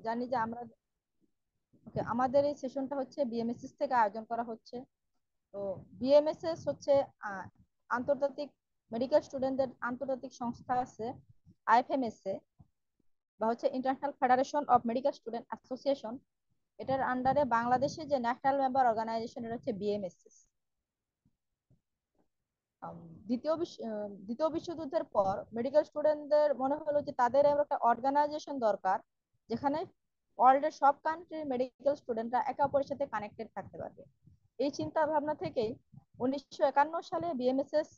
জানি যে আমরা আমাদের এই সেশনটা হচ্ছে বিএমএসএস থেকে আয়োজন করা হচ্ছে। তো বিএমএসএস হচ্ছে আহ, আন্তর্জাতিক মেডিকেল স্টুডেন্টদের আন্তর্জাতিক সংস্থা আছে, আইএফএমএসএ বা হচ্ছে international federation of medical student association. এটার আন্ডারে বাংলাদেশে যে ন্যাশনাল মেম্বার অর্গানাইজেশন এটা হচ্ছে বিএমএসএস। আম, দ্বিতীয় বিশ্বযুদ্ধের পর মেডিকেল স্টুডেন্টদের মনে হলো যে তাদের এমন একটা অর্গানাইজেশন দরকার যেখানে ওয়ার্ল্ডের সব কান্ট্রির মেডিকেল স্টুডেন্টরা একে অপরের সাথে কানেক্টেড থাকতে পারবে। এই চিন্তা ভাবনা থেকেই 1951 সালে বিএমএসএস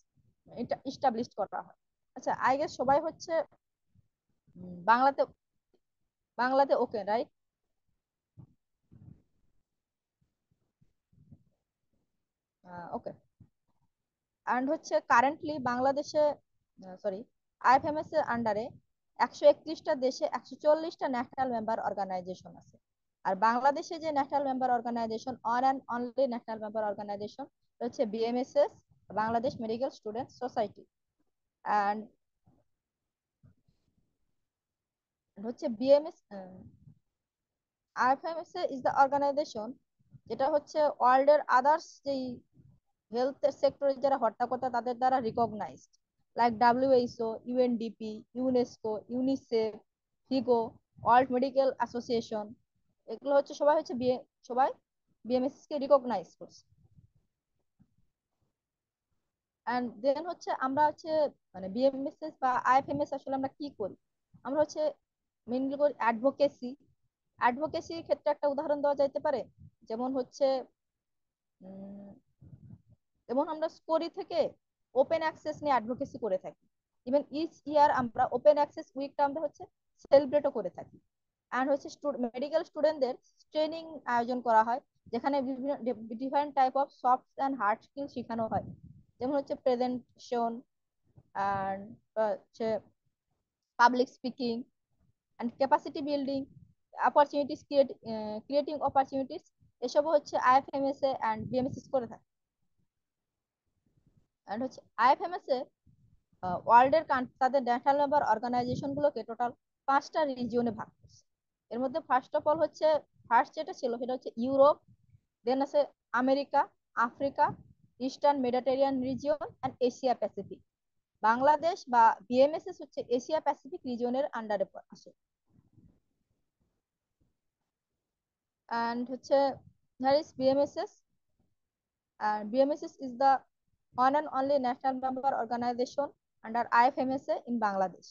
এটা ইস্টাবলিশ করা হয়। আচ্ছা, আই গেস সবাই হচ্ছে বাংলাতে বাংলাতে ওকে, রাইট? ওকে। অ্যান্ড হচ্ছে কারেন্টলি বাংলাদেশে, সরি, আইএফএমএস এর আন্ডারে 131টা দেশে 140টা ন্যাশনাল মেম্বার অর্গানাইজেশন আছে। আর বাংলাদেশে যে national member organization, one and only national member organization হচ্ছে BMSS, Bangladesh medical student society. And হচ্ছে BMS, IFMS is the organization যেটা হচ্ছে ওয়ার্ল্ডের আদার্স যেই হেলথ সেক্টরে যারা হর্তাকর্তা তাদের দ্বারা recognized, like WHO, UNDP, UNESCO, UNICEF, FIGO, world medical association. এগুলো হচ্ছে সবাই হচ্ছে সবাই বিএমএস কে রিকগনাইজ করছে। এন্ড দেন হচ্ছে আমরা হচ্ছে মানে বিএমএসএস বা আইএফএমএস আসলে আমরা কি করি? আমরা হচ্ছে মেইনলি করি অ্যাডভোকেসি। অ্যাডভোকেসির ক্ষেত্রে একটা উদাহরণ দেওয়া যাইতে পারে, যেমন হচ্ছে উম, যেমন আমরা স্কোরি থেকে ওপেন অ্যাক্সেস নিয়ে অ্যাডভোকেসি করে থাকি। ইভেন ইচ ইয়ার আমরা ওপেন অ্যাক্সেস উইকটা আমরা হচ্ছে সেলিব্রেটও করে থাকি। অ্যান্ড হচ্ছে মেডিকেল স্টুডেন্টদের ট্রেনিং আয়োজন করা হয়, যেখানে বিভিন্ন different type of soft and hard skill শেখানো হয়। যেমন হচ্ছে প্রেজেন্টেশন অ্যান্ড হচ্ছে public speaking and capacity building, opportunities creating opportunities. এসব হচ্ছে আইএফএমএসএ অ্যান্ড বিএমএসএস করে থাকে। অ্যান্ড হচ্ছে আইএফএমএসএ ওয়ার্ল্ডের তাদের ন্যাশনাল মেম্বার অর্গানাইজেশন গুলোকে টোটাল 5টা রিজিয়নে ভাগ করছে। এর মধ্যে ফার্স্ট অফ অল হচ্ছে, ফার্স্ট যেটা ছিল সেটা হচ্ছে ইউরোপ, দেন আছে America, Africa, eastern Mediterranean region and Asia Pacific. Bangladesh বা বিএমএসএস হচ্ছে এশিয়া প্যাসিফিক রিজিয়নের আন্ডারে আসে। অ্যান্ড হচ্ছে there is BMSS, and BMSS is the one and only national member organization under IFMSA in Bangladesh.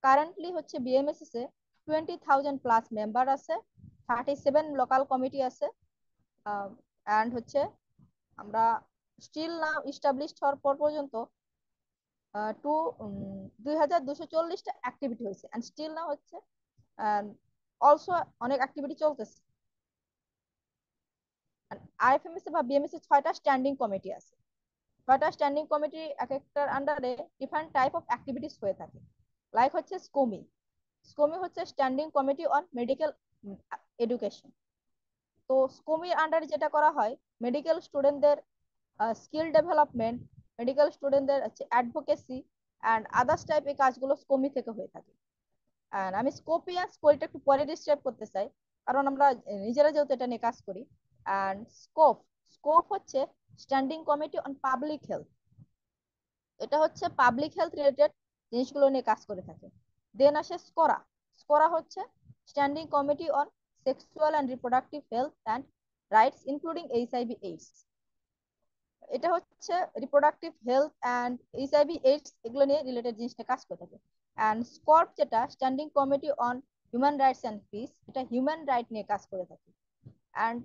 Currently হচ্ছে BMSS এ 20,000 plus member আছে, 37 local committee আছে। And হচ্ছে আমরা স্টিল নাও ইস্টাবলিশড হওয়ার পর পর্যন্ত টু 2,240টা অ্যাক্টিভিটি হয়েছে, অ্যান্ড স্টিল নাও হচ্ছে অলসো অনেক অ্যাক্টিভিটি চলতেছে। আইএফএমএস বা বিএমএস 6টা স্ট্যান্ডিং কমিটি আছে। 6টা স্ট্যান্ডিং কমিটি এক একটার আন্ডারে ডিফারেন্ট টাইপ অফ অ্যাক্টিভিটিস হয়ে থাকে। লাইক হচ্ছে স্কোমি। স্কোমি হচ্ছে standing committee on medical education. তো স্কোমির আন্ডারে যেটা করা হয়, মেডিকেল স্টুডেন্টদের স্কিল ডেভেলপমেন্ট, মেডিকেল স্টুডেন্টদের হচ্ছে অ্যাডভোকেসি অ্যান্ড আদার্স টাইপ এই কাজগুলো স্কোমি থেকে হয়ে থাকে। অ্যান্ড আমি স্কোপি আর স্কোরিটা একটু পরে ডিসক্রাইব করতে চাই, কারণ আমরা নিজেরা যেহেতু এটা নিয়ে কাজ করি। অ্যান্ড স্কোপ, স্কোপ হচ্ছে standing committee on public health. এটা হচ্ছে পাবলিক হেলথ রিলেটেড জিনিসগুলো নিয়ে কাজ করে থাকে। দেন আসে স্কোরা। স্কোরা হচ্ছে standing committee on sexual and reproductive health and rights including HIV AIDS. এটা হচ্ছে reproductive health and HIV AIDS এগুলো নিয়ে রিলেটেড জিনিসটা কাজ করে থাকে। অ্যান্ড স্কর্প যেটা standing committee on human rights and piece, এটা হিউম্যান রাইট নিয়ে কাজ করে থাকে। অ্যান্ড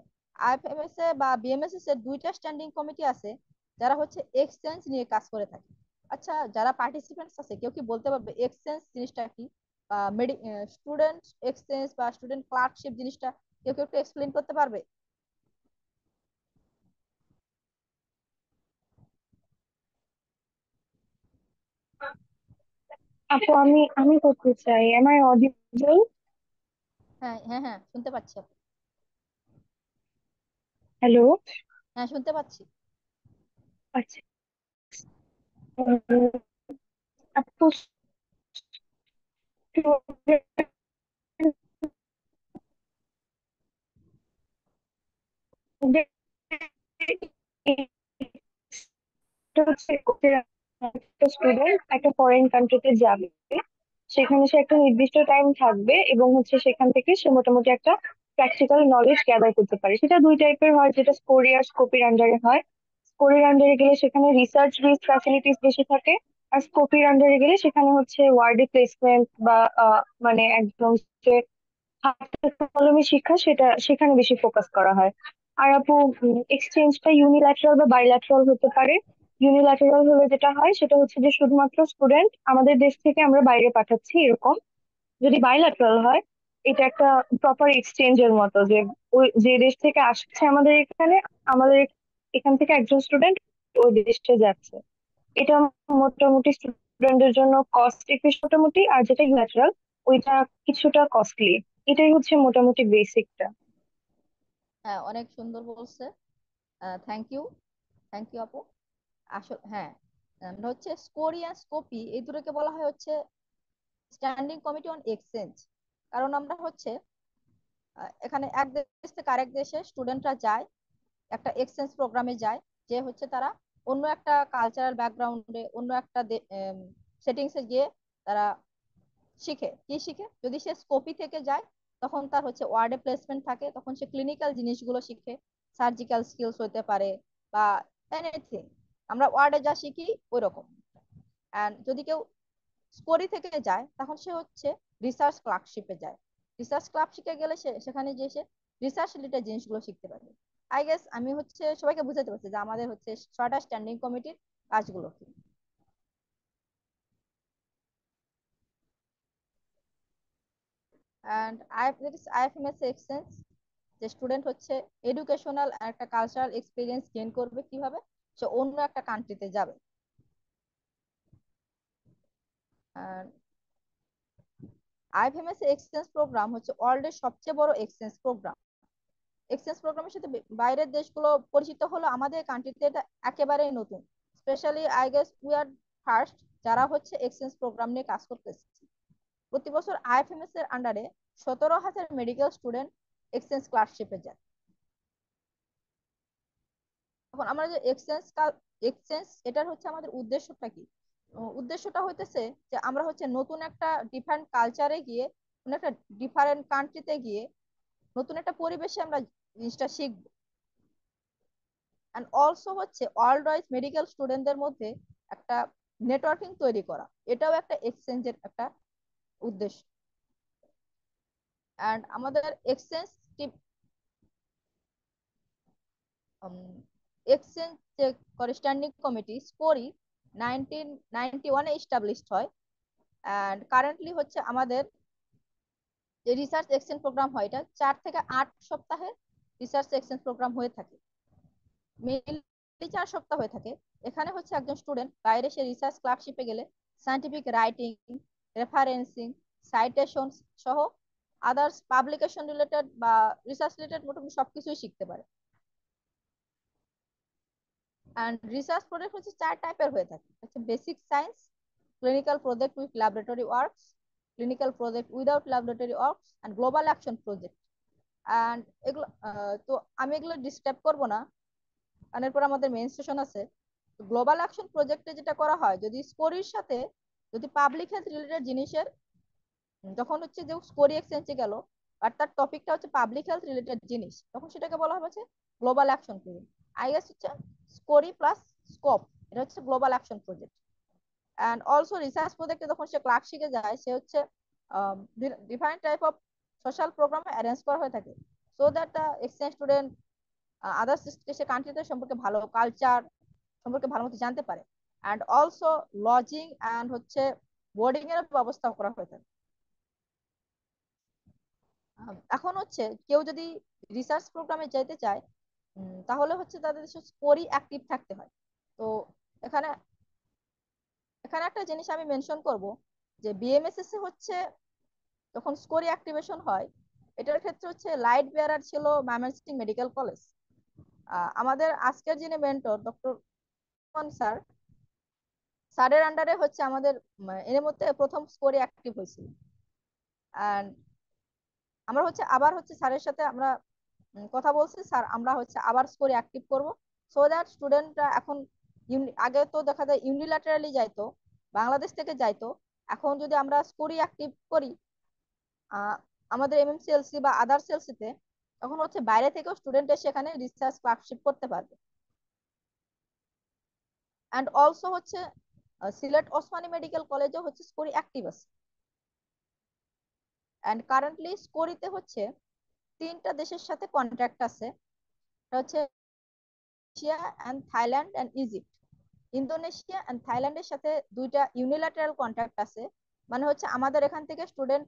আইএফএমএসএ বা বিএমএসএস এর 2টা স্ট্যান্ডিং কমিটি আছে যারা হচ্ছে এক্সচেঞ্জ নিয়ে কাজ করে থাকে। আচ্ছা, যারা পার্টিসিপেন্টস আছে কেউ কি বলতে পারবে এক্সচেঞ্জ জিনিসটা কি? স্টুডেন্ট এক্সচেঞ্জ বা স্টুডেন্ট ক্লার্কশিপ জিনিসটা কেউ কেউ একটু এক্সপ্লেইন করতে পারবে? আপু, আমি করতে চাই। Am I audible? হ্যাঁ, হ্যাঁ, হ্যাঁ, শুনতে পাচ্ছি আপু। হ্যালো। হ্যাঁ, শুনতে পাচ্ছি। আচ্ছা। উম, আপু, স্টুডেন্ট একটা ফরেন কান্ট্রিতে যাবে, সেখানে সে একটা নির্দিষ্ট টাইম থাকবে এবং সেখান থেকে সে মোটামুটি একটা প্র্যাকটিক্যাল নলেজ গ্যাদার করতে পারে। সেটা দুই টাইপের হয়, যেটা স্কোরি আর স্কোপির আন্ডারে হয়। স্কোরির আন্ডারে গেলে সেখানে রিসার্চ বেসড ফ্যাসিলিটিস বেশি থাকে, আর স্কোপির আন্ডারে গেলে সেখানে ওয়ার্ডে প্লেসমেন্ট বা মানে একদম যে হাতে কলমে শিক্ষা সেটা সেখানে বেশি ফোকাস করা হয়। আর আপু, এক্সচেঞ্জটা ইউনিল্যাটারাল বা বাইল্যাটারাল হতে পারে। ইউনিল্যাটারাল হলে যেটা হয় সেটা হচ্ছে যে শুধুমাত্র স্টুডেন্ট আমাদের দেশ থেকে আমরা বাইরে পাঠাচ্ছি এরকম। যদি বাইল্যাটারাল হয়, এটা একটা প্রপার এক্সচেঞ্জের মতো, যে ওই যে দেশ থেকে আসছে আমাদের এখানে, আমাদের এখান থেকে একজন স্টুডেন্ট ওই দেশে যাচ্ছে। এটা মোটামুটি স্টুডেন্টদের জন্য কস্ট একটু মোটামুটি, আর যেটা ইউনিল্যাটারাল ওইটা কিছুটা কস্টলি। এটাই হচ্ছে মোটামুটি বেসিকটা। হ্যাঁ, অনেক সুন্দর বলছে। থ্যাংক ইউ, থ্যাংক ইউ আপু। আসলে হ্যাঁ, আমরা হচ্ছে স্কোরি আর স্কোপি এই দুটোকে বলা হয় হচ্ছে স্ট্যান্ডিং কমিটি অন এক্সচেঞ্জ। কারণ আমরা হচ্ছে এখানে এক দেশ থেকে আরেক দেশে স্টুডেন্টরা যায়, একটা এক্সচেঞ্জ প্রোগ্রামে যায়, যে হচ্ছে তারা অন্য একটা কালচারাল ব্যাকগ্রাউন্ডে, অন্য একটা সেটিংসে গিয়ে তারা শিখে। কি শিখে? যদি সে স্কোপি থেকে যায় তখন তার হচ্ছে ওয়ার্ডে প্লেসমেন্ট থাকে, তখন সে ক্লিনিক্যাল জিনিসগুলো শিখে, সার্জিক্যাল স্কিলস হতে পারে বা এনিথিং। আমরা ওয়ার্ডে যা শিখি ওই রকম। অ্যান্ড যদি কেউ স্কোরি থেকে যায় তখন সে হচ্ছে রিসার্চ ক্লার্কশিপে যায়। রিসার্চ ক্লার্কশিপে গেলে সে সেখানে যে সে রিসার্চ রিলেটেড জিনিসগুলো শিখতে পারবে। আই গেস আমি হচ্ছে সবাইকে বুঝাতে পারছি যে আমাদের হচ্ছে ছয়টা স্ট্যান্ডিং কমিটির কাজগুলো কি। অ্যান্ড আইএফএমএস এক্সচেঞ্জ, যে স্টুডেন্ট হচ্ছে এডুকেশনাল একটা কালচারাল এক্সপিরিয়েন্স গেইন করবে কিভাবে? সে অন্য একটা কান্ট্রিতে যাবে। আইএফএমএস এক্সচেঞ্জ প্রোগ্রাম হচ্ছে ওয়ার্ল্ডের সবচেয়ে বড় এক্সচেঞ্জ প্রোগ্রাম। এক্সচেঞ্জ প্রোগ্রামের সাথে বাইরের দেশগুলো পরিচিত হলো, আমাদের কান্ট্রিতে এটা একেবারেই নতুন। Specially I guess we are first যারা হচ্ছে এক্সচেঞ্জ প্রোগ্রাম নিয়ে কাজ করতেছে। প্রতি বছর আইএফএমএস এর আন্ডারে 17,000 মেডিকেল স্টুডেন্ট এক্সচেঞ্জ ক্লার্কশিপে যায়। এখন আমরা যে এক্সচেঞ্জ এটার হচ্ছে আমাদের উদ্দেশ্যটা কি? উদ্দেশ্যটা হইতেছে যে আমরা হচ্ছে নতুন একটা ডিফারেন্ট কালচারে গিয়ে, কোন একটা ডিফারেন্ট কান্ট্রিতে গিয়ে নতুন একটা পরিবেশে আমরা জিনিসটা শিখবো। এন্ড অলসো হচ্ছে ওয়ার্ল্ড ওয়াইজ মেডিকেল স্টুডেন্টদের মধ্যে একটা নেটওয়ার্কিং তৈরি করা, এটাও একটা এক্সচেঞ্জের একটা উদ্দেশ্য। এন্ড আমাদের এক্সচেঞ্জ এক্সচেঞ্জ যে করে স্ট্যান্ডিং কমিটি স্কোরি 1991-এ এস্টাবলিশড হয়। এন্ড কারেন্টলি হচ্ছে আমাদের যে রিসার্চ এক্সচেঞ্জ প্রোগ্রাম হয় এটা 4 থেকে 8 সপ্তাহে রিসার্চ এক্সচেঞ্জ প্রোগ্রাম হয়ে থাকে, মেইনলি 4 সপ্তাহ হয়ে থাকে। এখানে হচ্ছে একজন স্টুডেন্ট বাইরে সে রিসার্চ ক্লার্কশিপে গেলে সায়েন্টিফিক রাইটিং, রেফারেন্সিং, সাইটেশন সহ আদার্স পাবলিকেশন রিলেটেড বা রিসার্চ রিলেটেড মোটামুটি সবকিছুই শিখতে পারে। অ্যান্ড রিসার্চ প্রজেক্ট হচ্ছে 4 টাইপের হয়ে থাকে, হচ্ছে basic science, clinical project with laboratory works, clinical project without laboratory works, and global action project. And এগুলো তো আমি এগুলো ডিসক্রাইব করবো না, কারণ এরপর আমাদের মেইন সেশন আছে। গ্লোবাল অ্যাকশন প্রজেক্টে যেটা করা হয়, যদি স্কোরির সাথে যদি পাবলিক হেলথ রিলেটেড জিনিসের, যখন হচ্ছে যে স্কোরি এক্সচেঞ্জে গেল আর তার টপিকটা হচ্ছে পাবলিক হেলথ রিলেটেড জিনিস, তখন সেটাকে বলা হবে হচ্ছে গ্লোবাল অ্যাকশন প্রজেক্ট। আইএস হচ্ছে স্কোরি প্লাস স্কোপ, এটা হচ্ছে global action project. And also research প্রজেক্টে যখন সে ক্লার্ক শিখে যায়, সে হচ্ছে different type of social program arrange করা হয়ে থাকে, so that the exchange student others সে কান্ট্রিতে সম্পর্কে ভালো কালচার সম্পর্কে ভালো মতো জানতে পারে। অ্যান্ড অলসো লজিং অ্যান্ড হচ্ছে বোর্ডিং এর ব্যবস্থা করা হয়ে থাকে। এখন হচ্ছে কেউ যদি রিসার্চ প্রোগ্রামে যেতে চায়, তাহলে হচ্ছে তাদের স্কোরি অ্যাক্টিভ থাকতে হয়। তো এখানে এখানে একটা জিনিস আমি মেনশন করব, যে বিএমএসএস হচ্ছে যখন স্কোরি অ্যাক্টিভেশন হয়, এটার ক্ষেত্রে হচ্ছে লাইট বেয়ারার ছিল ময়মনসিংহ মেডিকেল কলেজ। আমাদের আজকের যিনি মেন্টর ডক্টর স্যার, স্যারের আন্ডারে হচ্ছে আমাদের এর মধ্যে প্রথম স্কোরি অ্যাক্টিভ হয়েছিল। অ্যান্ড আমরা হচ্ছে আবার হচ্ছে স্যারের সাথে আমরা কথা বলছি, স্যার আমরা হচ্ছে আবার স্কোর অ্যাক্টিভ করব, সো দ্যাট স্টুডেন্টরা এখন আগে তো দেখা যায় ইউনিল্যাটারালি যাইতো, বাংলাদেশ থেকে যাইতো, এখন যদি আমরা স্কোরই অ্যাক্টিভ করি আমাদের এমএমসিএলসি বা আদার সিএলসিতে, তখন হচ্ছে বাইরে থেকেও স্টুডেন্ট এসে এখানে রিসার্চ ক্লার্কশিপ করতে পারবে। অ্যান্ড অলসো হচ্ছে সিলেট ওসমানী মেডিকেল কলেজেও হচ্ছে স্কোরি অ্যাক্টিভ আছে। অ্যান্ড কারেন্টলি স্কোরিতে হচ্ছে 3টা দেশের সাথে কন্ট্রাক্ট আছে, এটা হচ্ছে Indonesia and Thailand and Egypt. Indonesia and থাইল্যান্ডের সাথে 2টা ইউনিল্যাটারাল কন্ট্রাক্ট আছে, মানে হচ্ছে আমাদের এখান থেকে স্টুডেন্ট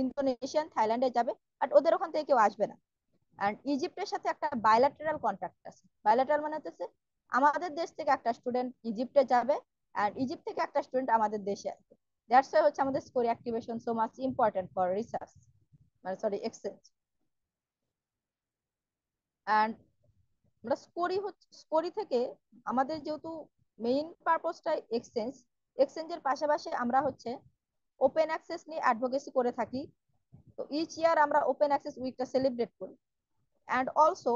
ইন্দোনেশিয়ান থাইল্যান্ডে যাবে, বাট ওদের ওখান থেকে কেউ আসবে না। অ্যান্ড ইজিপ্টের সাথে একটা বাইল্যাটারাল কন্ট্রাক্ট আছে। বাইল্যাটারাল মানে হচ্ছে আমাদের দেশ থেকে একটা স্টুডেন্ট ইজিপ্টে যাবে, অ্যান্ড ইজিপ্ট থেকে একটা স্টুডেন্ট আমাদের দেশে আসবে। দ্যাটস ওয়াই হচ্ছে আমাদের score activation so much important for research, মানে সরি এক্সচেঞ্জ। অ্যান্ড আমরা স্কোরি থেকে আমাদের যেহেতু মেইন পারপোজটা এক্সচেঞ্জ, এক্সচেঞ্জের পাশাপাশি আমরা হচ্ছে ওপেন অ্যাক্সেস নিয়ে অ্যাডভোকেসি করে থাকি। তো ইচ ইয়ার আমরা ওপেন অ্যাক্সেস উইকটা সেলিব্রেট করি। অ্যান্ড অলসো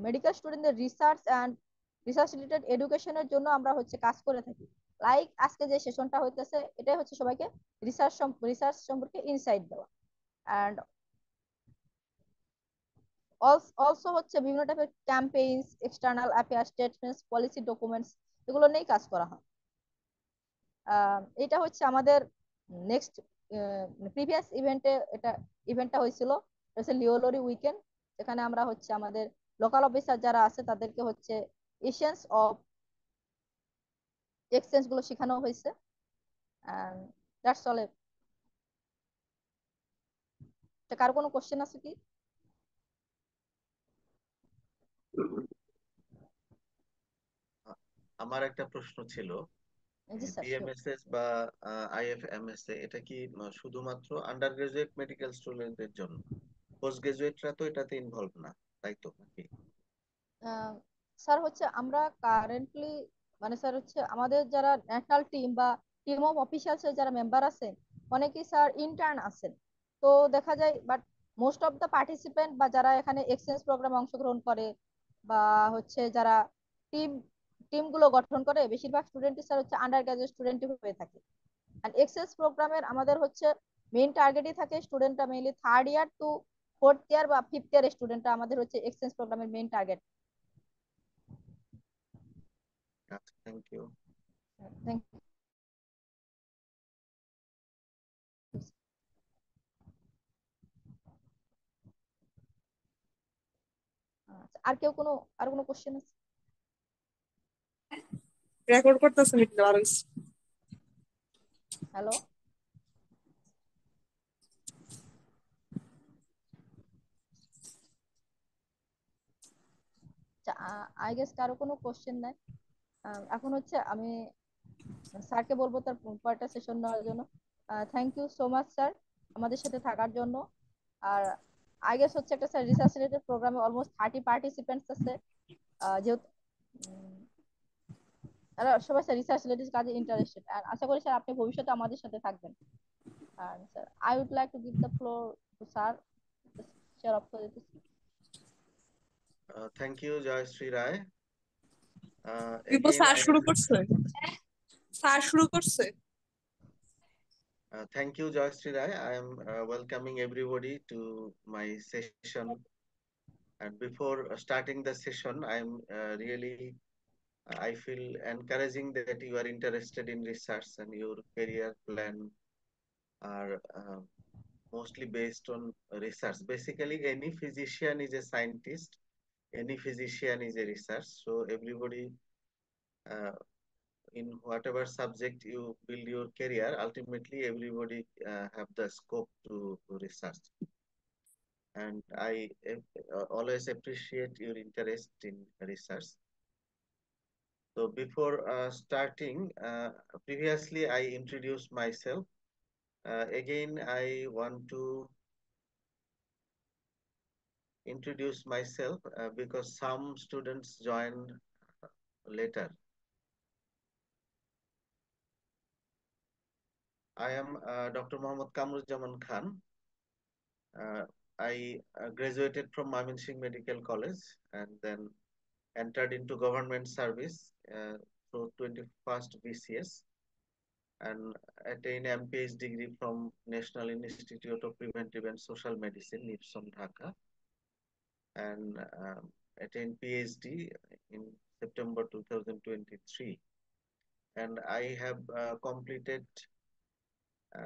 মেডিকেল স্টুডেন্টদের রিসার্চ রিলেটেড এডুকেশনের জন্য আমরা হচ্ছে কাজ করে থাকি। লাইক আজকে যে সেশনটা হইতেছে, এটাই হচ্ছে সবাইকে রিসার্চ সম্পর্কে ইনসাইট দেওয়া। অ্যান্ড অলসো হচ্ছে বিভিন্ন টাইপের campaigns, external affair statements, policy documents, এগুলো নিয়েই কাজ করা হয়। এটা হচ্ছে আমাদের নেক্সট প্রিভিয়াস ইভেন্টটা হয়েছিল হচ্ছে লিওলোরি উইকেন্ড, যেখানে আমরা হচ্ছে আমাদের লোকাল অফিসার যারা আছে তাদেরকে হচ্ছে এশিয়ান্স অফ এক্সচেঞ্জ গুলো শেখানো হয়েছে। That's all. কার কোনো কোশ্চেন আছে কি? আমার একটা প্রশ্ন ছিল, জি স্যার। বিএমএসএস বা আইএফএমএসএ এটা কি শুধুমাত্র আন্ডার গ্রাজুয়েট মেডিকেল স্টুডেন্টদের জন্য? পোস্ট গ্রাজুয়েটরা তো এটাতে ইনভলভ না, তাই তো নাকি? স্যার হচ্ছে আমরা কারেন্টলি, মানে স্যার হচ্ছে আমাদের যারা ন্যাশনাল টিম বা টিম অফ অফিসিয়ালস এর যারা মেম্বার আছেন, অনেকেই স্যার ইন্টার্ন আছেন। তো দেখা যায়, but most of the participant বা যারা এখানে এক্সচেঞ্জ প্রোগ্রামে অংশগ্রহণ করে বা হচ্ছে যারা টিম টিম গুলো গঠন করে, বেশিরভাগ স্টুডেন্টই স্যার হচ্ছে আন্ডার গ্রাজুয়েট স্টুডেন্টই হয়ে থাকে। আর এক্সচেঞ্জ প্রোগ্রামের আমাদের হচ্ছে মেইন টার্গেটই থাকে স্টুডেন্টরা মেইনলি 3rd ইয়ার টু 4th ইয়ার বা 5th ইয়ারের স্টুডেন্টরা আমাদের হচ্ছে এক্সচেঞ্জ প্রোগ্রামের মেইন টার্গেট। আচ্ছা, থ্যাংক ইউ। Thank you. আর কেউ আর কোনো কোশ্চেন আছে? রেকর্ড করতেছে নাকি আরো? হ্যালো, আই গেস কারো কোনো কোশ্চেন নাই। এখন হচ্ছে আমি স্যারকে বলবো তার পরেরটা সেশন নেওয়ার জন্য। Thank you so much sir আমাদের সাথে থাকার জন্য। আর আই গেস হচ্ছে একটা স্যার রিসার্চ রিলেটেড প্রোগ্রামে অলমোস্ট 30 পার্টিসিপেন্টস আছে, যেহেতু তারা সবাই স্যার রিসার্চ রিলেটেড কাজে ইন্টারেস্টেড। আর আশা করি স্যার আপনি ভবিষ্যতে আমাদের সাথে থাকবেন। আর sir I would like to give the floor to sir, share off করে দিতেছি। Thank you Joyshree Roy. Bipu Again, sir I শুরু করছে, স্যার শুরু করছে। thank you Jayashree Rai. I am welcoming everybody to my session. And before starting the session, I feel encouraging that you are interested in research and your career plan are mostly based on research. Basically, any physician is a scientist, any physician is a research. So everybody, uh, in whatever subject you build your career, ultimately everybody have the scope to research. And I always appreciate your interest in research. So before starting, previously I introduced myself. Again, I want to introduce myself because some students joined later. I am Dr. Mohammad Kamruzzaman Khan. I graduated from Mymensingh Medical College and then entered into government service through 21st BCS and attained MPH degree from National Institute of Preventive and Social Medicine, NIPSOM, Dhaka, and attained PhD in September 2023. And I have completed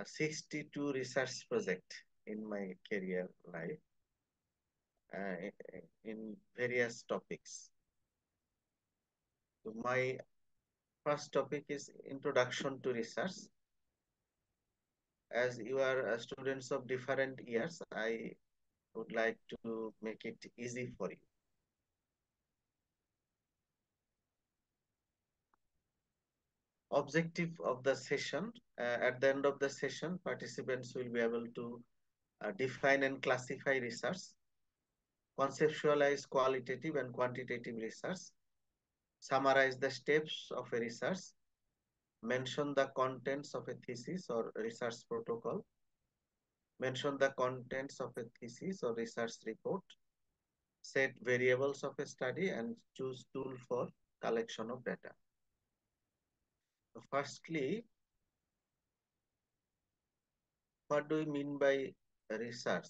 62 research projects in my career life uh, in various topics. So my first topic is introduction to research. As you are students of different years, I would like to make it easy for you. Objective of the session, at the end of the session, participants will be able to define and classify research, conceptualize qualitative and quantitative research, summarize the steps of a research, mention the contents of a thesis or research protocol, mention the contents of a thesis or research report, set variables of a study, and choose tool for collection of data. Firstly, what do we mean by research?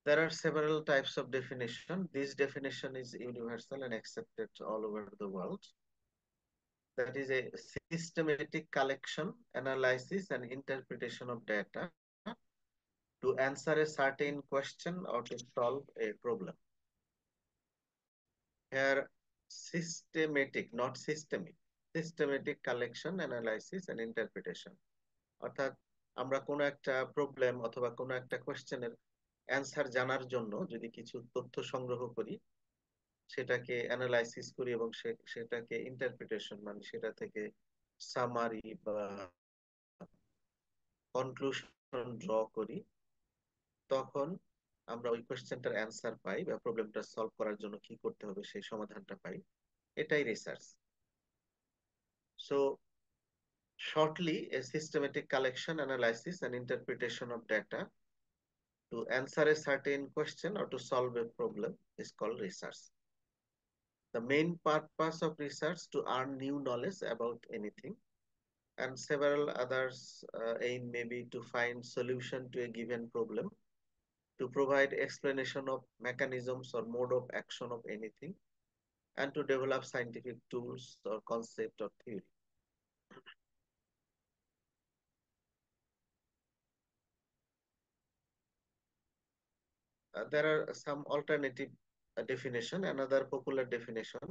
There are several types of definition. This definition is universal and accepted all over the world. That is a systematic collection, analysis, and interpretation of data to answer a certain question or to solve a problem. Here, systematic, not systemic. Systematic collection, analysis, and interpretation. অর্থাৎ আমরা কোনো একটা problem অথবা কোনো একটা কোয়েশ্চেনের answer জানার জন্য যদি কিছু তথ্য সংগ্রহ করি, সেটাকে অ্যানালাইসিস করি এবং সেটাকে ইন্টারপ্রিটেশন মানে সেটা থেকে সামারি বা কনক্লুশন ড্র করি, তখন আমরা ওই কোয়েশ্চেনটার অ্যান্সার পাই বা প্রবলেমটা সলভ করার জন্য কি করতে হবে সেই সমাধানটা পাই। এটাই research. So shortly, a systematic collection, analysis, and interpretation of data to answer a certain question or to solve a problem is called research. The main purpose of research to earn new knowledge about anything, and several others aim maybe to find solution to a given problem, to provide explanation of mechanisms or mode of action of anything, and to develop scientific tools or concept or theory. There are some alternative definition, another popular definition,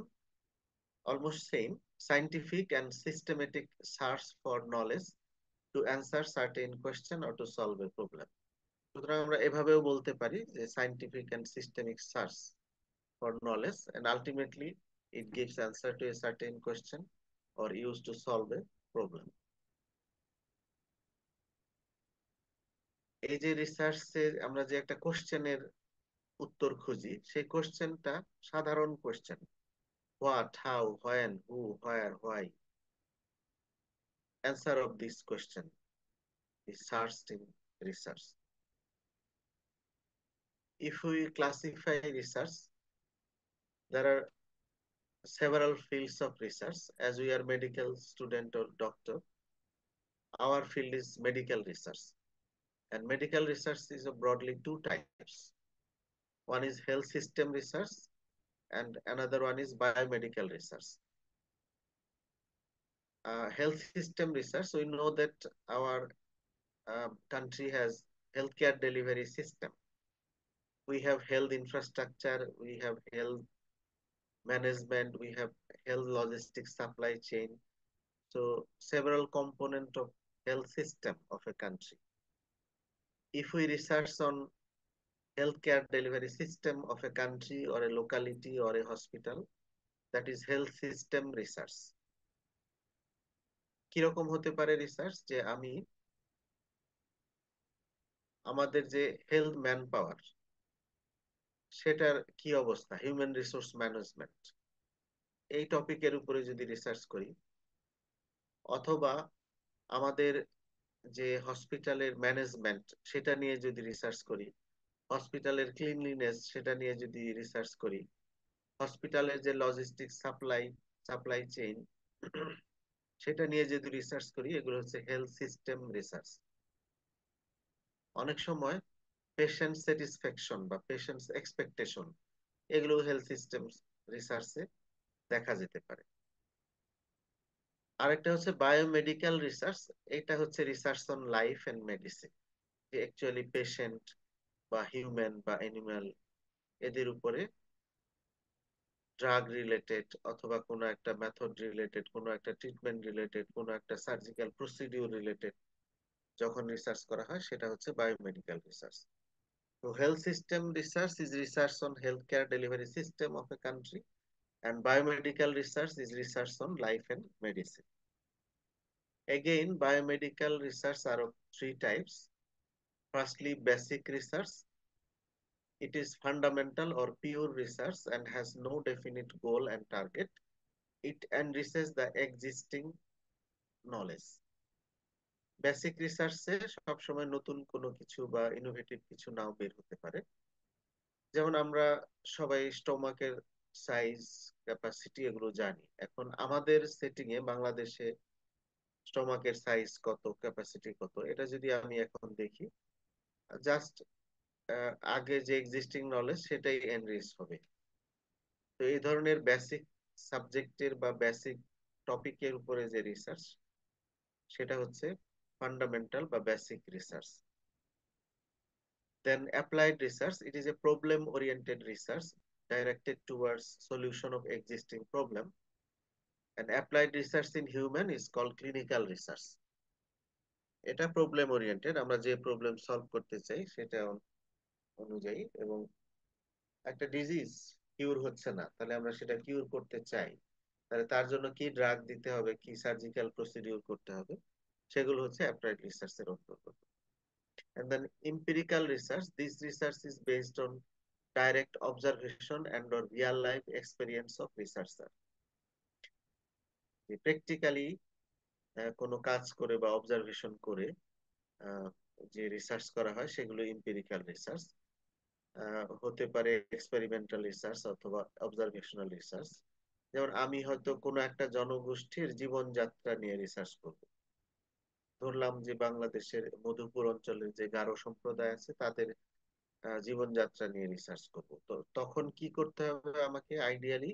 almost same, scientific and systematic search for knowledge to answer certain question or to solve a problem. সুতরাং আমরা এভাবেও বলতে পারি যে scientific and systemic search for knowledge and ultimately it gives answer to a certain question or used to solve a problem. এই যে রিসার্চে আমরা যে একটা কোশ্চেনের উত্তর খুঁজি, সেই কোশ্চেনটা সাধারণ question, what, how, when, who, where, why. Answer of this question is searched in research. If we classify research, there are several fields of research. As we are medical student or doctor, our field is medical research. And medical research is broadly two types. One is health system research and another one is biomedical research. Health system research, we know that our country has healthcare delivery system. We have health infrastructure, we have health management, we have health logistics supply chain. So several components of health system of a country. If we research on healthcare delivery system of a country or a locality or a hospital, that is health system research. কিরকম হতে পারে research? যে আমি আমাদের যে health man power সেটার কি অবস্থা, হিউম্যান রিসোর্স ম্যানেজমেন্ট, এই টপিকের উপরে যদি রিসার্চ করি, অথবা আমাদের যে হসপিটালের ম্যানেজমেন্ট সেটা নিয়ে যদি রিসার্চ করি, হসপিটালের ক্লিনলিনেস সেটা নিয়ে যদি রিসার্চ করি, হসপিটালের যে লজিস্টিক সাপ্লাই চেইন সেটা নিয়ে যদি রিসার্চ করি, এগুলো হচ্ছে হেলথ সিস্টেম রিসার্চ। অনেক সময় পেশেন্ট স্যাটিসফ্যাকশন বা পেশেন্ট এক্সপেকটেশন এগুলো হেলথ সিস্টেম রিসার্চে দেখা যেতে পারে। আরেকটা হচ্ছে বায়োমেডিক্যাল রিসার্চ। এটা হচ্ছে research on life and medicine, যে অ্যাকচুয়ালি পেশেন্ট বা হিউম্যান বা অ্যানিমাল এদের উপরে ড্রাগ রিলেটেড অথবা কোনো একটা মেথড রিলেটেড, কোনো একটা ট্রিটমেন্ট রিলেটেড, কোনো একটা সার্জিক্যাল প্রসিডিউর রিলেটেড যখন রিসার্চ করা হয় সেটা হচ্ছে বায়োমেডিক্যাল রিসার্চ। তো health system research is research on healthcare delivery system of a country, and biomedical research is research on life and medicine. Again, biomedical research are of three types. Firstly, basic research. It is fundamental or pure research and has no definite goal and target. It enriches the existing knowledge. Basic রিসার্চে সবসময় নতুন কোনো কিছু বা innovative কিছু নাও বের হতে পারে। যেমন আমরা সবাই স্টোমাকের সাইজ, ক্যাপাসিটি এগুলো জানি। এখন আমাদের সেটিং এ বাংলাদেশে স্টোমাকের সাইজ কত, ক্যাপাসিটি কত, এটা যদি আমি এখন দেখি, জাস্ট আগে যে এক্সিস্টিং নলেজ সেটাই এনরিচ হবে। তো এই ধরনের বেসিক সাবজেক্টের বা বেসিক টপিকের উপরে যে রিসার্চ সেটা হচ্ছে ফান্ডামেন্টাল বা basic research. Then applied research, it is a problem oriented research directed towards solution of existing problem. And applied research in human is called clinical research. এটা প্রবলেম ওরিয়েন্টেড, আমরা যে problem solve করতে চাই সেটা অনুযায়ী, এবং একটা ডিজিজ কিউর হচ্ছে না, তাহলে আমরা সেটা কিউর করতে চাই, তাহলে তার জন্য কি ড্রাগ দিতে হবে, কি সার্জিক্যাল প্রসিডিউর করতে হবে, সেগুলো হচ্ছে অ্যাপ্লাইড রিসার্চের অন্তর্গত। And then empirical research, this research is based on direct observation and or real life experience of researcher. Practically কোনো কাজ করে বা অবজারভেশন করে যে রিসার্চ করা হয় সেগুলো এম্পিরিক্যাল রিসার্চ হতে পারে, এক্সপেরিমেন্টাল রিসার্চ অথবা অবজারভেশনাল রিসার্চ। যেমন আমি হয়তো কোনো একটা জনগোষ্ঠীর জীবনযাত্রা নিয়ে রিসার্চ করব। ধরলাম যে বাংলাদেশের মধুপুর অঞ্চলের যে গারো সম্প্রদায় আছে তাদের জীবনযাত্রা নিয়ে রিসার্চ করব। তো তখন কি করতে হবে, আমাকে আইডিয়ালি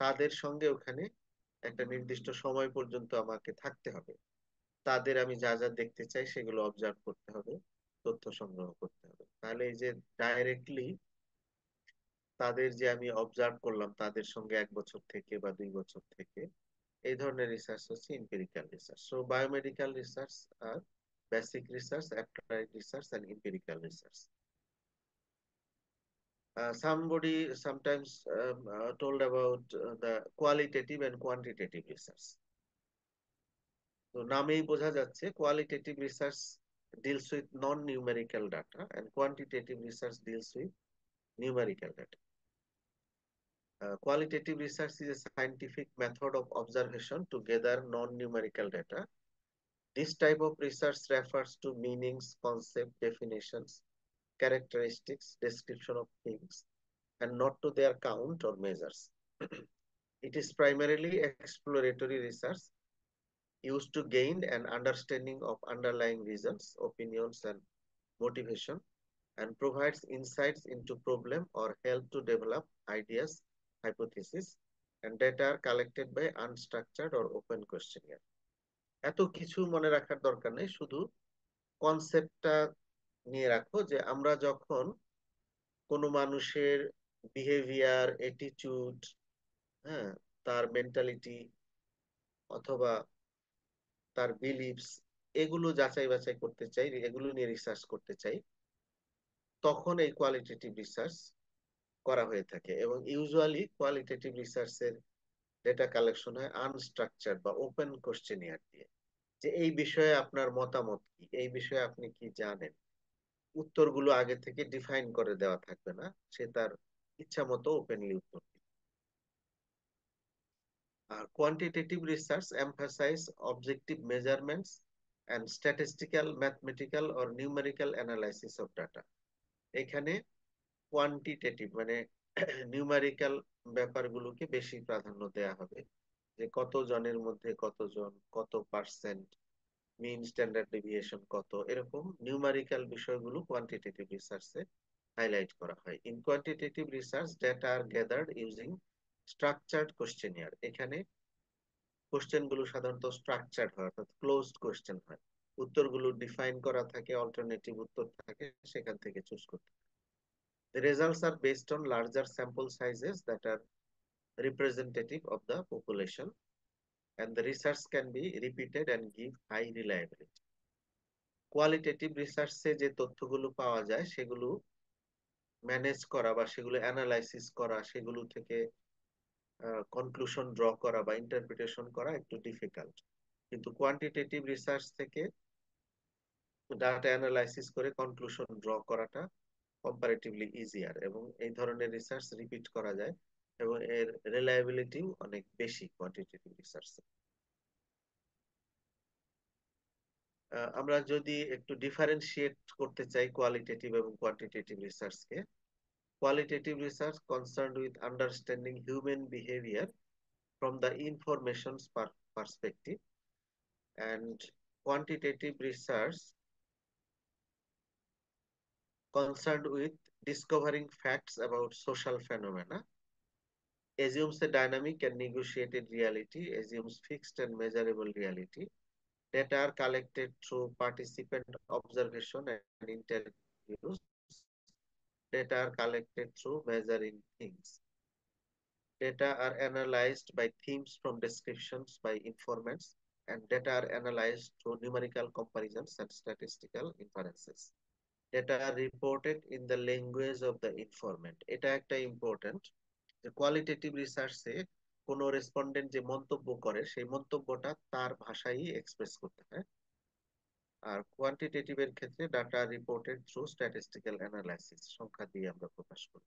তাদের সঙ্গে ওখানে একটা নির্দিষ্ট সময় পর্যন্ত আমাকে থাকতে হবে। তাদের আমি যা যা দেখতে চাই সেগুলো অবজার্ভ করতে হবে, তথ্য সংগ্রহ করতে হবে। তাহলে এই যে ডাইরেক্টলি তাদের যে আমি অবজার্ভ করলাম তাদের সঙ্গে 1 বছর থেকে বা 2 বছর থেকে, এই ধরনের রিসার্চ হচ্ছে empirical research. So biomedical research আর basic research, applied research and empirical research. Somebody sometimes told about the qualitative and quantitative research. তো নামেই বোঝা যাচ্ছে qualitative research deals with non-numerical data and quantitative research deals with numerical data. Qualitative research is a scientific method of observation to gather non-numerical data. This type of research refers to meanings, concept, definitions, characteristics, description of things, and not to their count or measures. It is primarily exploratory research used to gain an understanding of underlying reasons, opinions, and motivation, and provides insights into problem or help to develop ideas, hypotheses, and data are collected by unstructured or open questionnaire. এত কিছু মনে রাখার দরকার নেই, শুধু কনসেপ্টটা নিয়ে রাখো যে আমরা যখন কোনো মানুষের বিহেভিয়ার, অ্যাটিটিউড, হ্যাঁ, তার মেন্টালিটি অথবা তার বিলিভস এগুলো যাচাই বাছাই করতে চাই, এগুলো নিয়ে রিসার্চ করতে চাই, তখন এই কোয়ালিটেটিভ রিসার্চ করা হয়ে থাকে। এবং ইউজুয়ালি কোয়ালিটেটিভ রিসার্চের ডেটা কালেকশন হয় আনস্ট্রাকচার্ড বা ওপেন কোশ্চেনিয়ার দিয়ে, যে এই বিষয়ে আপনার মতামত কি, এই বিষয়ে আপনি কি জানেন। উত্তরগুলো আগে থেকে ডিফাইন করে দেওয়া থাকবে না, সে তার ইচ্ছা মতো ওপেনলি উত্তর দিবে। আর quantitative research emphasize objective measurements and statistical, mathematical or numerical analysis of data. এখানে কোয়ান্টিটেটিভ মানে নিউমেরিক্যাল ব্যাপারগুলোকে বেশি প্রাধান্য দেয়া হবে, যে কত জনের মধ্যে কতজন, কত পার্সেন্ট, মিন স্ট্যান্ডার্ড ডেভিয়েশন কত, এরকম নিউমেরিক্যাল বিষয়গুলো কোয়ান্টিটেটিভ রিসার্চে হাইলাইট করা হয়। In quantitative research data are gathered using structured questionnaire. এখানে কোশ্চেন গুলো সাধারণত স্ট্রাকচার্ড হয়, অর্থাৎ ক্লোজড কোশ্চেন হয়, উত্তরগুলো ডিফাইন করা থাকে, অল্টারনেটিভ উত্তর থাকে, সেখান থেকে চুজ করতে হয়। The results are based on larger sample sizes that are representative of the population, and the research can be repeated and give high reliability. Qualitative রিসার্চে যে তথ্যগুলো পাওয়া যায় সেগুলো ম্যানেজ করা বা সেগুলো অ্যানালাইসিস করা, সেগুলো থেকে কনক্লুশন ড্র করা বা ইন্টারপ্রিটেশন করা একটু ডিফিকাল্ট, কিন্তু কোয়ান্টিটেটিভ রিসার্চ থেকে ডাটা অ্যানালাইসিস করে কনক্লুশন ড্র করাটা কম্পারেটিভলি ইজিয়ার, এবং এই ধরনের রিসার্চ রিপিট করা যায় এবং এর রিলায়েবিলিটি অনেক বেশি কোয়ান্টিটেটিভ রিসার্চে। আমরা যদি একটু ডিফারেন্সিয়েট করতে চাই কোয়ালিটেটিভ এবং quantitative রিসার্চকে, qualitative research concerned with understanding human behavior from the information's perspective, and quantitative research concerned with discovering facts about social phenomena, assumes a dynamic and negotiated reality, assumes fixed and measurable reality. Data are collected through participant observation and interviews. Data are collected through measuring things. Data are analyzed by themes from descriptions by informants, and data are analyzed through numerical comparisons and statistical inferences. Data are reported in the language of the informant. এটা একটা important, যে qualitative রিসার্চে কোন respondent যে মন্তব্য করে সেই মন্তব্যটা তার ভাষায় এক্সপ্রেস করতে হয়, আর কোয়ান্টিটেটিভ এর ক্ষেত্রে data reported through statistical analysis, সংখ্যা দিয়ে আমরা প্রকাশ করি।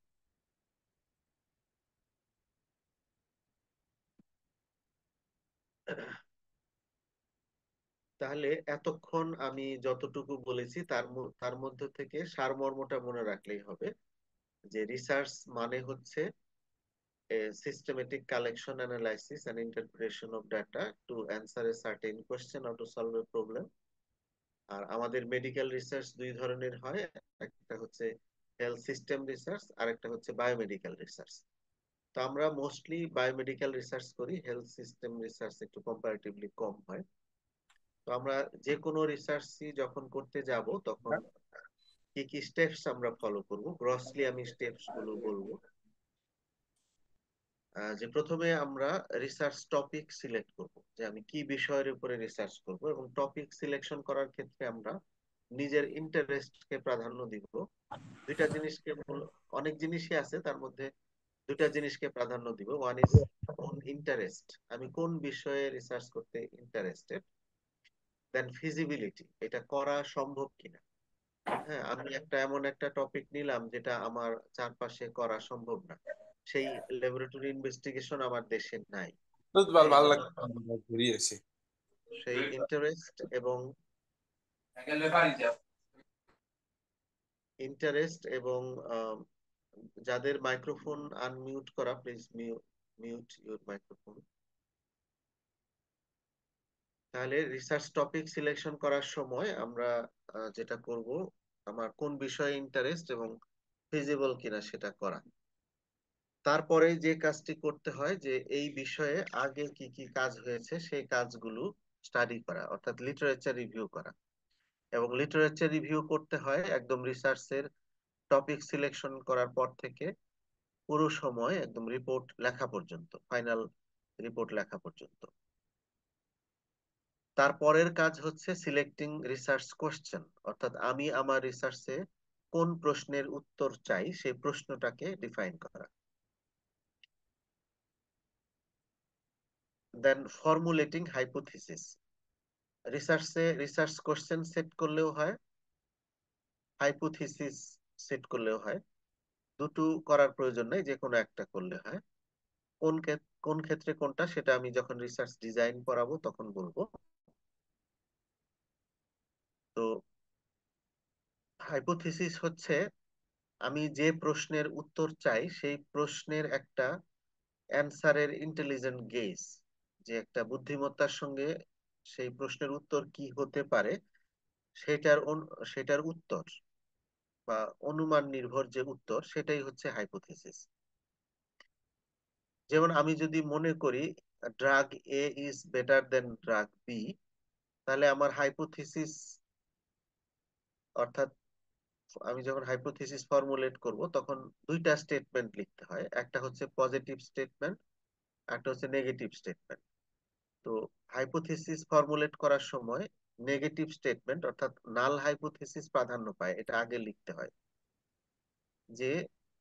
তাহলে এতক্ষণ আমি যতটুকু বলেছি তার মধ্যে থেকে সারমর্মটা মনে রাখলেই হবে, যে রিসার্চ মানে হচ্ছে systematic collection, analysis and interpretation of data to answer a certain question or to solve a problem. আর আমাদের মেডিকেল রিসার্চ দুই ধরনের হয়, একটা হচ্ছে হেলথ সিস্টেম রিসার্চ আর একটা হচ্ছে বায়োমেডিক্যাল রিসার্চ। তো আমরা মোস্টলি বায়োমেডিক্যাল রিসার্চ করি, হেলথ সিস্টেম রিসার্চ একটু কম্পারেটিভলি কম হয়। তো আমরা যে কোনো রিসার্চই যখন করতে যাব তখন কি কি স্টেপস আমরা ফলো করব, গ্রসলি আমি স্টেপস গুলো বলবো। যে প্রথমে আমরা রিসার্চ টপিক সিলেক্ট করব, যে আমি কি বিষয়ের উপরে রিসার্চ করব, এবং টপিক সিলেকশন করার ক্ষেত্রে আমরা নিজের ইন্টারেস্টকে প্রাধান্য দিব। দুইটা জিনিসকে, অনেক জিনিসই আছে তার মধ্যে দুইটা জিনিসকে প্রাধান্য দিব। ওয়ান ইজ ওন ইন্টারেস্ট, আমি কোন বিষয়ে রিসার্চ করতে ইন্টারেস্টেড, দেন ফিজিবিলিটি, এটা করা সম্ভব কিনা। হ্যাঁ, আমি এমন একটা টপিক নিলাম যেটা আমার চারপাশে করা সম্ভব না, সেই ল্যাবরেটরি ইনভেস্টিগেশন আমার দেশে নাই, ভালো লাগে ঘুরিয়েছি সেই ইন্টারেস্ট এবং যাদের মাইক্রোফোন আনমিউট করা, প্লিজ মিউট ইউর মাইক্রোফোন। তাহলে রিসার্চ টপিক সিলেকশন করার সময় আমরা যেটা করব, আমার কোন বিষয়ে ইন্টারেস্ট এবং ফিজিবল কিনা সেটা করা। তারপরে যে কাজটি করতে হয়, যে এই বিষয়ে আগে কি কি কাজ হয়েছে সেই কাজগুলো স্টাডি করা, অর্থাৎ লিটারেচার রিভিউ করা। এবং লিটারেচার রিভিউ করতে হয় একদম রিসার্চের টপিক সিলেকশন করার পর থেকে পুরো সময় একদম রিপোর্ট লেখা পর্যন্ত, ফাইনাল রিপোর্ট লেখা পর্যন্ত। তারপরের কাজ হচ্ছে সিলেক্টিং রিসার্চ কোশ্চেন, অর্থাৎ আমি আমার রিসার্চে কোন প্রশ্নের উত্তর চাই সেই প্রশ্নটাকে ডিফাইন করা। Then formulating hypothesis, research question set করলেও হয়, হাইপোথিসিস সেট করলেও হয়, দুটো করার প্রয়োজন নেই, যে কোনো একটা করলে হয়। কোন ক্ষেত্রে কোনটা সেটা আমি যখন রিসার্চ ডিজাইন করাবো তখন বলবো। তো হাইপোথিসিস হচ্ছে আমি যে প্রশ্নের উত্তর চাই সেই প্রশ্নের একটা অ্যান্সারের ইন্টেলিজেন্ট গেস, যে একটা বুদ্ধিমত্তার সঙ্গে সেই প্রশ্নের উত্তর কি হতে পারে সেটার উত্তর বা অনুমান নির্ভর যে উত্তর, সেটাই হচ্ছে হাইপোথিসিস। যেমন আমি যদি মনে করি drug A is better than drug B, তাহলে আমার হাইপোথিসিস, অর্থাৎ আমি যখন হাইপোথিসিস ফর্মুলেট করব তখন দুইটা স্টেটমেন্ট লিখতে হয়, একটা হচ্ছে পজিটিভ স্টেটমেন্ট, একটা হচ্ছে নেগেটিভ স্টেটমেন্ট। তো হাইপোথিসিস ফর্মুলেট করার সময় নেগেটিভ স্টেটমেন্ট অর্থাৎ নাল হাইপোথিসিস প্রাধান্য পায়, এটা আগে লিখতে হয় যে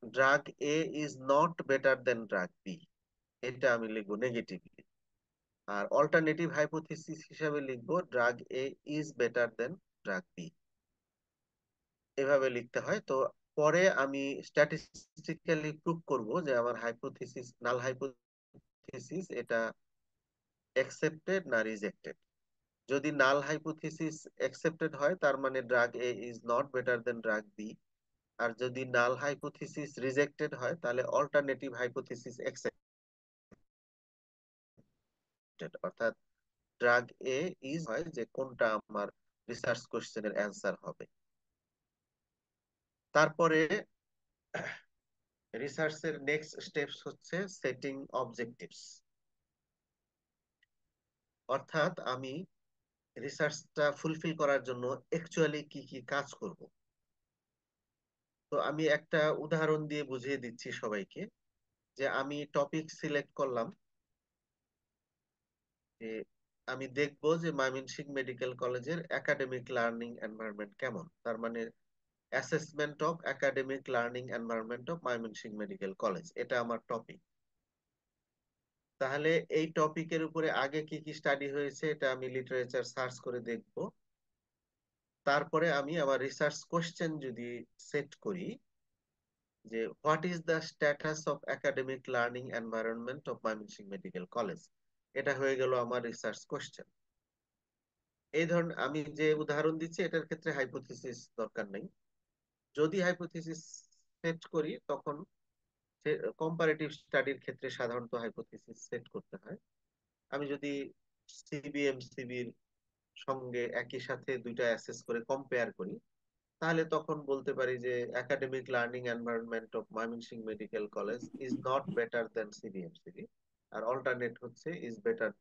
drug A is not better than drug B, এটা আমি লিখবো নেগেটিভলি। আর অল্টারনেটিভ হাইপোথিসিস হিসাবে লিখবো drug A is better than drug B, এভাবে লিখতে হয়। তো পরে আমি স্ট্যাটিস্টিক্যালি প্রুভ করব যে আমার হাইপোথিসিস, নাল হাইপোথিসিস, এটা অ্যাকসেপ্টেড না রিজেক্টেড। যদি নাল হাইপোথিসিস অ্যাকসেপ্টেড হয় তার মানে drug A is not better than drug B, আর যদি নাল হাইপোথিসিস রিজেক্টেড হয় তাহলে অল্টারনেটিভ হাইপোথিসিস অ্যাকসেপ্টেড, অর্থাৎ ড্রাগ এ ইজ হয় যে কোনটা আমার রিসার্চ কোশ্চেনের অ্যান্সার হবে। তারপরে রিসার্চের নেক্সট স্টেপস হচ্ছে সেটিং অবজেক্টিভস, অর্থাৎ আমি রিসার্চটা ফুলফিল করার জন্য অ্যাকচুয়ালি কি কি কাজ করব। তো আমি একটা উদাহরণ দিয়ে বুঝিয়ে দিচ্ছি সবাইকে, যে আমি টপিক সিলেক্ট করলাম যে আমি দেখব যে ময়মনসিংহ মেডিকেল কলেজের একাডেমিক লার্নিং এনভায়রনমেন্ট কেমন, তার মানে assessment of academic learning environment of Mymensingh medical college, এটা আমার টপিক। তাহলে এই টপিকের উপরে আগে কি কি স্টাডি হয়েছে এটা আমি লিটারেচার সার্চ করে দেখব। তারপরে আমি আমার রিসার্চ কোশ্চেন যদি সেট করি যে what is the status of academic learning environment of Mymensingh medical college, এটা হয়ে গেল আমার রিসার্চ কোশ্চেন। এই ধরনের আমি যে উদাহরণ দিচ্ছি এটার ক্ষেত্রে হাইপোথিসিস দরকার নেই। যদি হাইপোথিসিস সেট করি তখন কম্পারেটিভ স্টাডির ক্ষেত্রে সাধারণত হাইপোথিসিস সেট করতে হয়। আমি যদি সিবিএমসিবির সঙ্গে একই সাথে দুইটা অ্যাসেস করে কম্পেয়ার করি তাহলে তখন বলতে পারি যে academic learning environment of Mymensingh medical college is not better than CBMCB, আর অল্টারনেট হচ্ছে ইজ বেটার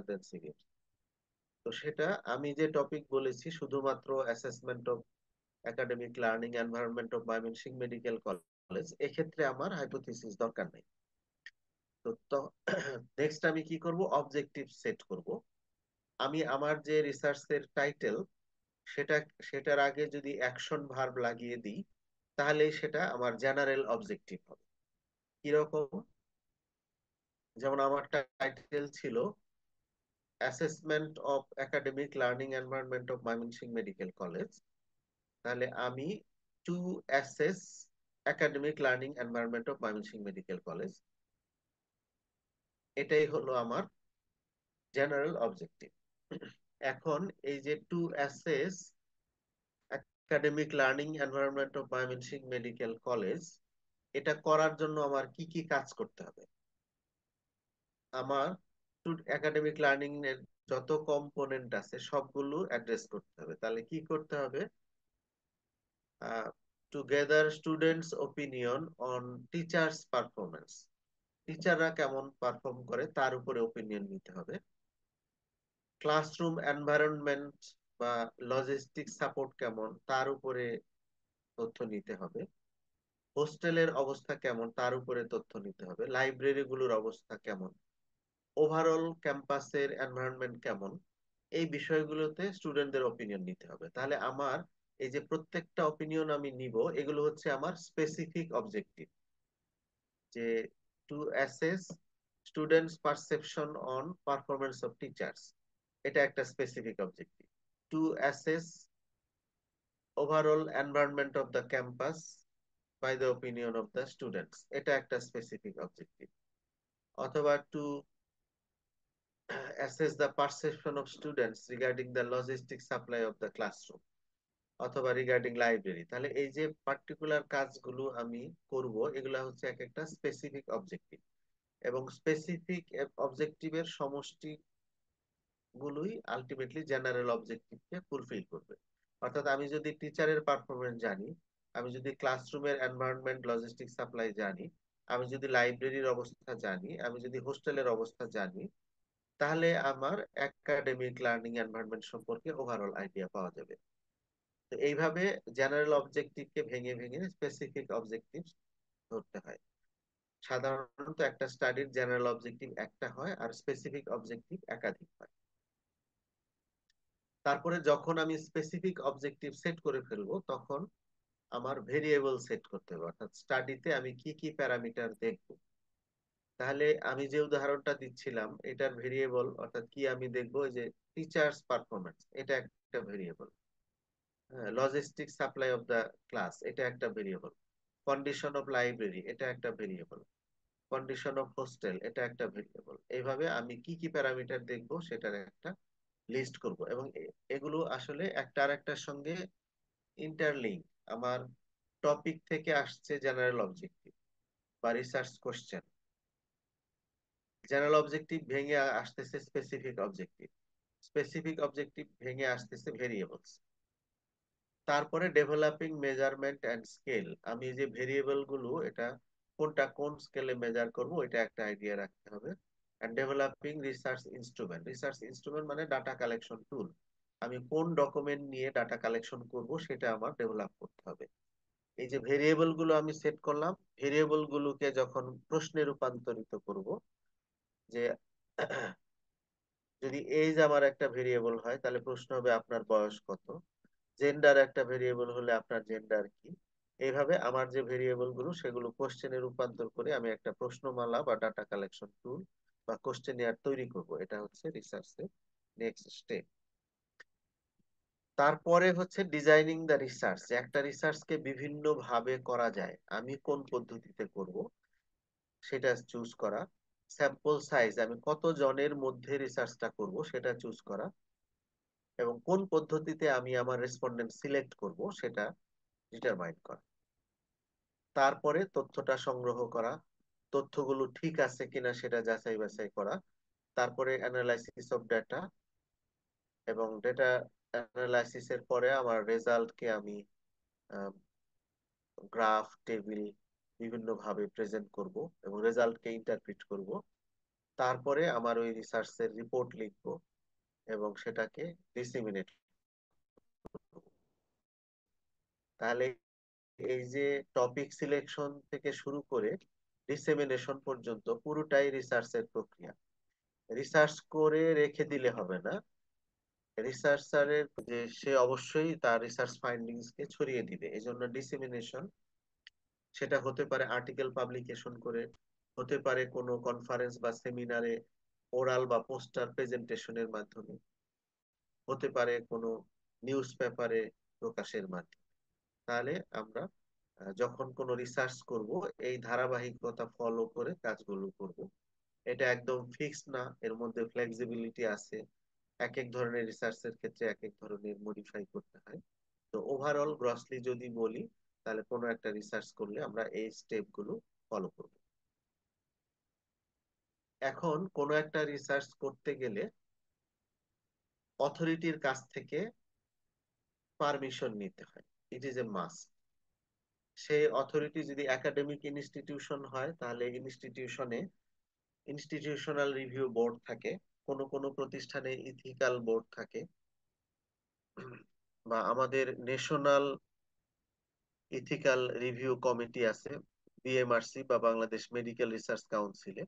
দেন সিবিএমসিবি। তো সেটা আমি যে টপিক বলেছি শুধুমাত্র assessment of academic learning environment of Mymensingh medical college, এক্ষেত্রে আমার হাইপোথিসিস দরকার নেই। তো নেক্সট আমি কি করব, অবজেক্টিভ সেট করব। আমি আমার যে রিসার্চের টাইটেল সেটা সেটার আগে যদি অ্যাকশন ভার্ব লাগিয়ে দিই তাহলে সেটা আমার জেনারেল অবজেক্টিভ হবে। কিরকম, যেমন আমার টাইটেল ছিল assessment of academic learning environment of Mymensingh medical college, তাহলে আমি to assess academic learning environment of Mymensingh medical college, এটাই হলো আমার জেনারেল অবজেক্টিভ। এখন এই যে to assess academic learning environment of Mymensingh medical college, এটা করার জন্য আমার কি কি কাজ করতে হবে। আমার একাডেমিক লার্নিং এর যত কম্পোনেন্ট আছে সবগুলো অ্যাড্রেস করতে হবে। তাহলে কি করতে হবে, two gather students opinion on teachers performance, টিচাররা কেমন পারফর্ম করে তার উপরে ওপিনিয়ন নিতে হবে। ক্লাসরুম এনভায়রনমেন্ট বা লজিস্টিক সাপোর্ট কেমন তার উপরে তথ্য নিতে হবে। হোস্টেলের অবস্থা কেমন তার উপরে তথ্য নিতে হবে। লাইব্রেরি গুলোর অবস্থা কেমন, ওভারঅল ক্যাম্পাসের এনভায়রনমেন্ট কেমন, এই বিষয়গুলোতে স্টুডেন্টদের ওপিনিয়ন নিতে হবে। তাহলে আমার এই যে প্রত্যেকটা ওপিনিয়ন আমি নিব এগুলো হচ্ছে আমার স্পেসিফিক অবজেক্টিভ, যে to assess students perception on performance of teachers, এটা একটা specific objective. To assess overall environment of the campus by the opinion of the students, এটা একটা স্পেসিফিক অবজেক্টিভ। অথবা to assess the perception of students regarding the logistic supply of the classroom অথবা regarding library. তাহলে এই যে particular কাজগুলো আমি করব, এগুলা হচ্ছে এক একটা স্পেসিফিক অবজেক্টিভ, এবং স্পেসিফিক অবজেক্টিভের সমষ্টি গুলোই আলটিমেটলি জেনারেল অবজেক্টিভকে ফুলফিল করবে। অর্থাৎ আমি যদি টিচারের পারফরমেন্স জানি, আমি যদি ক্লাসরুমের এনভায়রনমেন্ট লজিস্টিক সাপ্লাই জানি, আমি যদি লাইব্রেরির অবস্থা জানি, আমি যদি হোস্টেলের অবস্থা জানি, তাহলে আমার একাডেমিক লার্নিং এনভায়রনমেন্ট সম্পর্কে ওভারঅল আইডিয়া পাওয়া যাবে। তো এইভাবে জেনারেল অবজেক্টিভকে ভেঙে ভেঙে স্পেসিফিক অবজেক্টিভ ধরতে হয়। সাধারণত একটা স্টাডির জেনারেল অবজেক্টিভ একটা হয় আর স্পেসিফিক অবজেক্টিভ একাধিক হয়। তারপরে যখন আমি স্পেসিফিক অবজেক্টিভ সেট করে ফেলবো, তখন আমার ভেরিয়েবল সেট করতে হবে, অর্থাৎ স্টাডিতে আমি কি কি প্যারামিটার দেখব। তাহলে আমি যে উদাহরণটা দিচ্ছিলাম, এটার ভেরিয়েবল অর্থাৎ কি আমি দেখবো, যে টিচার্স পারফরমেন্স, এটা একটা variable. Logistic supply of the class, এটা একটা ভেরিয়েবল। কন্ডিশন অফ লাইব্রেরি, এটা একটা ভেরিয়েবল। কন্ডিশন অফ হোস্টেল, এটা একটা ভেরিয়েবল। এইভাবে আমি কি কি প্যারামিটার দেখবো সেটার একটা লিস্ট করব, এবং এগুলো আসলে একটা আর একটার সঙ্গে ইন্টারলিঙ্ক। আমার টপিক থেকে আসছে জেনারেল অবজেক্টিভ বা রিসার্চ কোশ্চেন, জেনারেল অবজেক্টিভ ভেঙে আসতেছে স্পেসিফিক অবজেক্টিভ, স্পেসিফিক অবজেক্টিভ ভেঙে আসতেছে ভেরিয়েবলস। তারপরে ডেভেলপিং মেজারমেন্ট এন্ড স্কেল, আমি যে ভেরিয়েবল গুলো এটা কোনটা কোন স্কেলে মেজার করব, এটা একটা আইডিয়া রাখতে হবে। And developing research instrument, research instrument মানে ডাটা কালেকশন টুল, আমি কোন ডকুমেন্ট নিয়ে ডাটা কালেকশন করব সেটা আমার ডেভেলপ করতে হবে। এই যে ভেরিয়েবল গুলো আমি সেট করলাম, ভেরিয়েবল গুলোকে যখন প্রশ্নে রূপান্তরিত করব, যে যদি এজ আমার একটা ভেরিয়েবল হয়, তাহলে প্রশ্ন হবে আপনার বয়স কত। জেন্ডার একটা ভেরিয়েবল হলে আপনার জেন্ডার কি। এইভাবে আমার যে ভেরিয়েবল গুলো সেগুলো কোশ্চেনে রূপান্তর করে আমি একটা প্রশ্নমালা বা ডাটা কালেকশন টুল বা কোশ্চেনিয়ার তৈরি করব। এটা হচ্ছে রিসার্চের নেক্সট স্টেপ। তারপরে হচ্ছে ডিজাইনিং দ্য রিসার্চ, একটা রিসার্চকে বিভিন্ন ভাবে করা যায়, আমি কোন পদ্ধতিতে করব সেটা চুজ করা। স্যাম্পল সাইজ, আমি কত জনের মধ্যে রিসার্চটা করব সেটা চুজ করা, এবং কোন পদ্ধতিতে আমি আমার রেসপন্ডেন্ট সিলেক্ট করব সেটা ডিটারমাইন করা। তারপরে তথ্যটা সংগ্রহ করা, তথ্যগুলো ঠিক আছে কিনা সেটা যাচাই বাছাই করা। তারপরে অ্যানালাইসিস অফ ডেটা, এবং ডেটা অ্যানালাইসিসের পরে আমার রেজাল্টকে আমি গ্রাফ, টেবিল বিভিন্ন ভাবে প্রেজেন্ট করব এবং রেজাল্টকে ইন্টারপ্রিট করব। তারপরে আমার ওই রিসার্চের রিপোর্ট লিখব এবং সেটাকে ডিসেমিনেট। তাহলে এই যে টপিক সিলেকশন থেকে শুরু করে ডিসেমিনেশন পর্যন্ত পুরোটাই রিসার্চের প্রক্রিয়া। রিসার্চ করে রেখে দিলে হবে না, রিসার্চারের যে সে অবশ্যই তার রিসার্চ ফাইন্ডিংস কে ছড়িয়ে দিবে। এজন্য ডিসেমিনেশন সেটা হতে পারে আর্টিকেল পাবলিকেশন করে, হতে পারে কোনো কনফারেন্স বা সেমিনারে ওরাল বা পোস্টার প্রেজেন্টেশনের মাধ্যমে, হতে পারে কোনো নিউজ পেপারে প্রকাশের মাধ্যমে। তাহলে আমরা যখন কোনো রিসার্চ করব, এই ধারাবাহিকতা ফলো করে কাজগুলো করব। এটা একদম ফিক্স না, এর মধ্যে ফ্লেক্সিবিলিটি আছে। এক এক ধরনের রিসার্চের ক্ষেত্রে এক এক ধরনের মডিফাই করতে হয়। তো ওভারঅল গ্রসলি যদি বলি, তাহলে কোনো একটা রিসার্চ করলে আমরা এই স্টেপ গুলো ফলো করব। এখন কোনো একটা রিসার্চ করতে গেলে অথরিটির কাছ থেকে পারমিশন নিতে হয়, ইট ইজ এ মাস্ট। সেই অথরিটি যদি একাডেমিক ইনস্টিটিউশন হয়, তাহলে ইনস্টিটিউশনে ইনস্টিটিউশনাল রিভিউ বোর্ড থাকে, কোন কোন প্রতিষ্ঠানে ইথিক্যাল বোর্ড থাকে, বা আমাদের ন্যাশনাল ইথিক্যাল রিভিউ কমিটি আছে, বিএমআরসি বা বাংলাদেশ মেডিকেল রিসার্চ কাউন্সিলে।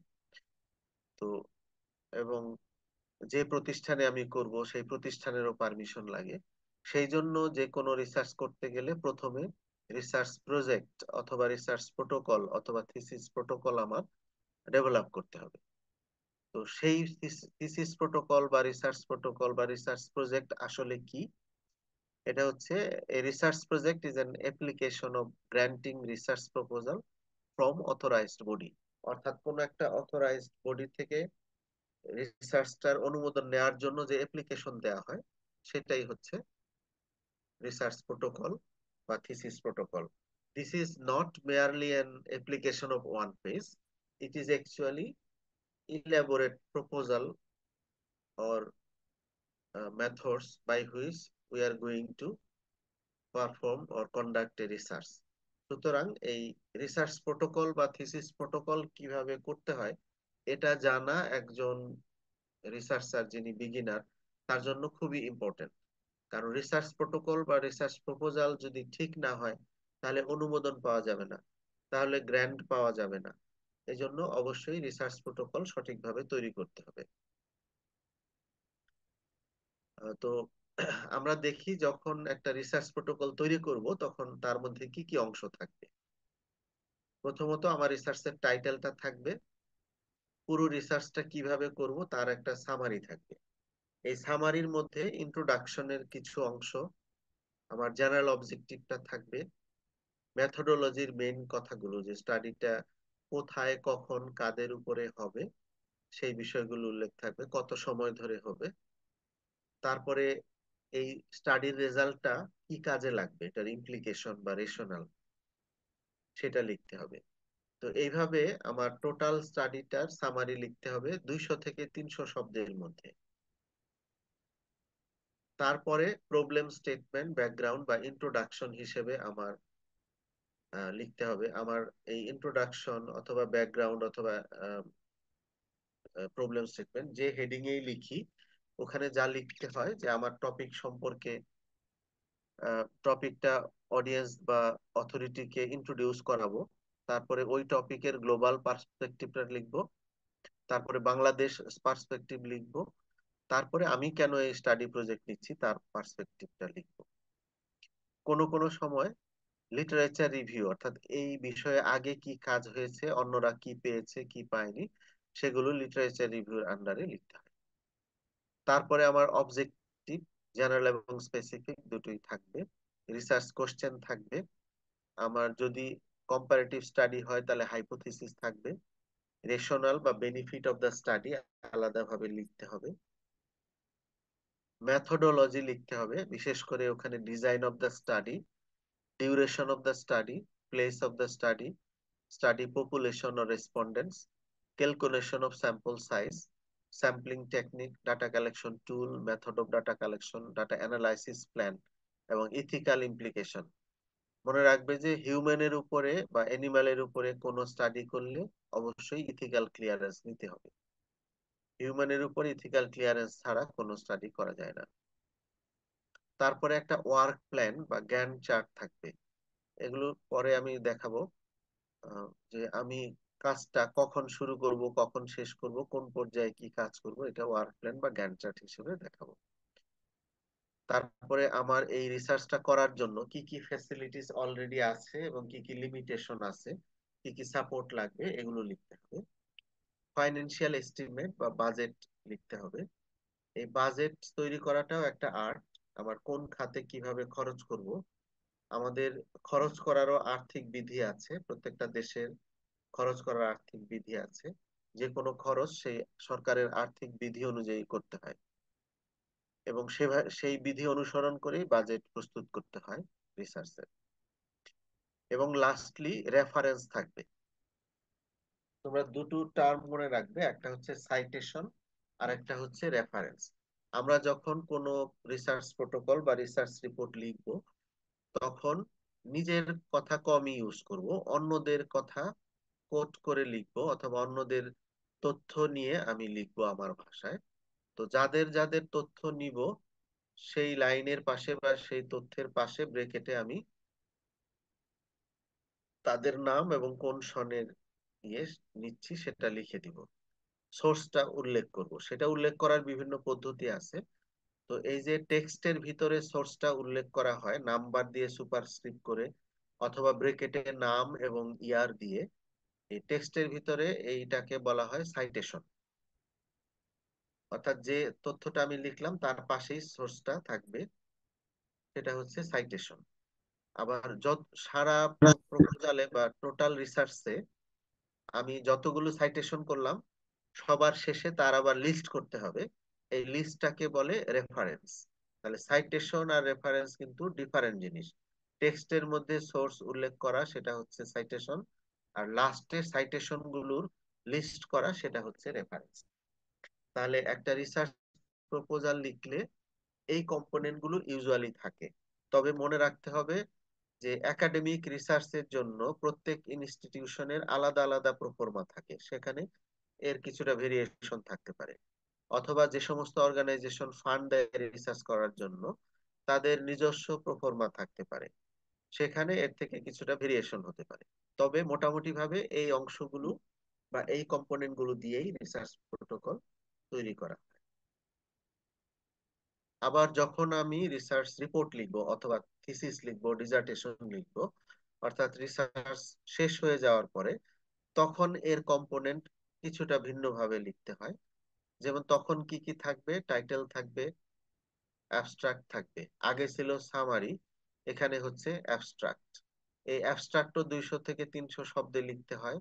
তো এবং যে প্রতিষ্ঠানে আমি করব সেই প্রতিষ্ঠানেরও পারমিশন লাগে। সেই জন্য যে কোনো রিসার্চ করতে গেলে প্রথমে রিসার্চ প্রজেক্ট অথবা রিসার্চ প্রোটোকল অথবা থিসিস প্রোটোকল আমার ডেভেলপ করতে হবে। তো সেই থিসিস প্রোটোকল বা রিসার্চ প্রজেক্ট আসলে কি? এটা হচ্ছে a research project is an application of granting research proposal from authorized body, অর্থাৎ কোন একটা অথরাইজড বডি থেকে রিসার্চটার অনুমোদন নেওয়ার জন্য যে অ্যাপ্লিকেশন দেওয়া হয় সেটাই হচ্ছে রিসার্চ প্রোটোকল বা thesis protocol. This is not merely an application of one page. It is actually elaborate proposal or methods by which we are going to perform or conduct a research. সুতরাং এই research protocol বা thesis protocol কিভাবে করতে হয় এটা জানা একজন researcher যিনি বিগিনার তার জন্য খুবই ইম্পর্টেন্ট। কারণ রিসার্চ প্রোটোকল বা রিসার্চ প্রপোজাল যদি ঠিক না হয় তাহলে অনুমোদন পাওয়া যাবে না, তাহলে গ্র্যান্ট পাওয়া যাবে না। এই জন্য অবশ্যই রিসার্চ প্রোটোকল সঠিকভাবে তৈরি করতে হবে। তো আমরা দেখি যখন একটা রিসার্চ প্রোটোকল তৈরি করব তখন তার মধ্যে কি কি অংশ থাকবে। প্রথমত আমার রিসার্চের টাইটেলটা থাকবে, পুরো রিসার্চটা কিভাবে করব তার একটা সামারি থাকবে। এই সামারির মধ্যে ইন্ট্রোডাকশনের কিছু অংশ, আমার জেনারেল অবজেক্টিভটা থাকবে, মেথোডোলজির মেইন কথাগুলো, যে স্টাডিটা কোথায় কখন কাদের উপরে হবে সেই বিষয়গুলো উল্লেখ থাকবে, কত সময় ধরে হবে, তারপরে এই স্টাডির রেজাল্টটা কি কাজে লাগবে, এটার ইমপ্লিকেশন বা রেশনাল সেটা লিখতে হবে। তো এইভাবে আমার টোটাল স্টাডিটার সামারি লিখতে হবে 200 থেকে 300 শব্দের মধ্যে। তারপরে প্রবলেম স্টেটমেন্ট, ব্যাকগ্রাউন্ড বা ইন্ট্রোডাকশন হিসেবে আমার লিখতে হবে। আমার এই ইন্ট্রোডাকশন অথবা ব্যাকগ্রাউন্ড অথবা প্রবলেম স্টেটমেন্ট যে হেডিং এই লিখি ওখানে যা লিখতে হয় যে আমার টপিক সম্পর্কে, টপিকটা অডিয়েন্স বা অথরিটিকে ইন্ট্রোডিউস করাবো, তারপরে ওই টপিকের গ্লোবাল পার্সপেক্টিভটা লিখবো, তারপরে বাংলাদেশ পার্সপেক্টিভ লিখবো, তারপরে আমি কেন এই স্টাডি প্রজেক্ট নিচ্ছি তার পার্সপেক্টিভটা লিখবো। কোনো কোনো সময় লিটারেচার রিভিউ, অর্থাৎ এই বিষয়ে আগে কি কাজ হয়েছে, অন্যরা কি পেয়েছে কি পায়নি, সেগুলো লিটারেচার রিভিউর আন্ডারে লিখতে হয়। তারপরে আমার অবজেক্টিভ জেনারেল এবং স্পেসিফিক দুটোই থাকবে, রিসার্চ কোশ্চেন থাকবে, আমার যদি কম্পারেটিভ স্টাডি হয় তাহলে হাইপোথিসিস থাকবে, রেশনাল বা বেনিফিট অফ দ্য স্টাডি আলাদাভাবে লিখতে হবে, মেথোডোলজি লিখতে হবে, বিশেষ করে ওখানে design of the study, duration of the study, place of the study, study population or respondents, calculation of sample size, sampling technique, data collection tool, method of data collection, data analysis plan এবং ethical implication। মনে রাখবে যে হিউম্যানের উপরে বা অ্যানিমালের উপরে কোনো study করলে অবশ্যই ইথিক্যাল ক্লিয়ারেন্স নিতে হবে। হিউম্যানের উপর ইথিক্যাল ক্লিয়ারেন্স ছাড়া কোনো স্টাডি করা যায় না। তারপরে একটা ওয়ার্ক প্ল্যান বা গ্যান্ট চার্ট থাকবে, এগুলো পরে আমি দেখাবো, যে আমি কাজটা কখন শুরু করব, কখন শেষ করব, কোন পর্যায়ে কি কাজ করব, এটা ওয়ার্ক প্ল্যান বা গ্যান্ট চার্ট হিসেবে দেখাবো। তারপরে আমার এই রিসার্চটা করার জন্য কি কি ফ্যাসিলিটিস অলরেডি আছে এবং কি কি লিমিটেশন আছে, কি কি সাপোর্ট লাগবে এগুলো লিখতে হবে। ফাইন্যান্সিয়াল এস্টিমেট বা বাজেট লিখতে হবে। এই বাজেট তৈরি করাটাও একটা আর্ট, আমার কোন খাতে কিভাবে খরচ করব। আমাদের খরচ করারও আর্থিক বিধি আছে, প্রত্যেকটা দেশের খরচ করার আর্থিক বিধি আছে, যে কোনো খরচ সেই সরকারের আর্থিক বিধি অনুযায়ী করতে হয় এবং সেই বিধি অনুসরণ করেই বাজেট প্রস্তুত করতে হয় রিসার্চের। এবং লাস্টলি রেফারেন্স থাকবে। তোমরা দুটো টার্ম মনে রাখবে, একটা হচ্ছে সাইটেশন আর একটা হচ্ছে রেফারেন্স। আমরা যখন কোনো রিসার্চ প্রোটোকল বা রিসার্চ রিপোর্ট লিখবো তখন নিজের কথা কমই ইউজ করব, অন্যদের কথা কোট করে লিখবো অথবা অন্যদের তথ্য নিয়ে আমি লিখবো আমার ভাষায়। তো যাদের যাদের তথ্য নিব সেই লাইনের পাশে বা সেই তথ্যের পাশে ব্রেকেটে আমি তাদের নাম এবং কোন সনের ইয়ে নিচ্ছি সেটা লিখে দিব, সোর্সটা উল্লেখ করব। সেটা উল্লেখ করার বিভিন্ন পদ্ধতি আছে। তো এই যে টেক্সটের ভিতরে সোর্সটা উল্লেখ করা হয় নাম্বার দিয়ে সুপারস্ক্রিপ্ট করে অথবা ব্রেকেটে নাম এবং ইয়ার দিয়ে, এই টেক্সটের ভিতরে এইটাকে বলা হয় সাইটেশন। অর্থাৎ যে তথ্যটা আমি লিখলাম তার পাশেই সোর্সটা থাকবে, সেটা হচ্ছে সাইটেশন। আবার সারা প্রপোজালে বা টোটাল রিসার্চে আমি যতগুলো সাইটেশন করলাম সবার শেষে তার আবার লিস্ট করতে হবে, এই লিস্টটাকে বলে রেফারেন্স। তাহলে সাইটেশন আর রেফারেন্স কিন্তু ডিফারেন্ট জিনিস। টেক্সটের মধ্যে সোর্স উল্লেখ করা সেটা হচ্ছে সাইটেশন, আর লাস্টে সাইটেশন গুলোর লিস্ট করা সেটা হচ্ছে রেফারেন্স। তাহলে একটা রিসার্চ প্রপোজাল লিখলে এই কম্পোনেন্ট গুলো ইউজুয়ালি থাকে। তবে মনে রাখতে হবে যে একাডেমিক রিসার্চের জন্য প্রত্যেক ইনস্টিটিউশনের আলাদা আলাদা প্রোফর্মা থাকে, সেখানে এর কিছুটা ভেরিয়েশন থাকতে পারে। অথবা যে সমস্ত অর্গানাইজেশন ফান্ড দেয় রিসার্চ করার জন্য, তাদের নিজস্ব প্রোফর্মা থাকতে পারে, সেখানে এর থেকে কিছুটা ভেরিয়েশন হতে পারে। তবে মোটামুটি ভাবে এই অংশগুলো বা এই কম্পোনেন্ট গুলো দিয়েই রিসার্চ প্রোটোকল তৈরি করা হয়। আবার যখন আমি রিসার্চ রিপোর্ট লিখবো অথবা থিসিস লিখবো, ডিজার্টেশন লিখবো, অর্থাৎ রিসার্চ শেষ হয়ে যাওয়ার পরে, তখন এর কম্পোনেন্ট কিছুটা ভিন্নভাবে লিখতে হয়। যেমন তখন কি কি থাকবে? টাইটেল থাকবে, অ্যাবস্ট্রাক্ট থাকবে। আগে ছিল সামারি, এখানে হচ্ছে অ্যাবস্ট্রাক্ট। এই অ্যাবস্ট্রাক্টও 200 থেকে 300 শব্দে লিখতে হয়।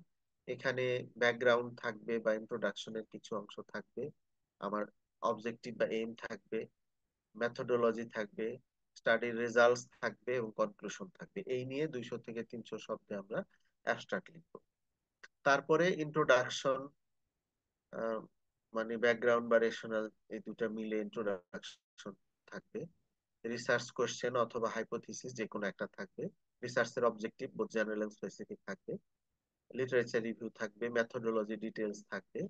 এখানে ব্যাকগ্রাউন্ড থাকবে বা ইন্ট্রোডাকশনের কিছু অংশ থাকবে, আমার অবজেক্টিভ বা এইম থাকবে, মেথোডোলজি থাকবে, স্টাডির রেজাল্টস থাকবে এবং কনক্লুশন থাকবে। এই নিয়ে 200 থেকে 300 শব্দে আমরা অ্যাবস্ট্রাক্ট লিখবো। তারপরে ইন্ট্রোডাকশন, মানে ব্যাকগ্রাউন্ড বা রেশনাল, এই দুটা মিলে ইন্ট্রোডাকশন থাকবে। রিসার্চ কোশ্চেন অথবা হাইপোথিসিস যে কোনো একটা থাকবে। রিসার্চের objective both general and specific থাকবে। লিটারেচার রিভিউ থাকবে, মেথোডোলজি ডিটেইলস থাকবে,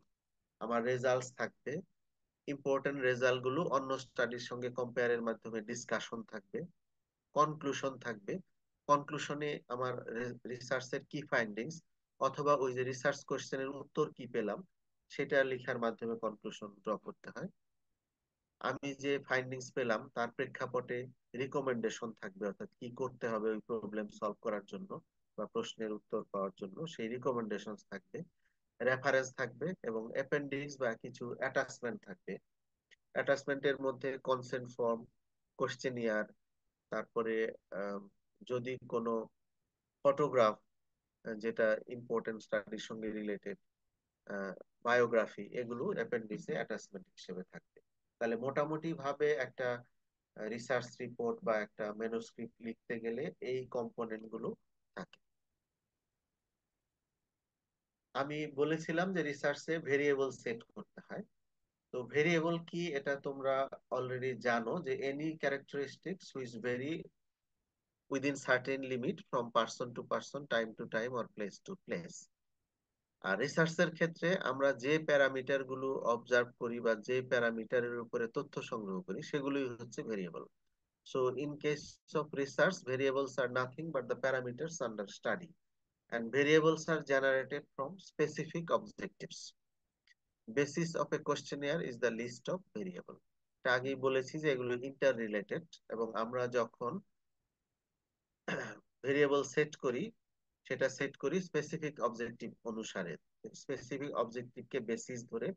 আমার রেজাল্টস থাকবে। ইম্পর্টেন্ট রেজাল্ট গুলো অন্য স্টাডির সঙ্গে কম্পেয়ারের মাধ্যমে ডিসকাশন থাকবে। কনক্লুশন থাকবে, কনক্লুশনে আমার রিসার্চের কি ফাইন্ডিংস অথবা ওই যে রিসার্চ কোশ্চেনের উত্তর কি পেলাম সেটা লেখার মাধ্যমে কনক্লুশন ড্র করতে হয়। আমি যে ফাইন্ডিংস পেলাম তার প্রেক্ষাপটে রিকমেন্ডেশন থাকবে, অর্থাৎ কি করতে হবে ওই প্রবলেম সলভ করার জন্য বা প্রশ্নের উত্তর পাওয়ার জন্য, সেই রিকমেন্ডেশন থাকবে। রেফারেন্স থাকবে এবং অ্যাপেন্ডিক্স বা কিছু অ্যাটাচমেন্ট থাকবে। অ্যাটাচমেন্টের মধ্যে কনসেন্ট ফর্ম, কোশ্চেনিয়ার, তারপরে আহ, যদি কোনো ফটোগ্রাফ যেটা ইম্পর্টেন্ট স্টাডির সঙ্গে রিলেটেড, বায়োগ্রাফি, এগুলো অ্যাপেন্ডিক্সে অ্যাটাচমেন্ট হিসেবে থাকবে। তাহলে মোটামুটি ভাবে একটা রিসার্চ রিপোর্ট বা একটা ম্যানুস্ক্রিপ্ট লিখতে গেলে এই কম্পোনেন্ট গুলো থাকে। আমি বলেছিলাম যে রিসার্চে ভেরিয়েবল সেট করতে হয়। তো ভেরিয়েবল কি এটা তোমরা অলরেডি জানো, যে any characteristics which vary within certain limit from person to person, time to time or place to place. আর রিসার্চের ক্ষেত্রে আমরা যে প্যারামিটার গুলো অবজার্ভ করি বা যে প্যারামিটারের উপরে তথ্য সংগ্রহ করি সেগুলোই হচ্ছে variable. So in case of research, variables are nothing but the parameters under study, and variables are generated from specific objectives. Basis of a questionnaire is the list of variable. এটা আগেই বলেছি যে এগুলো ইন্টার রিলেটেড, এবং আমরা যখন variable set করি সেটা সেট করি স্পেসিফিক অবজেক্টিভ অনুসারে। স্পেসিফিক অবজেক্টিভকে বেসিস ধরে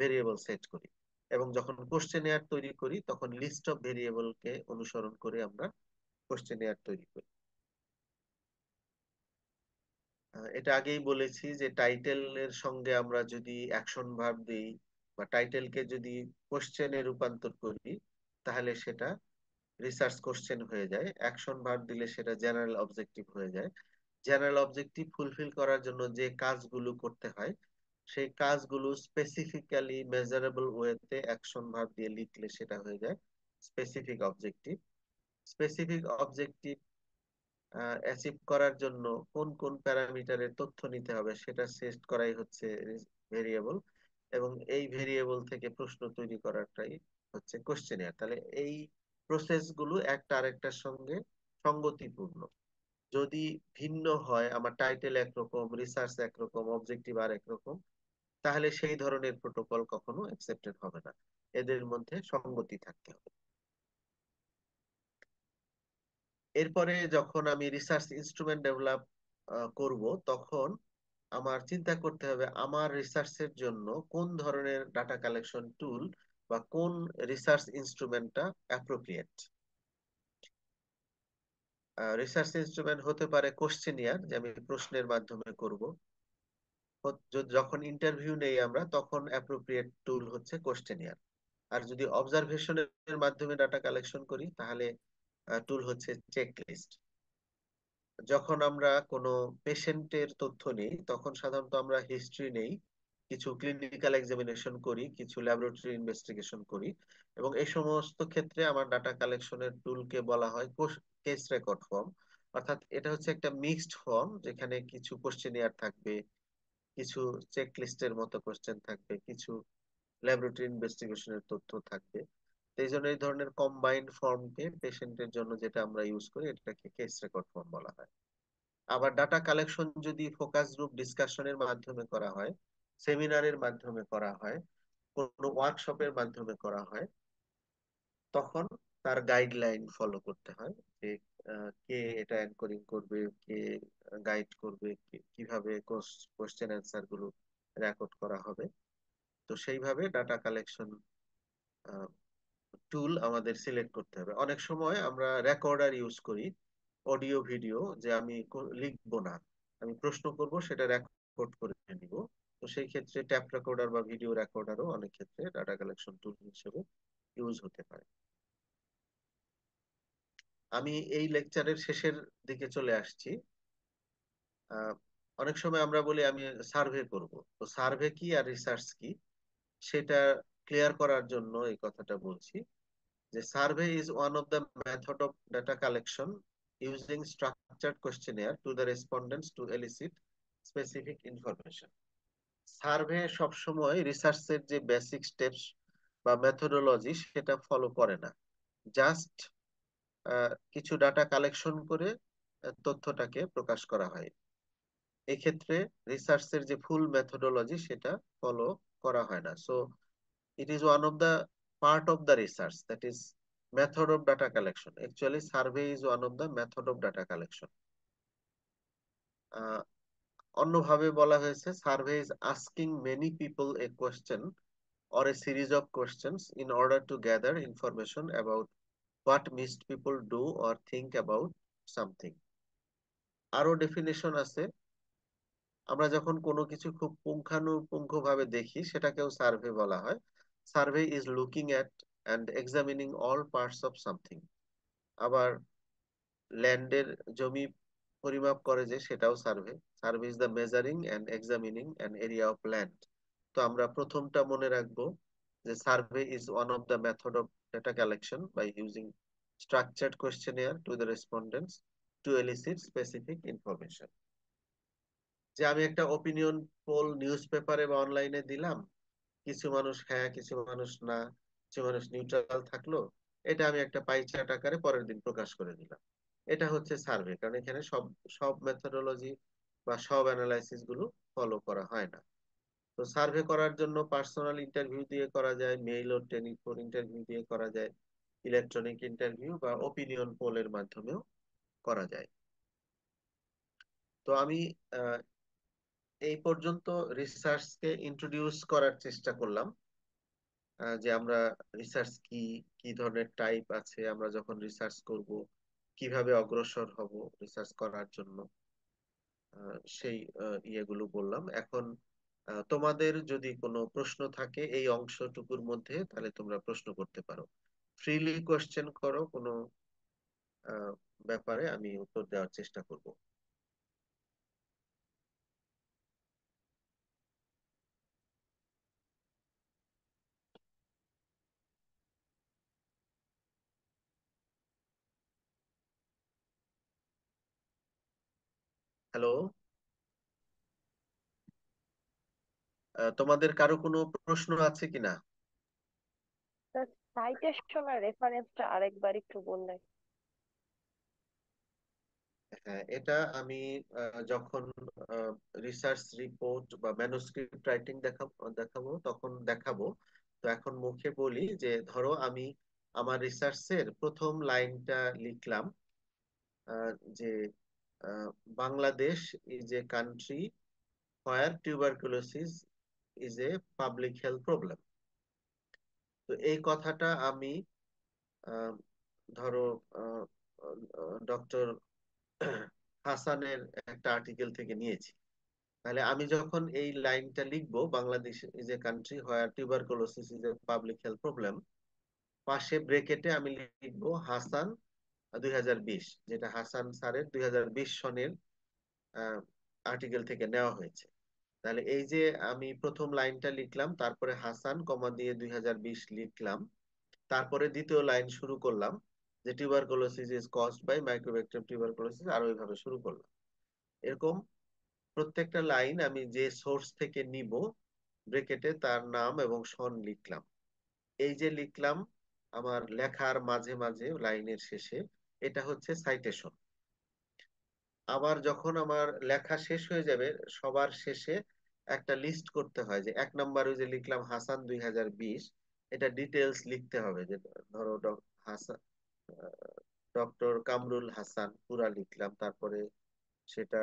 ভেরিয়েবল সেট করি, এবং যখন কোশ্চেনিয়ার তৈরি করি তখন লিস্ট অফ ভেরিয়েবলকে অনুসরণ করে আমরা কোশ্চেনিয়ার তৈরি করি। এটা আগেই বলেছি যে টাইটেলের সঙ্গে আমরা যদি অ্যাকশন ভার্ব দিই বা টাইটেলকে যদি কোশ্চেনে রূপান্তর করি, তাহলে সেটা রিসার্চ কোশ্চেন হয়ে যায়। অ্যাকশন ভার্ব দিলে সেটা জেনারেল অবজেক্টিভ হয়ে যায়। জেনারেল অবজেক্টিভ ফুলফিল করার জন্য যে কাজগুলো করতে হয় সেই কাজগুলো স্পেসিফিক্যালি মেজারেবল ওয়েতে অ্যাকশন ভার্ব দিয়ে লিখলে সেটা হয়ে যায় specific objective. Specific objective achieve করার জন্য কোন কোন প্যারামিটারের তথ্য নিতে হবে সেটা সেট করাই হচ্ছে ভেরিয়েবল, এবং এই ভেরিয়েবল থেকে প্রশ্ন তৈরি করাটাই হচ্ছে কোশ্চেনিয়ার। তাহলে এই প্রসেস গুলো একটা আরেকটার সঙ্গে সঙ্গতিপূর্ণ। যদি ভিন্ন হয়, আমার টাইটেল একরকম, রিসার্চ একরকম, অবজেক্টিভ আর একরকম, তাহলে সেই ধরনের প্রোটোকল কখনো অ্যাকসেপ্টেড হবে না। এদের মধ্যে সঙ্গতি থাকতে হবে। এরপরে যখন আমি রিসার্চ ইনস্ট্রুমেন্ট ডেভেলপ করব, তখন আমার চিন্তা করতে হবে আমার রিসার্চের জন্য কোন ধরনের ডাটা কালেকশন টুল বা কোন রিসার্চ ইনস্ট্রুমেন্টটা অ্যাপ্রোপ্রিয়েট। রিসার্চ ইনস্ট্রুমেন্ট হতে পারে কোশ্চেনিয়ার, যে আমি প্রশ্নের মাধ্যমে করব, যখন ইন্টারভিউ নেই আমরা, তখন অ্যাপ্রোপ্রিয়েট টুল হচ্ছে কোশ্চেনিয়ার। আর যদি অবজারভেশনের মাধ্যমে ডাটা কালেকশন করি, তাহলে টুল হচ্ছে চেক লিস্ট। যখন আমরা কোনো পেশেন্টের তথ্য নিই, তখন সাধারণত আমরা হিস্ট্রি নেই, কিছু ক্লিনিক্যাল এক্সামিনেশন করি, কিছু ল্যাবরেটরি ইনভেস্টিগেশন করি, এবং এই সমস্ত ক্ষেত্রে আমার ডাটা কালেকশনের টুলকে বলা হয় কেস রেকর্ড ফর্ম। অর্থাৎ এটা হচ্ছে একটা মিক্সড ফর্ম, যেখানে কিছু কোশ্চেনিয়ার থাকবে, কিছু চেক লিস্টের মতো কোশ্চেন থাকবে, কিছু ল্যাবরেটরি ইনভেস্টিগেশনের তথ্য থাকবে। তো এই জন্য এই ধরনের কম্বাইন্ড ফর্মকে পেশেন্টের জন্য যেটা আমরা ইউজ করি, এটাকে কেস রেকর্ড ফর্ম বলা হয়। আবার ডাটা কালেকশন যদি ফোকাস গ্রুপ ডিসকাশনের মাধ্যমে করা হয়, সেমিনারের মাধ্যমে করা হয়, কোনো ওয়ার্কশপের মাধ্যমে করা হয়, তখন তার গাইডলাইন ফলো করতে হয়, যে কে এটা এনকোডিং করবে, কে গাইড করবে, কিভাবে কোশ্চেন অ্যান্সার গুলো রেকর্ড করা হবে। তো সেইভাবে ডাটা কালেকশন টুল আমাদের সিলেক্ট করতে হবে। অনেক সময় আমরা রেকর্ডার ইউজ করি, অডিও ভিডিও, যে আমি লিখবো না, আমি প্রশ্ন করব, সেটা রেকর্ড করে নিব। তো সেই ক্ষেত্রে ট্যাপ রেকর্ডার বা ভিডিও রেকর্ডারও অনেক ক্ষেত্রে ডাটা কালেকশন টুল হিসেবে ইউজ হতে পারে। আমি এই লেকচারের শেষের দিকে চলে আসছি। আহ, অনেক সময় আমরা বলি আমি সার্ভে করব। তো সার্ভে কি আর রিসার্চ কি, সেটা ক্লিয়ার করার জন্য এই কথাটা বলছি, যে survey is one of the method of data collection using structured questionnaire to the respondents to elicit specific information. Survey সবসময় রিসার্চের যে বেসিক স্টেপস বা মেথোডোলজি সেটা ফলো করে না, জাস্ট কিছু ডাটা কালেকশন করে তথ্যটাকে প্রকাশ করা হয়। এক্ষেত্রে রিসার্চের যে ফুল মেথোডোলজি সেটা ফলো করা হয় না। So it is one of the part of the research, that is method of data collection. Actually survey is one of the method of data collection. আহ, অন্যভাবে বলা হয়েছে, survey is asking many people a question or a series of questions in order to gather information about what most people do or think about something. আরো definition আছে, আমরা যখন কোনো কিছু খুব পুঙ্খানুপুঙ্খ ভাবে দেখি, সেটাকেও সার্ভে বলা হয়। Survey is looking at and examining all parts of something. আবার ল্যান্ডের জমি পরিমাপ করে যে, সেটাও survey. Survey is the measuring and examining an area of land. তো আমরা প্রথমটা মনে রাখবো, যে survey is one of the method of data collection by using structured questionnaire to the respondents to elicit specific information. যে আমি একটা opinion pole news পেপারে বা অনলাইনে দিলাম, কিছু মানুষ হ্যাঁ, কিছু মানুষ না, কিছু মানুষ নিউট্রাল থাকলো, এটা আমি একটা পাই চার্ট আকারে পরের দিন প্রকাশ করে দিলাম। এটা হচ্ছে সার্ভে, কারণ এখানে সব সব মেথোডোলজি বা সব অ্যানালাইসিস গুলো ফলো করা হয় না। তো সার্ভে করার জন্য পার্সোনাল ইন্টারভিউ দিয়ে করা যায়, মেইল ও টেলিফোন ইন্টারভিউ দিয়ে করা যায়, ইলেকট্রনিক ইন্টারভিউ বা ওপিনিয়ন পোলের মাধ্যমেও করা যায়। তো আমি এই পর্যন্ত রিসার্চকে ইন্ট্রোডিউস করার চেষ্টা করলাম, যে আমরা রিসার্চ কি, কি ধরনের টাইপ আছে, আমরা যখন রিসার্চ করব কিভাবে অগ্রসর হব রিসার্চ করার জন্য, সেই ইয়েগুলো বললাম। এখন তোমাদের যদি কোনো প্রশ্ন থাকে এই অংশটুকুর মধ্যে, তাহলে তোমরা প্রশ্ন করতে পারো, ফ্রিলি কোয়েশ্চেন করো, কোনো আহ, ব্যাপারে আমি উত্তর দেওয়ার চেষ্টা করব। হ্যালো, তোমাদের কারো কোনো প্রশ্ন আছে কিনা? সাইটেশন আর রেফারেন্সটা আরেকবার একটু বললেন। হ্যাঁ, এটা আমি যখন রিসার্চ রিপোর্ট বা ম্যানুস্ক্রিপ্ট রাইটিং দেখাবো তখন দেখাবো। তো এখন মুখে বলি, যে ধরো আমি আমার রিসার্চের প্রথম লাইনটা লিখলাম, যে ah, Bangladesh is a country where tuberculosis is a public health problem. তো এই কথাটা আমি আহ, ধরো ডক্টর হাসানের একটা আর্টিকেল থেকে নিয়েছি। তাহলে আমি যখন এই লাইনটা লিখবো, Bangladesh is a country where tuberculosis is a public health problem, পাশে ব্রেকেটে আমি লিখবো হাসান 2020, যেটা হাসান স্যারের 2020 সনের আর্টিকেল থেকে নেওয়া হয়েছে। তাহলে এই যে আমি প্রথম লাইনটা লিখলাম, তারপরে হাসান কমা দিয়ে 2020 লিখলাম, তারপরে দ্বিতীয় লাইন শুরু করলাম যে tuberculosis is caused by microbacterium tuberculosis, আর ওইভাবে শুরু করলাম। এরকম প্রত্যেকটা লাইন আমি যে সোর্স থেকে নিব ব্রেকেটে তার নাম এবং সন লিখলাম। এই যে লিখলাম আমার লেখার মাঝে মাঝে লাইনের শেষে, এটা হচ্ছে সাইটেশন। আবার যখন আমার লেখা শেষ হয়ে যাবে, সবার শেষে একটা লিস্ট করতে হয়, যে 1 নম্বরে যে লিখলাম হাসান 2020, এটা ডিটেলস লিখতে হবে, যে ধরো হাসান, ডক্টর কামরুল হাসান পুরা লিখলাম, তারপরে সেটা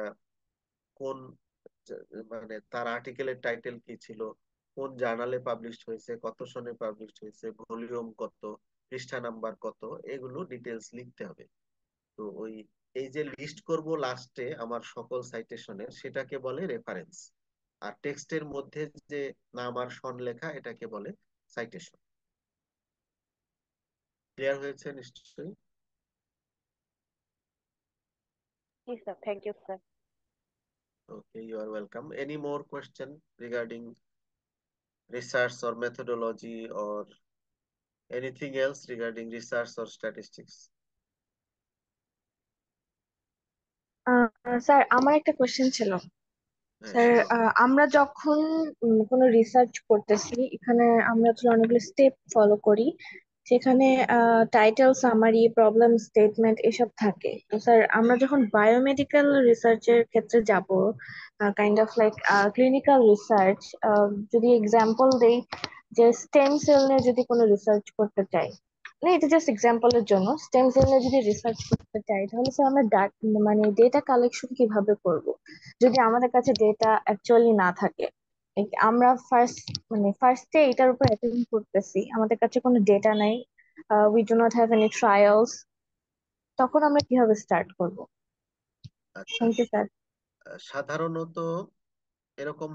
কোন মানে তার আর্টিকেলের টাইটেল কি ছিল, কোন জার্নালে পাবলিশ হয়েছে, কত সনে পাবলিশ হয়েছে, ভলিউম কত, পৃষ্ঠা নাম্বার কত, এগুলো ডিটেলস লিখতে হবে। তো ওই এই যে লিস্ট করব লাস্টে আমার সকল সাইটেশনের, সেটাকে বলে রেফারেন্স। আর টেক্সটের মধ্যে যে নাম আর সন লেখা, এটাকে বলে সাইটেশন। ক্লিয়ার হয়েছে নিশ্চয়ই? জি sir, thank you sir. Okay, you are welcome. Any more question regarding research or methodology or anything else regarding research or statistics? Sir, আমার একটা কোশ্চেন ছিল। হ্যাঁ, স্যার, শিওর। আমরা যখন কোনো রিসার্চ করতেছি, এখানে আমরা তো অনেকগুলো স্টেপ ফলো করি। সেখানে টাইটেল, সামারি, প্রবলেম স্টেটমেন্ট এসব থাকে। তো স্যার, আমরা যখন বায়োমেডিক্যাল রিসার্চের ক্ষেত্রে যাব, kind of like clinical research, যদি এক্সাম্পল দেই, যে স্টেম সেল নিয়ে যদি কোনো রিসার্চ করতে চাই, না এটা জাস্ট এক্সাম্পলের জন্য, স্টেম সেল নিয়ে যদি রিসার্চ করতে চাই, তাহলে স্যার আমরা মানে ডেটা কালেকশন কিভাবে করব যদি আমাদের কাছে ডেটা অ্যাকচুয়ালি না থাকে? আমরা ফার্স্টে এটার উপর অ্যাটেন্ড করতেছি, আমাদের কাছে কোনো ডেটা নাই, we do not have any trials, তখন আমরা কিভাবে স্টার্ট করব? আচ্ছা, থ্যাংক ইউ স্যার। সাধারণত এরকম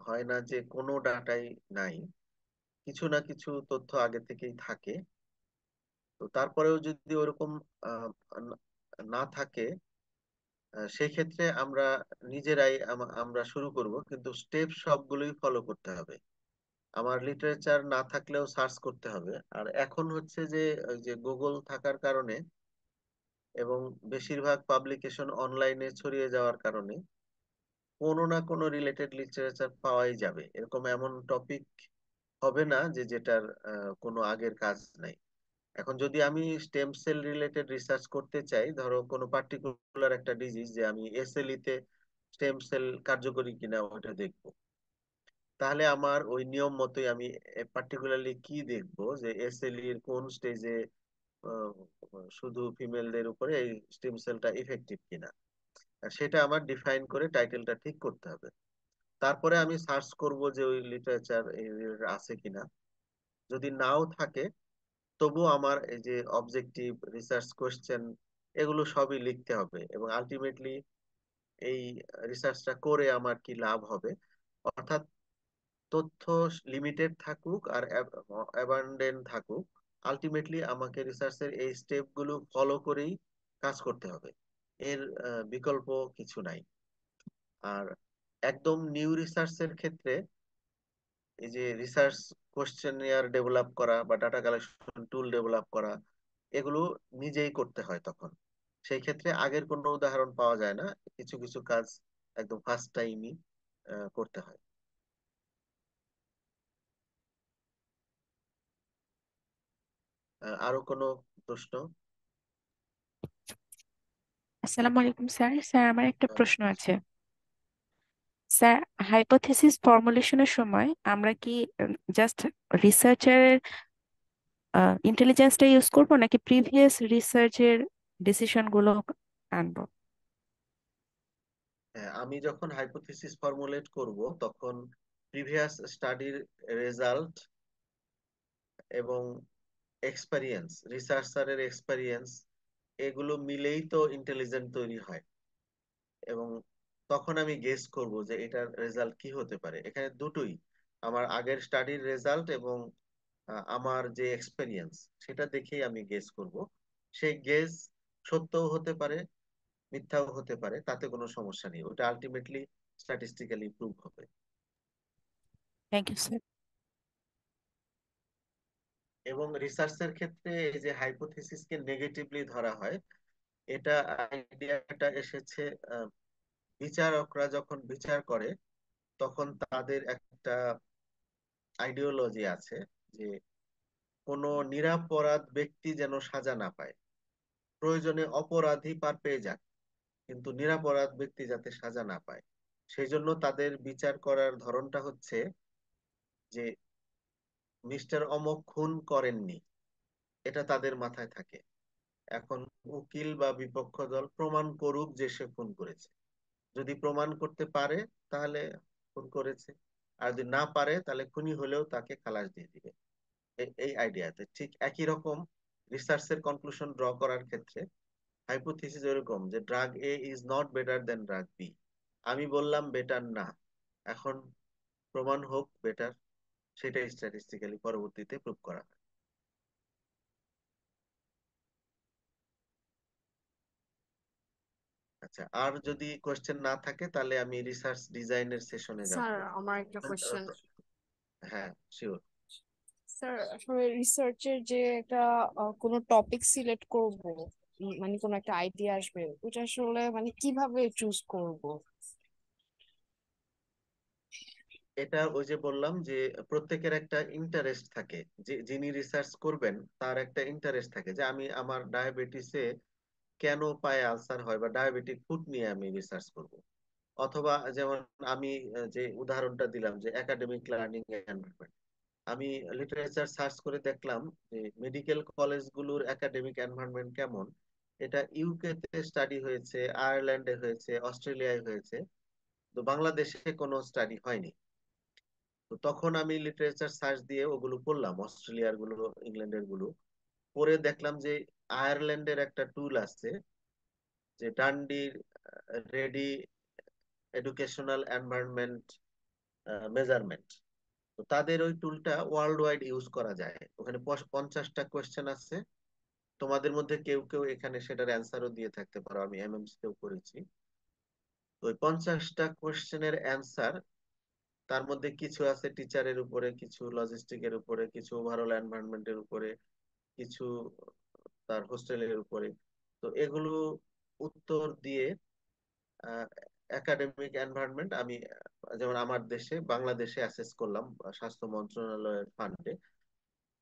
হয় না যে কোনো ডাটাই নাই, কিছু না কিছু তথ্য আগে থেকেই থাকে। তো তারপরেও যদি ওরকম আহ, না থাকে, সেই ক্ষেত্রে আমরা নিজেরাই আমরা শুরু করব, কিন্তু স্টেপ সবগুলোই ফলো করতে হবে। আমার লিটারেচার না থাকলেও সার্চ করতে হবে। আর এখন হচ্ছে যে ওই যে গুগল থাকার কারণে এবং বেশিরভাগ পাবলিকেশন অনলাইনে ছড়িয়ে যাওয়ার কারণে কোনো না কোনো রিলেটেড লিটারেচার পাওয়াই যাবে। এমন টপিক হবে না যে যেটার কোনো আগের কাজ নাই। এখন যদি আমি স্টেম সেল রিলেটেড রিসার্চ করতে চাই, ধরো কোনো পার্টিকুলার একটা ডিজিজ, যে আমি এসএলই তে স্টেম সেল কার্যকরী কিনা ওটা দেখবো, তাহলে আমার ওই নিয়ম মতোই আমি পার্টিকুলারলি কি দেখবো, যে এসএলই এর কোন স্টেজে শুধু ফিমেলদের উপরে এই স্টেম সেলটা ইফেক্টিভ কিনা, আর সেটা আমার ডিফাইন করে টাইটেলটা ঠিক করতে হবে। তারপরে আমি সার্চ করব যে ওই লিটারেচার আছে কিনা। যদি নাও থাকে, তবু আমার এই যে অবজেক্টিভ রিসার্চ কোশ্চেন, এগুলো সবই লিখতে হবে। এবং আলটিমেটলি এই রিসার্চটা করে আমার কি লাভ হবে, অর্থাৎ তথ্য লিমিটেড থাকুক আর অ্যাবান্ডেন্ট থাকুক, আলটিমেটলি আমাকে রিসার্চের এই স্টেপ গুলো ফলো করেই কাজ করতে হবে। এর বিকল্প কিছু নাই। আর একদম নিউ রিসার্চের ক্ষেত্রে এই যে রিসার্চ কোশ্চেনিয়ার ডেভেলপ করা বা ডাটা কালেকশন টুল ডেভেলপ করা, এগুলো নিজেই করতে হয় তখন। সেই ক্ষেত্রে আগের কোনো উদাহরণ পাওয়া যায় না, কিছু কিছু কাজ একদম ফার্স্ট টাইমই করতে হয়। আরো কোনো প্রশ্ন? আসসালামু আলাইকুম স্যার। স্যার, আমার একটা প্রশ্ন আছে। স্যার, হাইপোথেসিস ফর্মুলেশনের সময় আমরা কি জাস্ট রিসার্চারের ইন্টেলিজেন্সটা ইউজ করব, নাকি প্রিভিয়াস রিসার্চের ডিসিশন গুলো আনবো? হ্যাঁ, আমি যখন হাইপোথিসিস ফর্মুলেট করব, তখন প্রিভিয়াস স্টাডির রেজাল্ট এবং এক্সপেরিয়েন্স, রিসার্চারের এক্সপেরিয়েন্স, এগুলো মিলেই তো ইন্টেলিজেন্ট তৈরি হয়। এবং তখন আমি গেস করব যে এটার রেজাল্ট কি হতে পারে। এখানে দুটোই, আমার আগের স্টাডির রেজাল্ট এবং আমার যে এক্সপেরিয়েন্স, সেটা দেখেই আমি গেস করব। সেই গেস সত্যও হতে পারে, মিথ্যাও হতে পারে, তাতে কোনো সমস্যা নেই, ওটা আলটিমেটলি স্ট্যাটিস্টিক্যালি প্রুভ হবে। Thank you sir. এবং রিসার্চের ক্ষেত্রে এই যে হাইপোথিসিসকে নেগেটিভলি ধরা হয়, এটা আইডিয়াটা এসেছে বিচারকরা যখন বিচার করে তখন তাদের একটা আইডিওলজি আছে যে কোনো নিরপরাধ ব্যক্তি যেন সাজা না পায়, প্রয়োজনে অপরাধী পার পেয়ে যাক, কিন্তু নিরপরাধ ব্যক্তি যাতে সাজা না পায়। সেই জন্য তাদের বিচার করার ধরনটা হচ্ছে যে মিস্টার অমক খুন করেননি, এটা তাদের মাথায় থাকে। এখন উকিল বা বিপক্ষ দল প্রমাণ করুক যে সে খুন করেছে, যদি প্রমাণ করতে পারে তাহলে খুন করেছে, আর যদি না পারে তাহলে খুনি হলেও তাকে খালাস দিয়ে দিবে। এই আইডিয়াতে ঠিক একই রকম রিসার্চের কনক্লুশন ড্র করার ক্ষেত্রে হাইপোথিসিস এরকম যে drug A is not better than drug B, আমি বললাম বেটার না, এখন প্রমাণ হোক বেটার, সেটাই স্ট্যাটিস্টিক্যালি পরবর্তীতে প্রুভ করা হয়। আচ্ছা, আর যদি কোয়েশ্চেন না থাকে তাহলে আমি রিসার্চ ডিজাইনের সেশনে যাব। স্যার আমার একটা কোশ্চেন। হ্যাঁ, শিওর। স্যার আসলে রিসার্চের যে একটা কোনো টপিক সিলেক্ট করব, মানে কোনো একটা আইডিয়া আসবে, ওটা আসলে মানে কিভাবে চুজ করব? এটা ওই যে বললাম যে প্রত্যেকের একটা ইন্টারেস্ট থাকে, যে যিনি রিসার্চ করবেন তার একটা ইন্টারেস্ট থাকে যে আমি আমার ডায়াবেটিসে কেন পায়ে আলসার হয় বা ডায়াবেটিক ফুড নিয়ে আমি রিসার্চ করব। অথবা যেমন আমি যে উদাহরণটা দিলাম যে একাডেমিক লার্নিং এনভায়রনমেন্ট, আমি লিটারেচার সার্চ করে দেখলাম যে মেডিকেল কলেজগুলোর একাডেমিক এনভায়রনমেন্ট কেমন। এটা ইউকে তে স্টাডি হয়েছে, আয়ারল্যান্ডে হয়েছে, অস্ট্রেলিয়ায় হয়েছে, তো বাংলাদেশে কোনো স্টাডি হয়নি। তো তখন আমি লিটারেচার সার্চ দিয়ে ওগুলো পড়লাম, অস্ট্রেলিয়ার গুলো, ইংল্যান্ডের গুলো পড়ে দেখলাম যে আয়ারল্যান্ডের একটা টুল আছে যে ডান্ডির রেডি এডুকেশনাল এনভায়রনমেন্ট মেজারমেন্ট। তো তাদের ওই টুলটা ওয়ার্ল্ড ওয়াইড ইউজ করা যায়, ওখানে 50টা কোয়েশ্চেন আছে, তোমাদের মধ্যে কেউ কেউ এখানে সেটার অ্যান্সারও দিয়ে থাকতে পারো, আমি এমএমসি তেও করেছি। তো ওই 50টা কোয়েশ্চেনের অ্যান্সার, তার মধ্যে কিছু আছে টিচারের উপরে, কিছু লজিস্টিকের উপরে, কিছু ওভারঅল এনভায়রনমেন্টের উপরে, কিছু তার হোস্টেলের উপরে। তো এগুলো উত্তর দিয়ে একাডেমিক এনভায়রনমেন্ট আমি যেমন আমার দেশে বাংলাদেশে অ্যাসেস করলাম স্বাস্থ্য মন্ত্রণালয়ের ফান্ডে।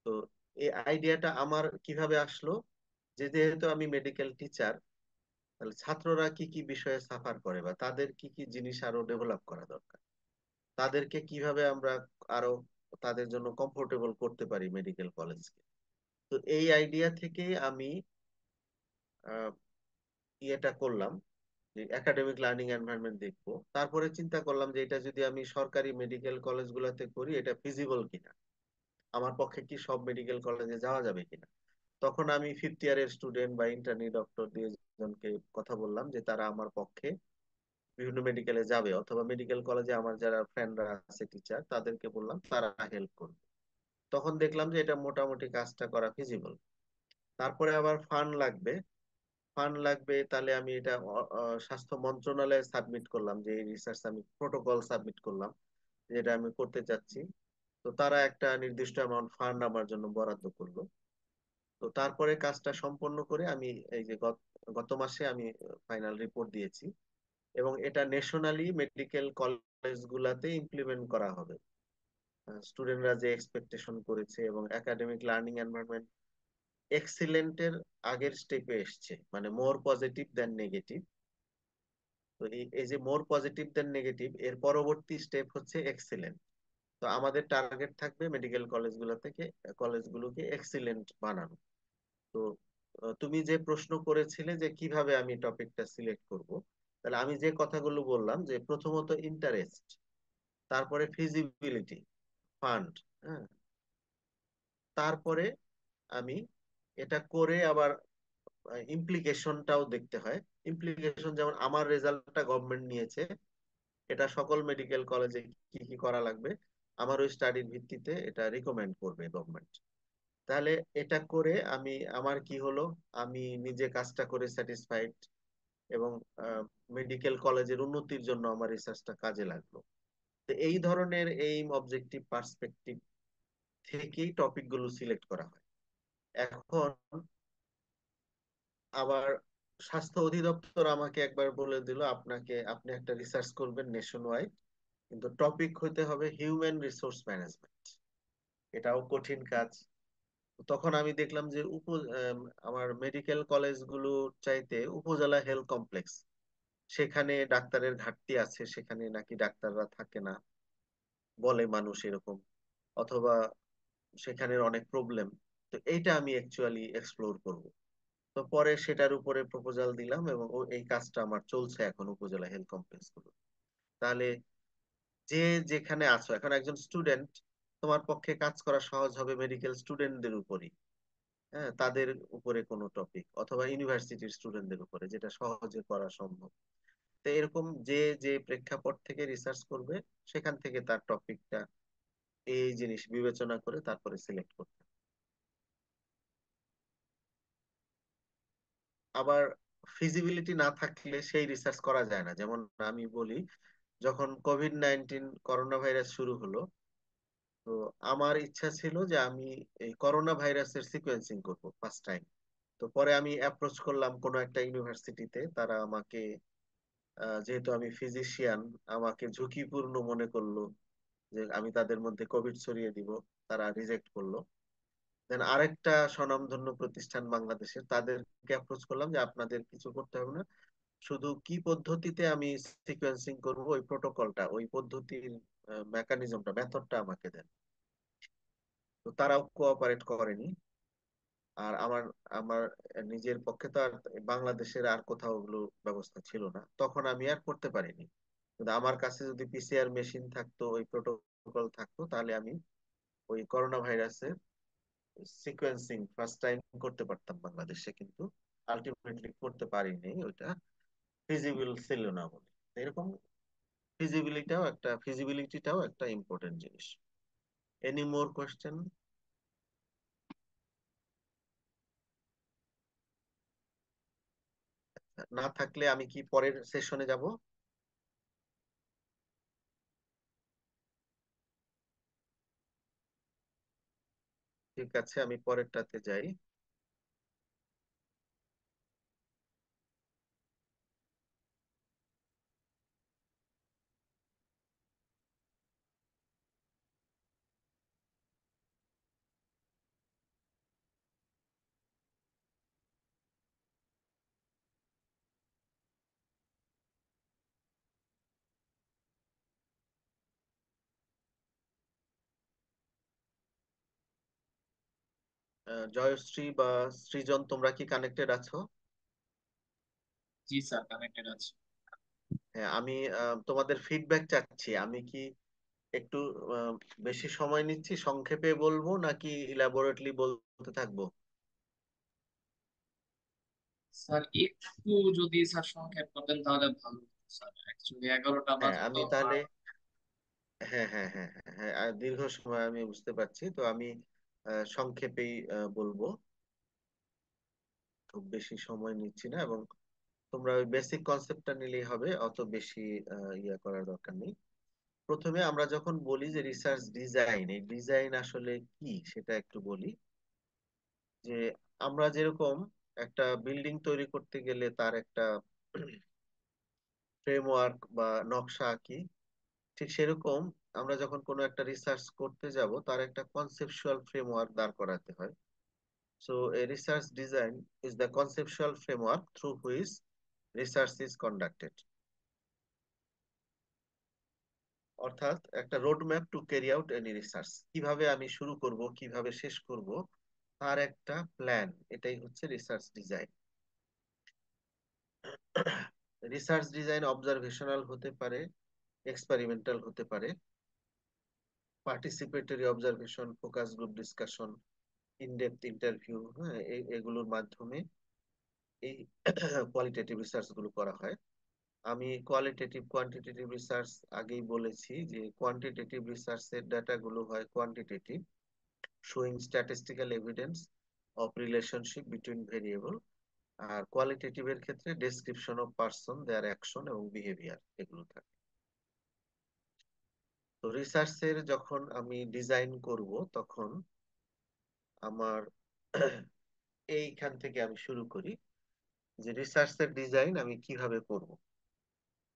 তো এই আইডিয়াটা আমার কিভাবে আসলো, যে যেহেতু আমি মেডিকেল টিচার, তাহলে ছাত্ররা কি কি বিষয়ে সাফার করে বা তাদের কি কি জিনিস আরো ডেভেলপ করা দরকার, তাদেরকে কিভাবে আমরা আরো তাদের জন্য কমফোর্টেবল করতে পারি মেডিকেল কলেজকে। তো এই আইডিয়া থেকে আমি আহ, ইয়েটা করলাম যে একাডেমিক লার্নিং এনভায়রনমেন্ট দেখবো। তারপরে চিন্তা করলাম যে এটা যদি আমি সরকারি মেডিকেল কলেজগুলোতে করি এটা ফিজিবল কিনা, আমার পক্ষে কি সব মেডিকেল কলেজে যাওয়া যাবে কিনা। তখন আমি ফিফথ ইয়ারের স্টুডেন্ট বা ইন্টার্নি ডক্টর দিয়ে জনকে কথা বললাম যে তারা আমার পক্ষে বিভিন্ন মেডিকেলে যাবে, অথবা মেডিকেল কলেজে আমার যারা ফ্রেন্ডরা আছে টিচার তাদেরকে বললাম তারা হেল্প করবে। তখন দেখলাম যে এটা মোটামুটি কাজটা করা ফিজিবল। তারপরে আবার ফান্ড লাগবে, ফান্ড লাগবে, তাহলে আমি এটা স্বাস্থ্য মন্ত্রণালয়ে সাবমিট করলাম যে এই রিসার্চ আমি প্রোটোকল সাবমিট করলাম যেটা আমি করতে চাচ্ছি। তো তারা একটা নির্দিষ্ট অ্যামাউন্ট ফান্ড আমার জন্য বরাদ্দ করলো। তো তারপরে কাজটা সম্পন্ন করে আমি এই যে গত মাসে আমি ফাইনাল রিপোর্ট দিয়েছি, এবং এটা ন্যাশনালি মেডিকেল কলেজ গুলাতে ইমপ্লিমেন্ট করা হবে। স্টুডেন্টরা যে এক্সপেকটেশন করেছে এবং একাডেমিক লার্নিং এনভায়রনমেন্ট এক্সিলেন্টের আগের স্টেপে এসছে, মানে মোর পজিটিভ দেন নেগেটিভ। তো এই যে মোর পজিটিভ দেন নেগেটিভ, এর পরবর্তী স্টেপ হচ্ছে এক্সিলেন্ট। তো আমাদের টার্গেট থাকবে মেডিকেল কলেজগুলোকে এক্সিলেন্ট বানানো। তো তুমি যে প্রশ্ন করেছিলে যে কিভাবে আমি টপিকটা সিলেক্ট করব, তাহলে আমি যে কথাগুলো বললাম যে প্রথমত ইন্টারেস্ট, তারপরে ফিজিবিলিটি, ফান্ড, হ্যাঁ, তারপরে আমি এটা করে আবার ইমপ্লিকেশনটাও দেখতে হয়। ইমপ্লিকেশন, যেমন আমার রেজাল্টটা গভর্নমেন্ট নিয়েছে, এটা সকল মেডিকেল কলেজে কি কি করা লাগবে আমার ওই স্টাডির ভিত্তিতে এটা রিকমেন্ড করবে গভর্নমেন্ট। তাহলে এটা করে আমি আমার কি হলো, আমি নিজে কাজটা করে স্যাটিসফাইড, এবং মেডিকেল কলেজের উন্নতির জন্য আমার রিসার্চটা কাজে লাগলো। তো এই ধরনের এইম, অবজেক্টিভ, পার্সপেক্টিভ থেকেই টপিক গুলো সিলেক্ট করা হয়। এখন আবার স্বাস্থ্য অধিদপ্তর আমাকে একবার বলে দিল, আপনি একটা রিসার্চ করবেন নেশন ওয়াইড, কিন্তু টপিক হতে হবে হিউম্যান রিসোর্স ম্যানেজমেন্ট। এটাও কঠিন কাজ। তখন আমি দেখলাম যে আমার মেডিকেল কলেজগুলো চাইতে উপজেলা হেলথ কমপ্লেক্স, সেখানে ডাক্তারের ঘাটতি আছে, সেখানে নাকি ডাক্তাররা থাকে না বলে মানুষ এরকম, অথবা সেখানের অনেক প্রবলেম। তো এইটা আমি অ্যাকচুয়ালি এক্সপ্লোর করব। তো পরে সেটার উপরে প্রপোজাল দিলাম, এবং এই কাজটা আমার চলছে এখন উপজেলা হেলথ কমপ্লেক্স গুলো। তাহলে যে যেখানে আছো, এখন একজন স্টুডেন্ট, তোমার পক্ষে কাজ করা সহজ হবে মেডিকেল স্টুডেন্টদের উপরই, হ্যাঁ, তাদের উপরে কোনো টপিক, অথবা ইউনিভার্সিটির স্টুডেন্টদের উপরে, যেটা সহজে করা সম্ভব। তো এরকম যে যে প্রেক্ষাপট থেকে রিসার্চ করবে, সেখান থেকে তার টপিকটা এই জিনিস বিবেচনা করে তারপরে সিলেক্ট করতে হবে। আবার ফিজিবিলিটি না থাকলে সেই রিসার্চ করা যায় না। যেমন আমি বলি, যখন কোভিড-19 করোনা ভাইরাস শুরু হলো, তো আমার ইচ্ছা ছিল যে আমি এই করোনা ভাইরাসের সিকোয়েন্সিং করব ফার্স্ট টাইম। তো পরে আমি অ্যাপ্রোচ করলাম কোনো একটা ইউনিভার্সিটিতে, তারা আমাকে যেহেতু আমি ফিজিশিয়ান, আমাকে ঝুঁকিপূর্ণ মনে করলো যে আমি তাদের মধ্যে কোভিড ছড়িয়ে দিব, তারা রিজেক্ট করলো। দেন আরেকটা স্বনামধন্য প্রতিষ্ঠান বাংলাদেশের, তাদেরকে অ্যাপ্রোচ করলাম যে আপনাদের কিছু করতে হবে না, শুধু কি পদ্ধতিতে আমি সিকোয়েন্সিং করব ওই প্রোটোকলটা, ওই পদ্ধতির মেকানিজমটা, মেথডটা আমাকে দেন। তো তারাও কোঅপারেট করেনি। আর আমার আমার নিজের পক্ষে তো আর বাংলাদেশের আর কোথাও ওগুলো ব্যবস্থা ছিল না, তখন আমি আর করতে পারিনি। কিন্তু আমার কাছে যদি পিসিআর মেশিন থাকতো, ওই প্রোটোকল থাকতো, তাহলে আমি ওই করোনা ভাইরাসের সিকোয়েন্সিং ফার্স্ট টাইম করতে পারতাম বাংলাদেশে, কিন্তু আলটিমেটলি করতে পারিনি, ওইটা ফিজিবল ছিল না বলে। এরকম ফিজিবিলিটিটাও একটা ইম্পর্টেন্ট জিনিস। Any more question? না থাকলে আমি কি পরের সেশনে যাব? ঠিক আছে, আমি পরেরটাতে যাই। জয়শ্রী বা সৃজন, তোমরা কি কানেক্টেড আছো? জি স্যার, কানেক্টেড আছে। হ্যাঁ, আমি তোমাদের ফিডব্যাক চাচ্ছি। আমি কি একটু আহ, বেশি সময় নিচ্ছি, সংক্ষেপে বলবো নাকি ইলাবোরেটলি বলতে থাকবো? স্যার একটু যদি স্যার সংক্ষেপ করতেন তাহলে ভালো হতো স্যার, অ্যাকচুয়ালি 11টা হ্যাঁ, বাজে তো আমি তাহলে, হ্যাঁ হ্যাঁ হ্যাঁ হ্যাঁ হ্যাঁ, দীর্ঘ সময় আমি বুঝতে পারছি, তো আমি সংক্ষেপেই বলবো। খুব বেশি সময় নিচ্ছি না, এবং তোমরা ওই বেসিক কনসেপ্টটা নিলেই হবে, অত বেশি ইয়া করার দরকার নেই। প্রথমে আমরা যখন বলি যে রিসার্চ ডিজাইন, এই ডিজাইন আসলে কি সেটা একটু বলি। যে আমরা যেরকম একটা বিল্ডিং তৈরি করতে গেলে তার একটা ফ্রেমওয়ার্ক বা নকশা আঁকি, ঠিক সেরকম আমরা যখন কোনো একটা রিসার্চ করতে যাব, তার একটা কনসেপচুয়াল ফ্রেমওয়ার্ক দাঁড় করাতে হয়। So a research design is the conceptual framework through which research is conducted. অর্থাৎ একটা road map to carry out any research, কিভাবে আমি শুরু করব, কিভাবে শেষ করব, তার একটা প্ল্যান, এটাই হচ্ছে research design. Research design observational হতে পারে, এক্সপেরিমেন্টাল হতে পারে, participatory observation, focus group discussion, in-depth interview, হ্যাঁ, এগুলোর মাধ্যমে এই কোয়ালিটেটিভ রিসার্চ গুলো করা হয়। আমি কোয়ালিটেটিভ কোয়ান্টিটেটিভ রিসার্চ আগেই বলেছি যে কোয়ান্টিটেটিভ রিসার্চের ডাটা গুলো হয় quantitative, showing statistical evidence of relationship between variable, আর কোয়ালিটেটিভ এর ক্ষেত্রে description of person, their action এবং বিহেভিয়ার এগুলো থাকে। তো রিসার্চের যখন আমি ডিজাইন করব তখন আমার এইখান থেকে আমি শুরু করি যে রিসার্চের ডিজাইন আমি কিভাবে করব।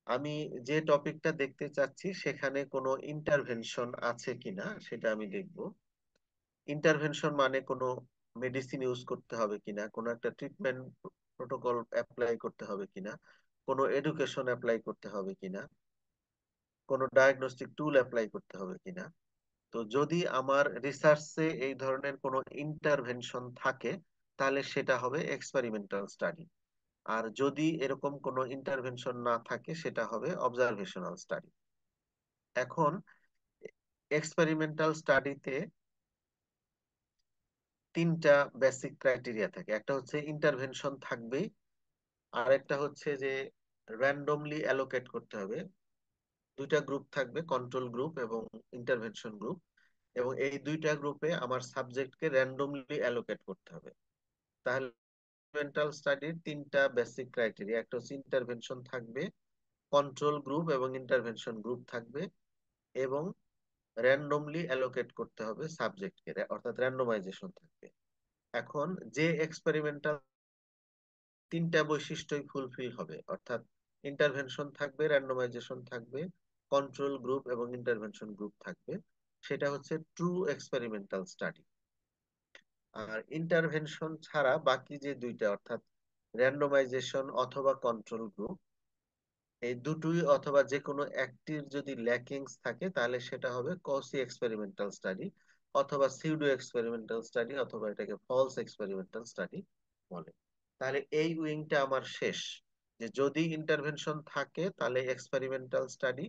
আমি যে টপিকটা দেখতে চাচ্ছি সেখানে কোনো ইন্টারভেনশন আছে কিনা সেটা আমি দেখব। ইন্টারভেনশন মানে কোনো মেডিসিন ইউজ করতে হবে কিনা, কোনো একটা ট্রিটমেন্ট প্রোটোকল অ্যাপ্লাই করতে হবে কিনা, কোনো এডুকেশন অ্যাপ্লাই করতে হবে কিনা, কোনো ডায়াগনস্টিক টুল অ্যাপ্লাই করতে হবে কিনা। তো যদি আমার রিসার্চে এই ধরনের কোনো ইন্টারভেনশন থাকে তাহলে সেটা হবে এক্সপেরিমেন্টাল স্টাডি। আর যদি এরকম কোনো ইন্টারভেনশন না থাকে সেটা হবে অবজারভেশনাল স্টাডি। এখন এক্সপেরিমেন্টাল স্টাডিতে তিনটা বেসিক ক্রাইটেরিয়া থাকে। একটা হচ্ছে ইন্টারভেনশন থাকবেই, আর একটা হচ্ছে যে র্যান্ডমলি অ্যালোকেট করতে হবে। দুইটা গ্রুপ থাকবে, কন্ট্রোল গ্রুপ এবং ইন্টারভেনশন গ্রুপ, এবং এই দুইটা গ্রুপে আমার সাবজেক্টকে র্যান্ডমলি অ্যালোকেট করতে হবে। তাহলে এক্সপেরিমেন্টাল স্টাডির তিনটা বেসিক ক্রাইটেরিয়া, একটা হচ্ছে ইন্টারভেনশন থাকবে, কন্ট্রোল গ্রুপ এবং ইন্টারভেনশন গ্রুপ থাকবে, এবং র্যান্ডমলি অ্যালোকেট করতে হবে সাবজেক্টকে, অর্থাৎ র্যান্ডমাইজেশন থাকবে। এখন যে এক্সপেরিমেন্টাল তিনটা বৈশিষ্ট্যই ফুলফিল হবে, অর্থাৎ ইন্টারভেনশন থাকবে, র্যান্ডমাইজেশন থাকবে, কন্ট্রোল গ্রুপ এবং ইন্টারভেনশন গ্রুপ থাকবে, সেটা হচ্ছে ট্রু এক্সপেরিমেন্টাল স্টাডি। আর ইন্টারভেনশন ছাড়া বাকি যে দুইটা, অর্থাৎ র্যান্ডমাইজেশন অথবা কন্ট্রোল গ্রুপ, এই দুটোই অথবা যে কোনো একটির যদি ল্যাকিংস থাকে তাহলে সেটা হবে কসি এক্সপেরিমেন্টাল স্টাডি অথবা সিউডো এক্সপেরিমেন্টাল স্টাডি, অথবা এটাকে ফলস এক্সপেরিমেন্টাল স্টাডি বলে। তাহলে এই উইংটা আমার শেষ, যে যদি ইন্টারভেনশন থাকে তাহলে এক্সপেরিমেন্টাল স্টাডি,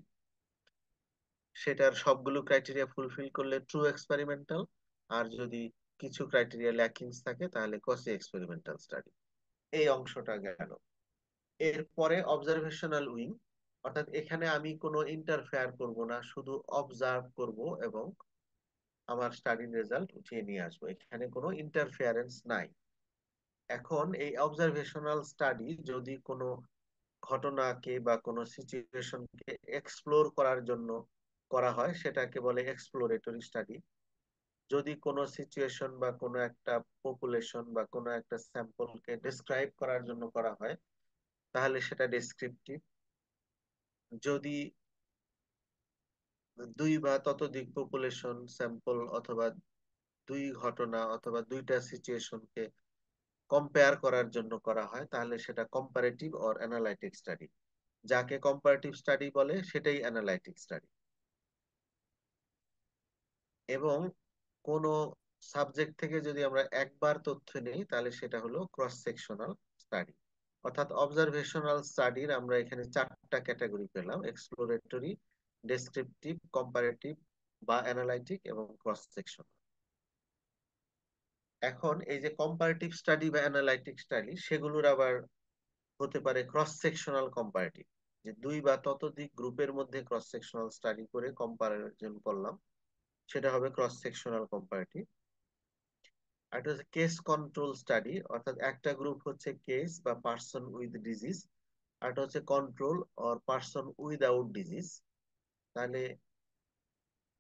সেটার সবগুলো ক্রাইটেরিয়া ফুলফিল করলে ট্রু এক্সপেরিমেন্টাল, আর যদি কিছু ক্রাইটেরিয়া ল্যাকিংস থাকে তাহলে কসি এক্সপেরিমেন্টাল স্টাডি। এই অংশটা গেল। এরপরে অবজারভেশনাল উইং, অর্থাৎ এখানে আমি কোনো ইন্টারফেয়ার করব না, শুধু অবজার্ভ করব এবং আমার স্টাডির রেজাল্ট উঠিয়ে নিয়ে আসবো, এখানে কোনো ইন্টারফেয়ারেন্স নাই। এখন এই অবজারভেশনাল স্টাডি যদি কোনো ঘটনাকে বা কোনো সিচুয়েশনকে এক্সপ্লোর করার জন্য করা হয় সেটাকে বলে এক্সপ্লোরেটরি স্টাডি। যদি কোনো সিচুয়েশন বা কোনো একটা পপুলেশন বা কোনো একটা স্যাম্পলকে ডেসক্রাইব করার জন্য করা হয় তাহলে সেটা ডেসক্রিপটিভ। যদি দুই বা ততোধিক পপুলেশন, স্যাম্পল অথবা দুই ঘটনা অথবা দুইটা সিচুয়েশনকে কম্পেয়ার করার জন্য করা হয় তাহলে সেটা কম্পারেটিভ অর অ্যানালাইটিক স্টাডি। যাকে কম্পারেটিভ স্টাডি বলে সেটাই অ্যানালাইটিক স্টাডি। এবং কোন সাবজেক্ট থেকে যদি আমরা একবার তথ্য নেই তাহলে সেটা হলো ক্রস সেকশনাল স্টাডি। অর্থাৎ অবজারভেশনাল স্টাডির আমরা এখানে চারটা ক্যাটাগরি পেলাম: এক্সপ্লোরেটরি, ডেসক্রিপটিভ, কম্পারেটিভ বা অ্যানালাইটিক এবং ক্রস সেকশন। এখন এই যে কম্পারেটিভ স্টাডি বা অ্যানালাইটিক স্টাডি, সেগুলোর আবার হতে পারে ক্রস সেকশনাল কম্পারেটিভ, যে দুই বা ততোধিক গ্রুপের মধ্যে ক্রস সেকশনাল স্টাডি করে কম্পারিজন করলাম, সেটা হবে ক্রস সেকশনাল কম্পারেটিভ। আর এটা হচ্ছে কেস কন্ট্রোল স্টাডি, অর্থাৎ একটা গ্রুপ হচ্ছে কেস বা পার্সন উইথ ডিজিজ, আর এটা হচ্ছে control or person without disease. তাহলে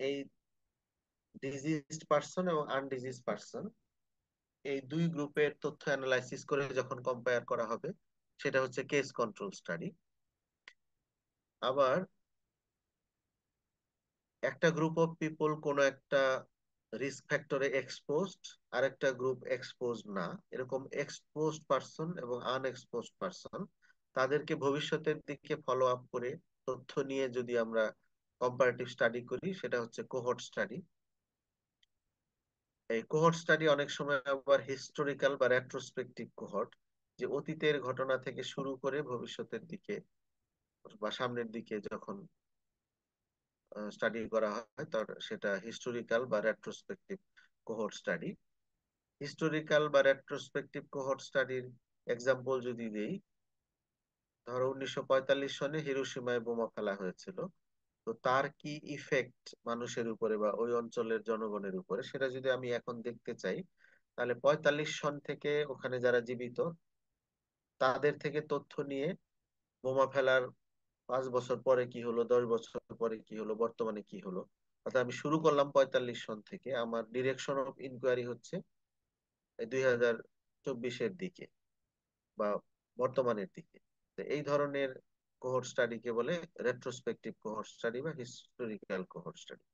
এই ডিজিজড পার্সন এবং আনডিজিজ পার্সন, এই দুই গ্রুপের তথ্য অ্যানালাইসিস করে যখন কম্পেয়ার করা হবে সেটা হচ্ছে কেস কন্ট্রোল স্টাডি। আবার একটা গ্রুপ অফ পিপল কোন একটা রিস্ক ফ্যাক্টরে এক্সপোজড, আর একটা গ্রুপ এক্সপোজড না, এরকম এক্সপোজড পারসন এবং আনএক্সপোজড পারসন, তাদেরকে ভবিষ্যতের দিকে ফলো আপ করে তথ্য নিয়ে যদি আমরা কম্পারেটিভ স্টাডি করি সেটা হচ্ছে কোহর্ট স্টাডি। এই কোহর্ট স্টাডি অনেক সময় আবার হিস্টোরিক্যাল বা রেট্রোস্পেক্টিভ কোহর্ট, যে অতীতের ঘটনা থেকে শুরু করে ভবিষ্যতের দিকে বা সামনের দিকে যখন স্টাডি করা হয় তার সেটা হিস্টোরিক্যাল বা রেট্রোস্পেক্টিভ কোহর্ট স্টাডি। হিস্টোরিক্যাল বা রেট্রোস্পেক্টিভ কোহর্ট স্টাডির এক্সাম্পল যদি দেই, ধরো 1945 সনে হিরোশিমায় বোমা ফেলা হয়েছিল, তো তার কি ইফেক্ট মানুষের উপরে বা ওই অঞ্চলের জনগণের উপরে সেটা যদি আমি এখন দেখতে চাই, তাহলে 45 সন থেকে ওখানে যারা জীবিত তাদের থেকে তথ্য নিয়ে বোমা ফেলার 5 বছর পরে কি হলো, 10 বছর পরে কি হলো, বর্তমানে কি হলো, অর্থাৎ আমি শুরু করলাম 45 সন থেকে, আমার ডিরেকশন অফ ইনকোয়ারি হচ্ছে 2024-এর দিকে বা বর্তমানের দিকে। তো এই ধরনের কোহর্ট স্টাডিকে বলে রেট্রোস্পেক্টিভ কোহর্ট স্টাডি বা হিস্টোরিক্যাল কোহর্ট স্টাডি।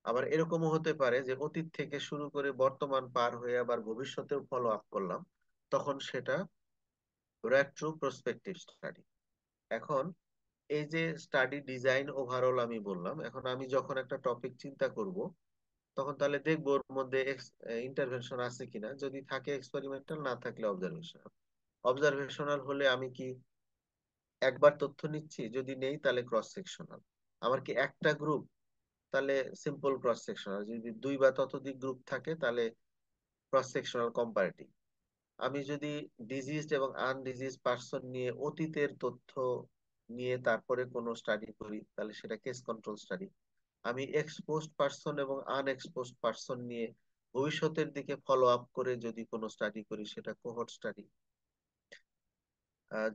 আবার এরকমও হতে পারে যে অতীত থেকে শুরু করে বর্তমান পার হয়ে আবার ভবিষ্যতেও ফলো আপ করলাম, তখন সেটা রেট্রোপ্রসপেক্টিভ স্টাডি। এখন এই যে স্টাডি ডিজাইন ওভারঅল আমি বললাম, এখন আমি যখন একটা টপিক চিন্তা করব তখন তাহলে দেখবো ওর মধ্যে ইন্টারভেনশন আছে কিনা, যদি থাকে এক্সপেরিমেন্টাল, না থাকলে অবজারভেশনাল। অবজারভেশনাল হলে আমি কি একবার তথ্য নিচ্ছি, যদি নেই তাহলে ক্রস সেকশনাল। আমার কি একটা গ্রুপ, তাহলে সিম্পল ক্রস সেকশনাল। যদি দুই বা ততোধিক গ্রুপ থাকে তাহলে ক্রস সেকশনাল কম্পারেটিভ। আমি যদি ডিজিজড এবং আনডিজিজ পার্সন নিয়ে অতীতের তথ্য নিয়ে তারপরে কোনো স্টাডি করি তাহলে সেটা কেস কন্ট্রোল স্টাডি। আমি এক্সপোজড পার্সন এবং আনএক্সপোজড পার্সন নিয়ে ভবিষ্যতের দিকে ফলো আপ করে যদি কোনো স্টাডি করি সেটা কোহর্ট স্টাডি।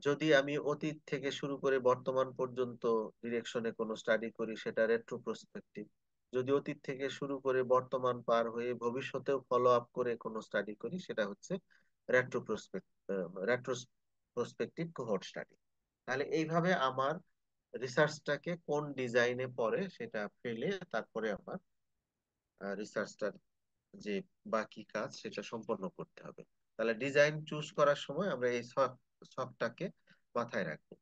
যদি আমি অতীত থেকে শুরু করে বর্তমান পর্যন্ত ডিরেকশনে কোনো স্টাডি করি সেটা রেট্রোপ্রসপেক্টিভ। যদি অতীত থেকে শুরু করে বর্তমান পার হয়ে ভবিষ্যতেও ফলো আপ করে কোনো স্টাডি করি সেটা হচ্ছে রেট্রোস্পেক্টিভ কোহর্ট স্টাডি। তাহলে এইভাবে আমার রিসার্চটাকে কোন ডিজাইনে পড়ে সেটা ফেলে তারপরে আমার রিসার্চটার যে বাকি কাজ সেটা সম্পন্ন করতে হবে। তাহলে ডিজাইন চুজ করার সময় আমরা এই সবটাকে মাথায় রাখবো।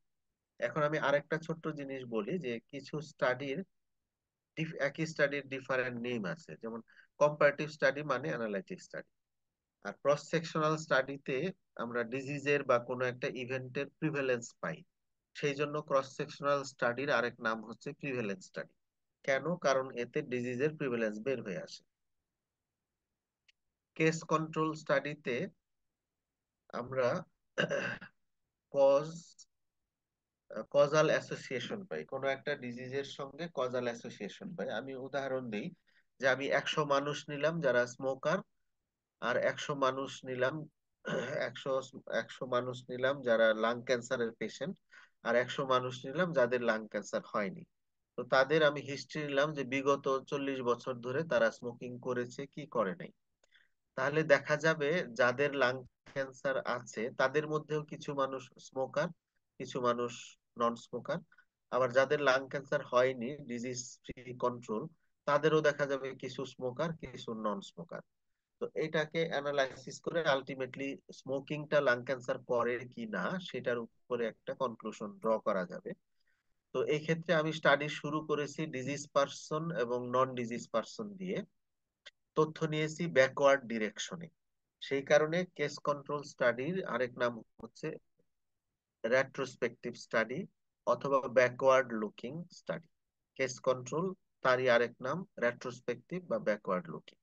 এখন আমি আরেকটা ছোট্ট জিনিস বলি যে কিছু স্টাডির একই স্টাডির ডিফারেন্ট নেম আছে, যেমন কম্পারেটিভ স্টাডি মানে অ্যানালাইটিক স্টাডি, আর ক্রস সেকশনাল স্টাডিতে আমরা ডিজিজের বা কোনো একটা ইভেন্টের প্রিভ্যালেন্স পাই, সেই জন্য ক্রস সেকশনাল স্টাডির আরেক নাম হচ্ছে প্রিভ্যালেন্স স্টাডি। কেন? কারণ এতে ডিজিজের প্রিভ্যালেন্স বের হয়ে আসে। কেস কন্ট্রোল স্টাডিতে আমরা কজ কজাল অ্যাসোসিয়েশন পাই, কোনো একটা ডিজিজের সঙ্গে কজাল অ্যাসোসিয়েশন পাই। আমি উদাহরণ দিই যে আমি 100 মানুষ নিলাম যারা স্মোকার, আর 100 একশো মানুষ নিলাম যারা লাং ক্যান্সারের পেশেন্ট, আর 100 মানুষ নিলাম যাদের লাং ক্যান্সার হয়নি। তো তাদের আমি হিস্ট্রি নিলাম যে বিগত 40 বছর ধরে তারা স্মোকিং করেছে কি করে নাই। তাহলে দেখা যাবে যাদের লাং ক্যান্সার আছে তাদের মধ্যেও কিছু মানুষ স্মোকার, কিছু মানুষ নন স্মোকার। আবার যাদের লাং ক্যান্সার হয়নি, ডিজিজ ফ্রি কন্ট্রোল, তাদেরও দেখা যাবে কিছু স্মোকার কিছু নন স্মোকার। তো এটাকে অ্যানালাইসিস করে আলটিমেটলি স্মোকিংটা লাং ক্যান্সার করে কি না সেটার উপরে একটা কনক্লুশন ড্র করা যাবে। তো এই ক্ষেত্রে আমি স্টাডি শুরু করেছি ডিজিজ পার্সন এবং নন ডিজিজ পার্সন দিয়ে, তথ্য নিয়েছি ব্যাকওয়ার্ড ডিরেকশনে। সেই কারণে কেস কন্ট্রোল স্টাডির আরেক নাম হচ্ছে রেট্রোস্পেক্টিভ স্টাডি অথবা backward looking study. Case control, তারই আরেক নাম রেট্রোস্পেক্টিভ বা ব্যাকওয়ার্ড লুকিং।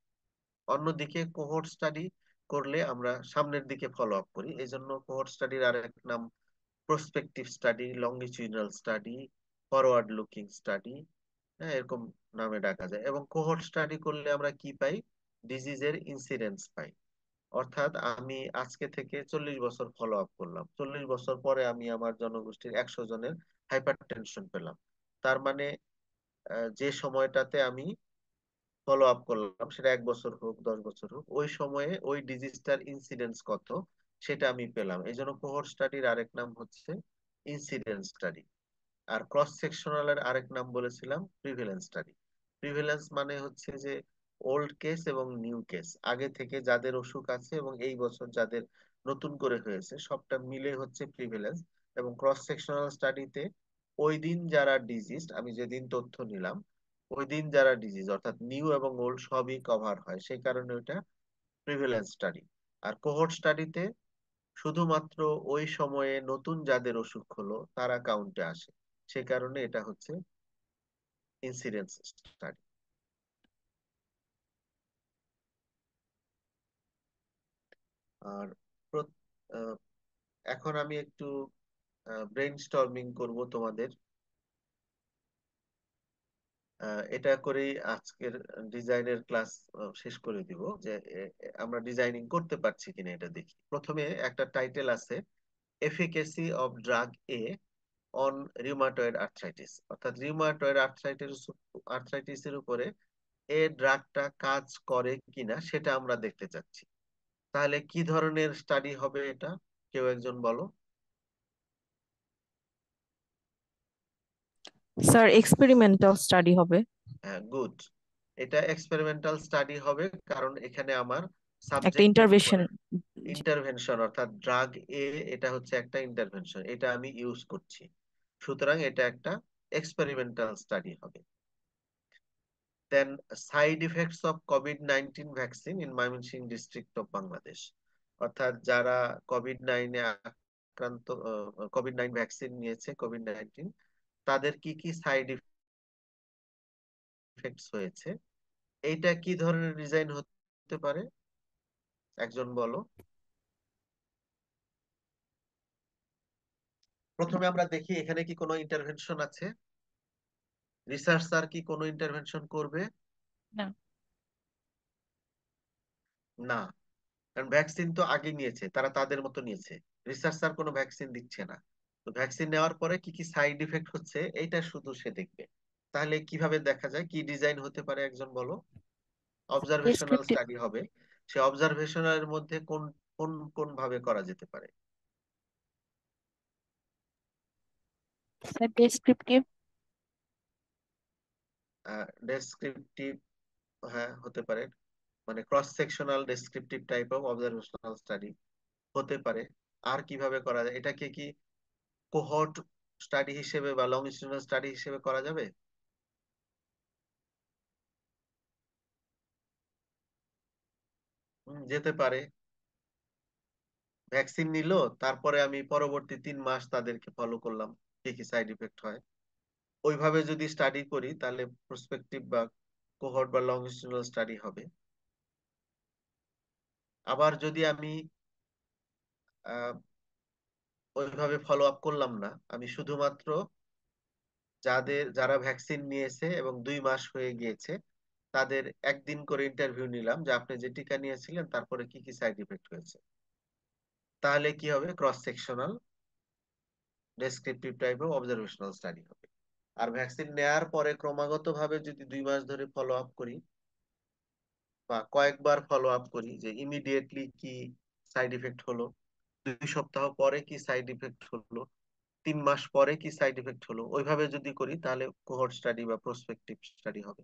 অন্যদিকে কোহর্ট স্টাডি করলে আমরা সামনের দিকে ফলো আপ করি, এই জন্য কোহর্ট স্টাডির আরেক নাম prospective study, longitudinal study, forward looking study, হ্যাঁ এরকম নামে ডাকা যায়। এবং কোহর্ট স্টাডি করলে আমরা কি পাই? ডিজিজের ইনসিডেন্স পাই। অর্থাৎ আমি আজকে থেকে 40 বছর ফলো আপ করলাম, 40 বছর পরে আমি আমার জনগোষ্ঠীর 100 জনের হাইপার টেনশন পেলাম। তার মানে যে সময়টাতে আমি ফলো আপ করলাম সেটা 1 বছর হোক 10 বছর হোক, ওই সময়ে ওই ডিজিজটার ইনসিডেন্স কত সেটা আমি পেলাম। এই জন্য কোহর্ট স্টাডির আরেক নাম হচ্ছে ইনসিডেন্স স্টাডি। আর ক্রস সেকশনালের আরেক নাম বলেছিলাম প্রিভেলেন্স স্টাডি। প্রিভেলেন্স মানে হচ্ছে যে ওল্ড কেস এবং নিউ কেস, আগে থেকে যাদের অসুখ আছে এবং এই বছর যাদের নতুন করে হয়েছে, সবটা মিলে হচ্ছে প্রিভেলেন্স। এবং ক্রস সেকশনাল স্টাডিতে ওই দিন যারা ডিজিজ, আমি যেদিন তথ্য নিলাম ওই দিন যারা ডিজিজ অর্থাৎ নিউ এবং ওল্ড সবই কভার হয়, সেই কারণে ওইটা প্রিভেলেন্স স্টাডি। আর কোহর্ট স্টাডিতে শুধুমাত্র ওই সময়ে নতুন যাদের অসুখ হলো তারা কাউন্টে আসে, সে কারণে এটা হচ্ছে ইনসিডেন্স স্টাডি। আর এখন আমি একটু ব্রেইন স্টর্মিং করব তোমাদের। এটা করেই আজকের ডিজাইনের ক্লাস শেষ করে দিব, যে আমরা ডিজাইনিং করতে পারছি কিনা এটা দেখি। প্রথমে একটা টাইটেল আছে, efficacy of drug A on rheumatoid arthritis, অর্থাৎ রিউমাটয়েড আর্থ্রাইটিসের উপরে এই ড্রাগটা কাজ করে কিনা সেটা আমরা দেখতে চাচ্ছি। তাহলে কি ধরনের স্টাডি হবে এটা, কেউ একজন বলো। স্যার এক্সপেরিমেন্টাল স্টাডি হবে। হ্যাঁ, গুড। এটা এক্সপেরিমেন্টাল স্টাডি হবে, কারণ এখানে আমার একটা সাবজেক্টের ইন্টারভেনশন। উপরে ইন্টারভেনশন, অর্থাৎ ড্রাগ এ এটা হচ্ছে একটা ইন্টারভেনশন, এটা আমি ইউজ করছি, সুতরাং এটা একটা এক্সপেরিমেন্টাল স্টাডি হবে। দেন সাইড ইফেক্টস অফ কোভিড-19 vaccine in Mymensingh district of Bangladesh, অর্থাৎ যারা কোভিড-19 আক্রান্ত, কোভিড-19 ভ্যাকসিন নিয়েছে, কোভিড-19 তাদের কি কি সাইড ইফেক্টস হয়েছে, এইটা কি ধরনের ডিজাইন হতে পারে, একজন বলো। প্রথমে আমরা দেখি এখানে কি কোনো ইন্টারভেনশন আছে, রিসার্চার কি কোনো ইন্টারভেনশন করবে? না। না, কারণ ভ্যাকসিন তো আগে নিয়েছে, তারা তাদের মতো নিয়েছে, রিসার্চার কোনো ভ্যাকসিন দিচ্ছে না। তো ভ্যাকসিন নেওয়ার পরে কি কি সাইড ইফেক্ট হচ্ছে এইটা শুধু সে দেখবে। তাহলে কিভাবে দেখা যায়, কি ডিজাইন হতে পারে, একজন বলো। Observational descriptive. স্টাডি হবে, সে অবজারভেশনের মধ্যে কোন কোন কোন ভাবে করা যেতে পারে? Sir descriptive. ডেসক্রিপটিভ, হ্যাঁ হতে পারে, মানে cross sectional descriptive type of observational study হতে পারে। আর কিভাবে করা যায়, এটাকে কি কোহর্ট স্টাডি হিসেবে বা লংজিটিউডাল স্টাডি হিসেবে করা যাবে? যেতে পারে। ভ্যাকসিন নিল, তারপরে আমি পরবর্তী 3 মাস তাদেরকে ফলো করলাম, কি কি সাইড ইফেক্ট হয়। ওইভাবে যদি স্টাডি করি তাহলে প্রসপেক্টিভ বা কোহর্ট বা লংজিটিউডাল স্টাডি হবে। আবার যদি আমি ওইভাবে ফলো আপ করলাম না, আমি শুধুমাত্র যারা ভ্যাকসিন নিয়েছে এবং 2 মাস হয়ে গিয়েছে তাদের একদিন করে ইন্টারভিউ নিলাম, যে আপনি যে টিকা নিয়েছিলেন তারপরে কি কি সাইড ইফেক্ট হয়েছে, তাহলে কি হবে, cross sectional descriptive type of observational study হবে। আর ভ্যাকসিন নেয়ার পরে ক্রমাগত ভাবে যদি 2 মাস ধরে ফলো আপ করি বা কয়েকবার ফলো আপ করি, যে ইমিডিয়েটলি কি সাইড ইফেক্ট হলো, 2 সপ্তাহ পরে কি সাইড ইফেক্ট হলো, 3 মাস পরে কি সাইড ইফেক্ট হলো, ওইভাবে যদি করি তাহলে কোহর্ট স্টাডি বা প্রসপেক্টিভ স্টাডি হবে।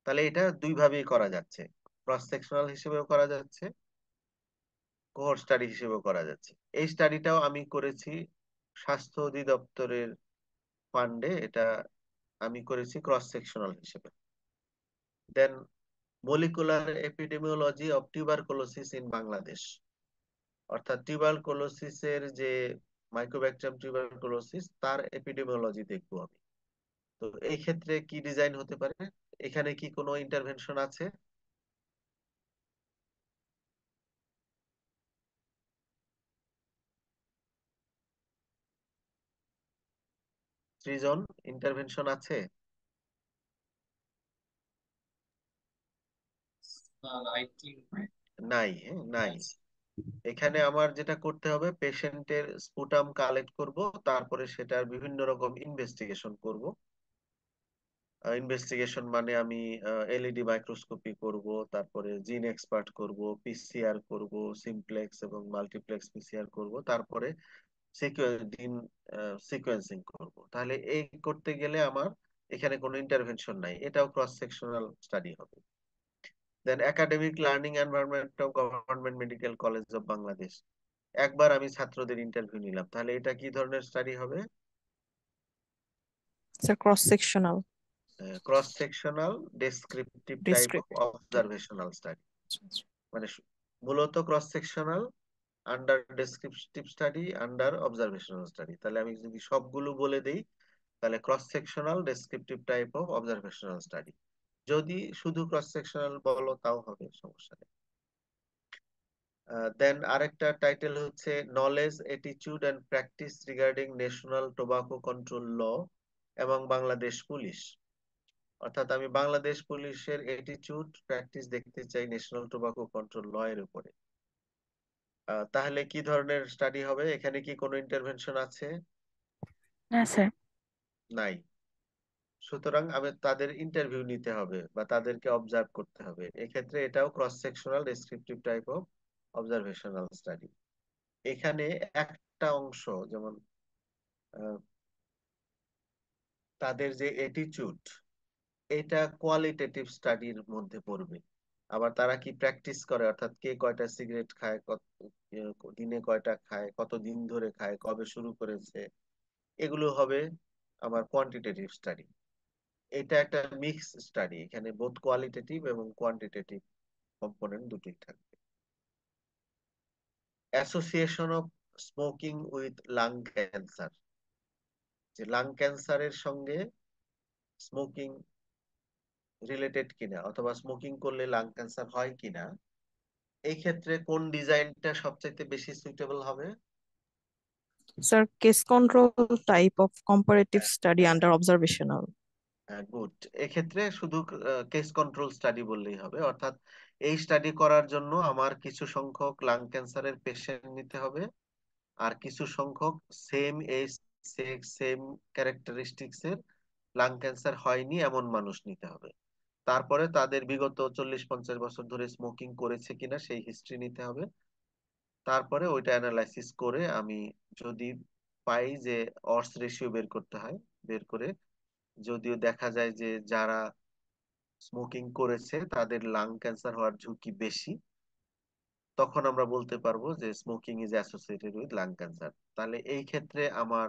তাহলে এটা দুই ভাবেই করা যাচ্ছে, ক্রস সেকশনাল হিসেবেও করা যাচ্ছে, কোহর্ট স্টাডি হিসেবেও করা যাচ্ছে। এই স্টাডিটাও আমি করেছি স্বাস্থ্য অধিদপ্তরের ফান্ডে, এটা আমি করেছি ক্রস সেকশনাল হিসেবে। Then molecular epidemiology of tuberculosis in Bangladesh, অর্থাৎ টিউবারকুলোসিসের যে মাইক্রোব্যাকটেরিয়াম টিউবারকুলোসিস তার এপিডেমিওলজি দেখবো আমি। তো এই ক্ষেত্রে কি ডিজাইন হতে পারে, এখানে কি কোনো ইন্টারভেনশন আছে? সৃজন, ইন্টারভেনশন আছে? আই থিঙ্ক নাই, হ্যাঁ নাই। এখানে আমার যেটা করতে হবে, পেশেন্টের স্পুটাম কালেক্ট করব, তারপরে সেটার বিভিন্ন রকম ইনভেস্টিগেশন করব। ইনভেস্টিগেশন মানে আমি এলইডি মাইক্রোস্কোপি করব, তারপরে জিন এক্সপার্ট করব, পিসিআর করব, সিমপ্লেক্স এবং মাল্টিপ্লেক্স পিসিআর করব, তারপরে জিন সিকোয়েন্সিং করব। তাহলে এই করতে গেলে আমার এখানে কোনো ইন্টারভেনশন নাই, এটাও ক্রস সেকশনাল স্টাডি হবে। Then academic learning environment of government medical college of Bangladesh, একবার আমি ছাত্রদের ইন্টারভিউ নিলাম, তাহলে এটা কি ধরনের স্টাডি হবে? Sir cross sectional cross sectional descriptive type of descriptive. Observational study, মানে মূলত cross sectional under descriptive study under observational study. তাহলে আমি যদি সবগুলো বলে দেই, তাহলে cross sectional descriptive type of observational study, যদি শুধু ক্রস সেকশনাল বলো তাও হবে, সমস্যা নেই। দেন আরেকটা টাইটেল হচ্ছে knowledge attitude and practice regarding national tobacco control law এবং বাংলাদেশ পুলিশ। অর্থাৎ আমি বাংলাদেশ পুলিশের অ্যাটিটিউড প্র্যাকটিস দেখতে চাই ন্যাশনাল টোবাকো কন্ট্রোল ল এর উপরে। তাহলে কি ধরনের স্টাডি হবে? এখানে কি কোনো ইন্টারভেনশন আছে? না স্যার। নাই। সুতরাং আমি তাদের ইন্টারভিউ নিতে হবে বা তাদেরকে অবজার্ভ করতে হবে। এক্ষেত্রে এটাও cross sectional descriptive type of observational study. এখানে একটা অংশ যেমন আহ, তাদের যে অ্যাটিটিউড, এটা কোয়ালিটেটিভ স্টাডির মধ্যে পড়বে। আবার তারা কি প্র্যাকটিস করে, অর্থাৎ কে কয়টা সিগারেট খায়, কত দিনে কয়টা খায়, কত দিন ধরে খায়, কবে শুরু করেছে, এগুলো হবে আমার কোয়ান্টিটেটিভ স্টাডি। এটা একটা মিক্স স্টাডি, এখানে বোথ কোয়ালিটেটিভ এবং কোয়ান্টিটেটিভ কম্পোনেন্ট দুটোই থাকবে। Association of smoking with lung cancer, যে লাং ক্যান্সারের সঙ্গে স্মোকিং রিলেটেড কিনা অথবা স্মোকিং করলে লাং ক্যান্সার হয় কিনা, এই ক্ষেত্রে কোন ডিজাইনটা সবচাইতে বেশি সুইটেবল হবে? Sir, case control type of comparative হ্যাঁ, study হ্যাঁ, under observational. গুড। এক্ষেত্রে শুধু কেস কন্ট্রোল স্টাডি বললেই হবে, অর্থাৎ এই স্টাডি করার জন্য আমার কিছু সংখ্যক লাং ক্যান্সারের পেশেন্ট নিতে হবে, আর কিছু সংখ্যক সেম এজ, সেম ক্যারেক্টারিস্টিক্স এর লাং ক্যান্সার হয়নি এমন মানুষ নিতে হবে। তারপরে তাদের বিগত 40-50 বছর ধরে স্মোকিং করেছে কিনা সেই হিস্ট্রি নিতে হবে। তারপরে ওইটা অ্যানালাইসিস করে আমি যদি পাই যে অডস রেশিও বের করতে হয়, বের করে যদিও দেখা যায় যে যারা স্মোকিং করেছে তাদের লাং ক্যান্সার হওয়ার ঝুঁকি বেশি, তখন আমরা বলতে পারবো যে smoking is associated with lung cancer. তাহলে এই ক্ষেত্রে আমার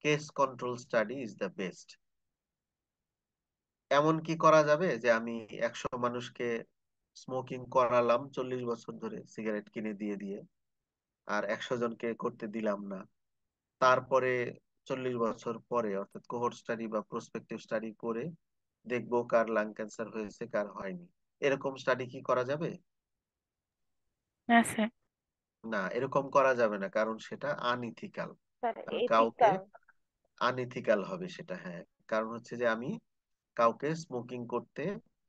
case control study is the best. এমন কি করা যাবে যে আমি 100 মানুষকে স্মোকিং করালাম 40 বছর ধরে সিগারেট কিনে দিয়ে দিয়ে, আর 100 জনকে করতে দিলাম না, তারপরে 40 বছর পরে অর্থাৎ কোহর্ট স্টাডি বা প্রসপেক্টিভ স্টাডি করে দেখবো কার লাং ক্যান্সার হয়েছে কার হয়নি? এরকম স্টাডি কি করা যাবে? না স্যার। না, এরকম করা যাবে না, কারণ সেটা আনইথিক্যাল। স্যার আমি কাউকে এথিক্যাল। আনইথিক্যাল হবে সেটা, হ্যাঁ। কারণ হচ্ছে যে আমি কাউকে স্মোকিং করতে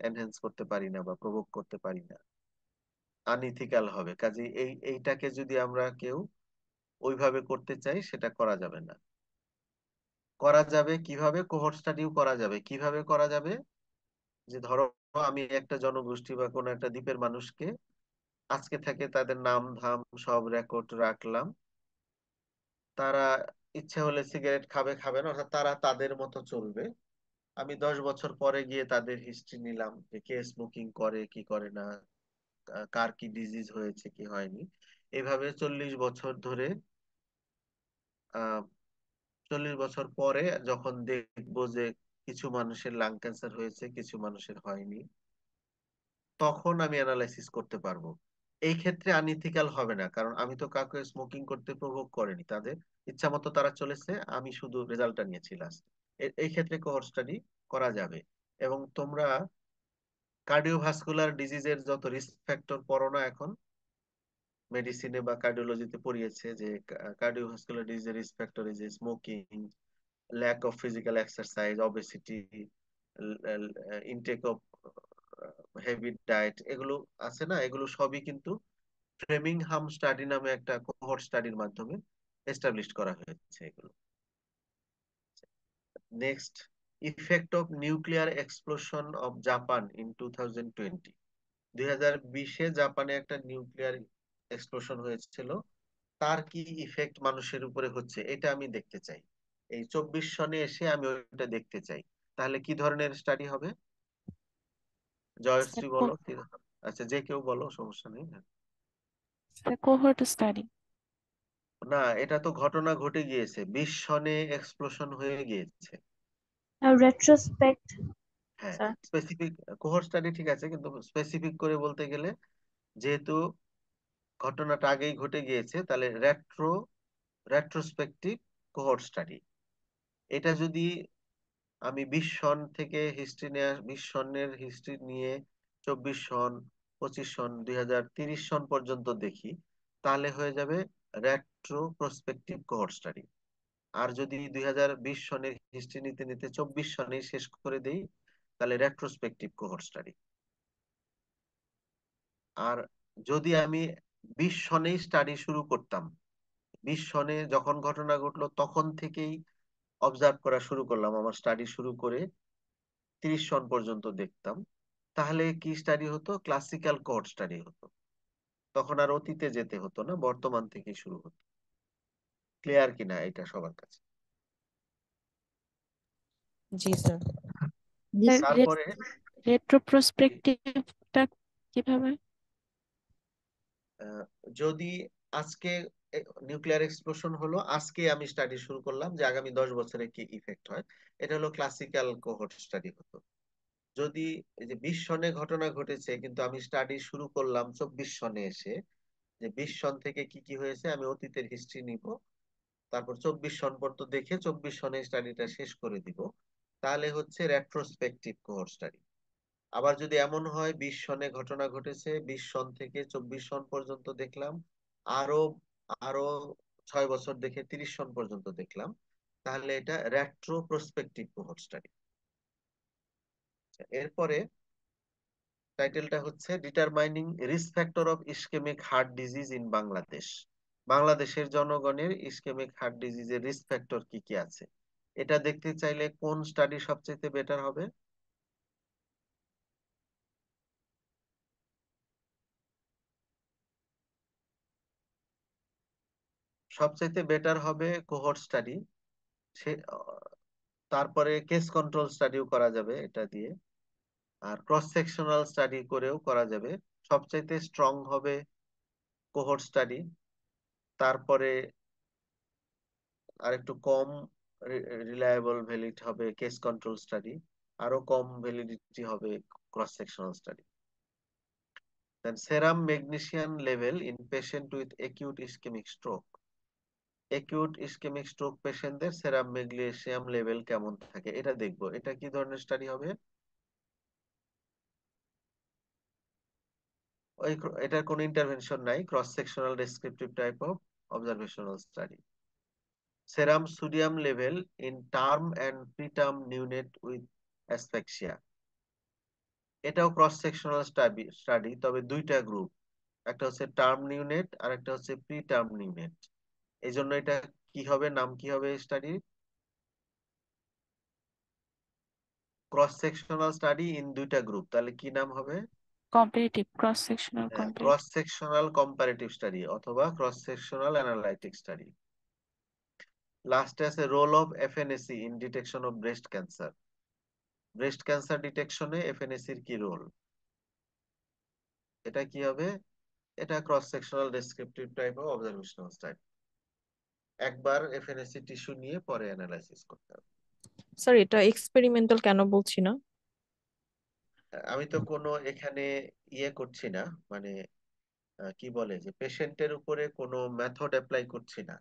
এনহ্যান্স করতে পারি না বা প্রভোক করতে পারি না, আনইথিক্যাল হবে। কাজে এইটাকে যদি আমরা কেউ ওইভাবে করতে চাই সেটা করা যাবে না। করা যাবে কিভাবে? কোহর্ট স্টাডিও করা যাবে। কিভাবে করা যাবে? যে ধরো আমি একটা জনগোষ্ঠী বা কোনো একটা দ্বীপের মানুষকে আজকে থেকে তাদের নাম ধাম সব রেকর্ড রাখলাম, তারা ইচ্ছে হলে সিগারেট খাবে খাবে না, অর্থাৎ তারা তাদের মতো চলবে। আমি 10 বছর পরে গিয়ে তাদের হিস্ট্রি নিলাম যে কে স্মোকিং করে কি করে না, কার কি ডিজিজ হয়েছে কি হয়নি। এভাবে 40 বছর ধরে 40 বছর পরে যখন দেখবো যে কিছু মানুষের লাং ক্যান্সার হয়েছে কিছু মানুষের হয়নি, তখন আমি অ্যানালাইসিস করতে পারবো। এই ক্ষেত্রে আনইথিক্যাল হবে না, কারণ আমি তো কাউকে স্মোকিং করতে প্রভোগ করিনি, তাদের ইচ্ছা মতো তারা চলেছে, আমি শুধু রেজাল্টটা নিয়েছি লাস্ট। এই ক্ষেত্রে কোহর্ট স্টাডি করা যাবে। এবং তোমরা কার্ডিওভাস্কুলার ডিজিজের যত রিস্ক ফ্যাক্টর পড়ো না এখন, মেডিসিনে বা কার্ডিওলজিতে পড়িয়েছে যে কার্ডিওভাস্কুলার ডিজিজের risk factor is smoking, lack of physical exercise, obesity, intake of heavy diet, এগুলো আছে না, এগুলো সবই কিন্তু ফ্রেমিংহাম স্টাডি নামে একটা কোহর্ট স্টাডির মাধ্যমে এস্টাবলিশ করা হয়েছে এগুলো। Next, effect of nuclear explosion of Japan in 2020। 2020-এ জাপানে একটা নিউক্লিয়ার এক্সপ্লোশন হয়েছিল, তার কি ইফেক্ট মানুষের উপরে হচ্ছে এটা আমি দেখতে চাই। এই 24 সনে এসে আমি ওইটা দেখতে চাই। তাহলে কি ধরনের স্টাডি হবে? স্যার জয়শ্রী বলো কি? আচ্ছা, যে কেউ বলো, সমস্যা নেই। Cohort study. না, এটা তো ঘটনা ঘটে গিয়েছে, 20 সনে এক্সপ্লোশন হয়ে গিয়েছে। রেট্রোস্পেক্ট হ্যাঁ, স্যার। স্পেসিফিক কোহর্ট স্টাডি ঠিক আছে, কিন্তু স্পেসিফিক করে বলতে গেলে যেহেতু ঘটনাটা আগেই ঘটে গিয়েছে, তাহলে রেট্রোস্পেক্টিভ কোহর্ট স্টাডি। এটা যদি আমি 20 সন থেকে হিস্ট্রি নিয়ে 20 সনের হিস্ট্রি নিয়ে 24 সন 2025 সন 2030 সন পর্যন্ত দেখি, তাহলে হয়ে যাবে রেট্রো প্রসপেক্টিভ কোহর্ট স্টাডি। আর যদি 2020 সনের হিস্ট্রি নিতে নিতে 24 সনে শেষ করে দেই, তাহলে রেট্রোস্পেক্টিভ কোহর্ট স্টাডি। আর যদি আমি 20 সনেই স্টাডি শুরু করতাম, 20 সনে যখন ঘটনা ঘটলো তখন থেকেই অবজার্ভ করা শুরু করলাম, আমার স্টাডি শুরু করে 30 সন পর্যন্ত দেখতাম, তাহলে কি স্টাডি হতো? ক্লাসিক্যাল কোহর্ট স্টাডি হতো। তখন আর অতীতে যেতে হতো না, বর্তমান থেকেই শুরু হতো। ক্লিয়ার কিনা এটা সবার কাছে? জি স্যার। স্যার তারপরে রেট্রোপ্রসপেক্টিভটা কিভাবে? আহ, যদি আজকে নিউক্লিয়ার এক্সপ্লোশন হলো, আজকে আমি স্টাডি শুরু করলাম যে আগামী 10 বছরে কি ইফেক্ট হয়, এটা হলো ক্লাসিক্যাল কোহর্ট স্টাডি হতো। যদি এই যে 20 সনে ঘটনা ঘটেছে কিন্তু আমি স্টাডি শুরু করলাম 24 সনে এসে, যে 20 সন থেকে কি কি হয়েছে আমি অতীতের হিস্ট্রি নিব, তারপর 24 সন পর্যন্ত দেখে 24 সনে স্টাডিটা শেষ করে দিব, তাহলে হচ্ছে রেট্রোস্পেক্টিভ কোহর্ট স্টাডি। আবার যদি এমন হয় 20 সনে ঘটনা ঘটেছে, 20 সন থেকে 24 সন পর্যন্ত দেখলাম, আরো আরো 6 বছর দেখে 30 সন পর্যন্ত দেখলাম, তাহলে এটা রেট্রো প্রসপেক্টিভ কোহর্ট স্টাডি। এরপরে টাইটেলটা হচ্ছে determining risk factor of ischaemic heart disease in Bangladesh. বাংলাদেশের জনগণের ইসকেমিক হার্ট ডিজিজের রিস্ক ফ্যাক্টর কি কি আছে, এটা দেখতে চাইলে কোন স্টাডি সবচেয়ে বেটার হবে? সবচাইতে বেটার হবে কোহর্ট স্টাডি। সে তারপরে কেস কন্ট্রোল স্টাডিও করা যাবে এটা দিয়ে, আর ক্রস সেকশনাল স্টাডি করেও করা যাবে। সবচাইতে স্ট্রং হবে কোহর্ট স্টাডি, তারপরে আর একটু কম রিলায়েবল ভ্যালিড হবে কেস কন্ট্রোল স্টাডি, আরো কম ভ্যালিডিটি হবে cross sectional study. Then serum magnesium level in patient with acute ischemic stroke. Acute ischemic stroke পেশেন্টদের সেরাম ম্যাগনেসিয়াম লেভেল কেমন থাকে এটা দেখবো। এটা কি ধরনের স্টাডি হবে? ওই এটার কোনো ইন্টারভেনশন নাই, cross sectional descriptive type of observational study. Serum sodium level in term and preterm neonate with asphyxia. এটাও ক্রস সেকশনাল স্টাডি, তবে দুইটা গ্রুপ, একটা হচ্ছে টার্ম নিউনেট আর একটা হচ্ছে প্রি টার্ম নিউনেট। এই জন্য এটা কি হবে, নাম কি হবে study? Cross sectional study in দুইটা গ্রুপ, তাহলে কি নাম হবে? Comparative, cross sectional cross comparative. Sectional comparative study অথবা ক্রস সেকশনাল অ্যানালাইটিক স্টাডি। লাস্টে আছে role of FNAC in detection of breast cancer. Breast cancer ডিটেকশনে এফএনএসির কি রোল, এটা কি হবে? এটা cross sectional descriptive type of observational study. একবার এফএনএসি টিস্যু নিয়ে পরে অ্যানালাইসিস করতে হবে। স্যার এটা এক্সপেরিমেন্টাল কেন বলছি না? আমি তো কোনো এখানে ইয়ে করছি না, মানে কি বলে যে পেশেন্টের উপরে কোনো মেথড অ্যাপ্লাই করছি না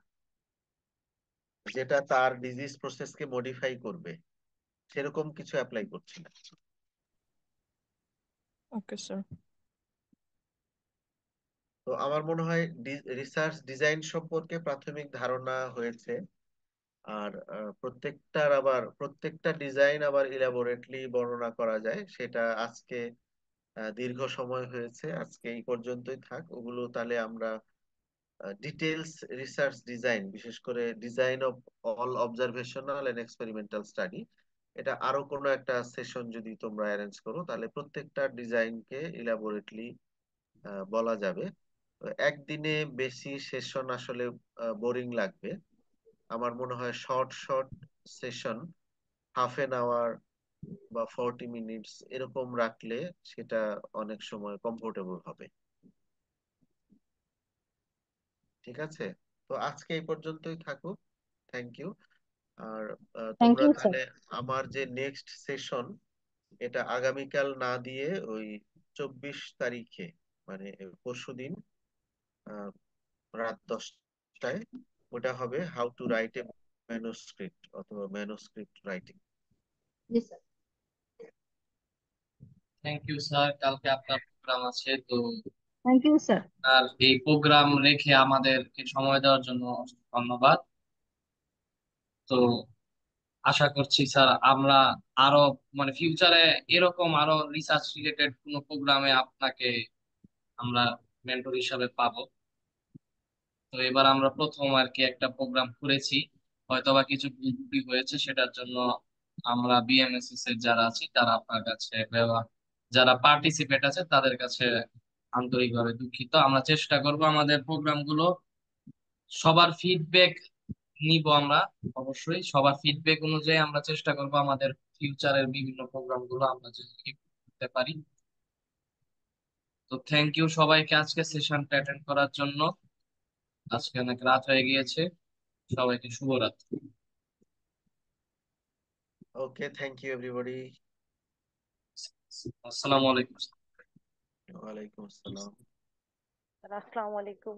যেটা তার ডিজিজ প্রসেসকে মডিফাই করবে, সেরকম কিছু অ্যাপ্লাই করছি না। Okay sir. তো আমার মনে হয় রিসার্চ ডিজাইন সম্পর্কে প্রাথমিক ধারণা হয়েছে। আর প্রত্যেকটা ডিজাইন আবার ইলাবোরেটলি বর্ণনা করা যায়, সেটা আজকে দীর্ঘ সময় হয়েছে, আজকে এই পর্যন্তই থাক। ওগুলো তাহলে আমরা ডিটেলস রিসার্চ ডিজাইন, বিশেষ করে design of all observational and experimental study, এটা আরো কোনো একটা সেশন যদি তোমরা অ্যারেঞ্জ করো, তাহলে প্রত্যেকটা ডিজাইনকে ইলাবোরেটলি বলা যাবে। তো একদিনে বেশি সেশন আসলে বোরিং লাগবে। আমার মনে হয় শর্ট শর্ট সেশন, ½ বা 40 মিনিটস এরকম রাখলে সেটা অনেক সময় কমফোর্টেবল হবে। ঠিক আছে, তো আজকে এই পর্যন্তই থাকুক। Thank you. আর থ্যাংক তোমরা ইউ স্যার। তাহলে আমার যে নেক্সট সেশন, এটা আগামীকাল না দিয়ে ওই 24 তারিখে, মানে পরশুদিন রাত 10টায়, ওটা হবে how to write a manuscript অথবা ম্যানুস্ক্রিপ্ট রাইটিং। জি স্যার। থ্যাংক ইউ স্যার, কালকে আপনার প্রোগ্রাম আছে। তো থ্যাংক ইউ স্যার। আর এই প্রোগ্রাম রেখে আমাদেরকে সময় দেওয়ার জন্য অসংখ্য ধন্যবাদ। তো আশা করছি স্যার আমরা আরো মানে ফিউচারে এরকম আরো রিসার্চ রিলেটেড কোনো প্রোগ্রামে আপনাকে আমরা মেন্টর হিসাবে পাবো। তো এবার আমরা প্রথম আর কি একটা প্রোগ্রাম করেছি, হয়তোবা কিছু ভুল ত্রুটি হয়েছে, সেটার জন্য আমরা বিএমএসএস এর যারা আছি তারা আপনার কাছে যারা পার্টিসিপেট আছে তাদের কাছে আন্তরিকভাবে দুঃখিত। আমরা চেষ্টা করব আমাদের প্রোগ্রাম গুলো সবার ফিডব্যাক নিব আমরা, অবশ্যই সবার ফিডব্যাক অনুযায়ী আমরা চেষ্টা করব আমাদের ফিউচারের বিভিন্ন প্রোগ্রাম গুলো আমরা যেন improve করতে পারি। তো থ্যাংক ইউ সবাইকে আজকে সেশনটা অ্যাটেন্ড করার জন্য। আজকে অনেক রাত হয়ে গিয়েছে, সবাইকে শুভরাত্রি। Okay, thank you everybody. আসসালামু আলাইকুম। Walaikum assalam. আসসালামু আলাইকুম।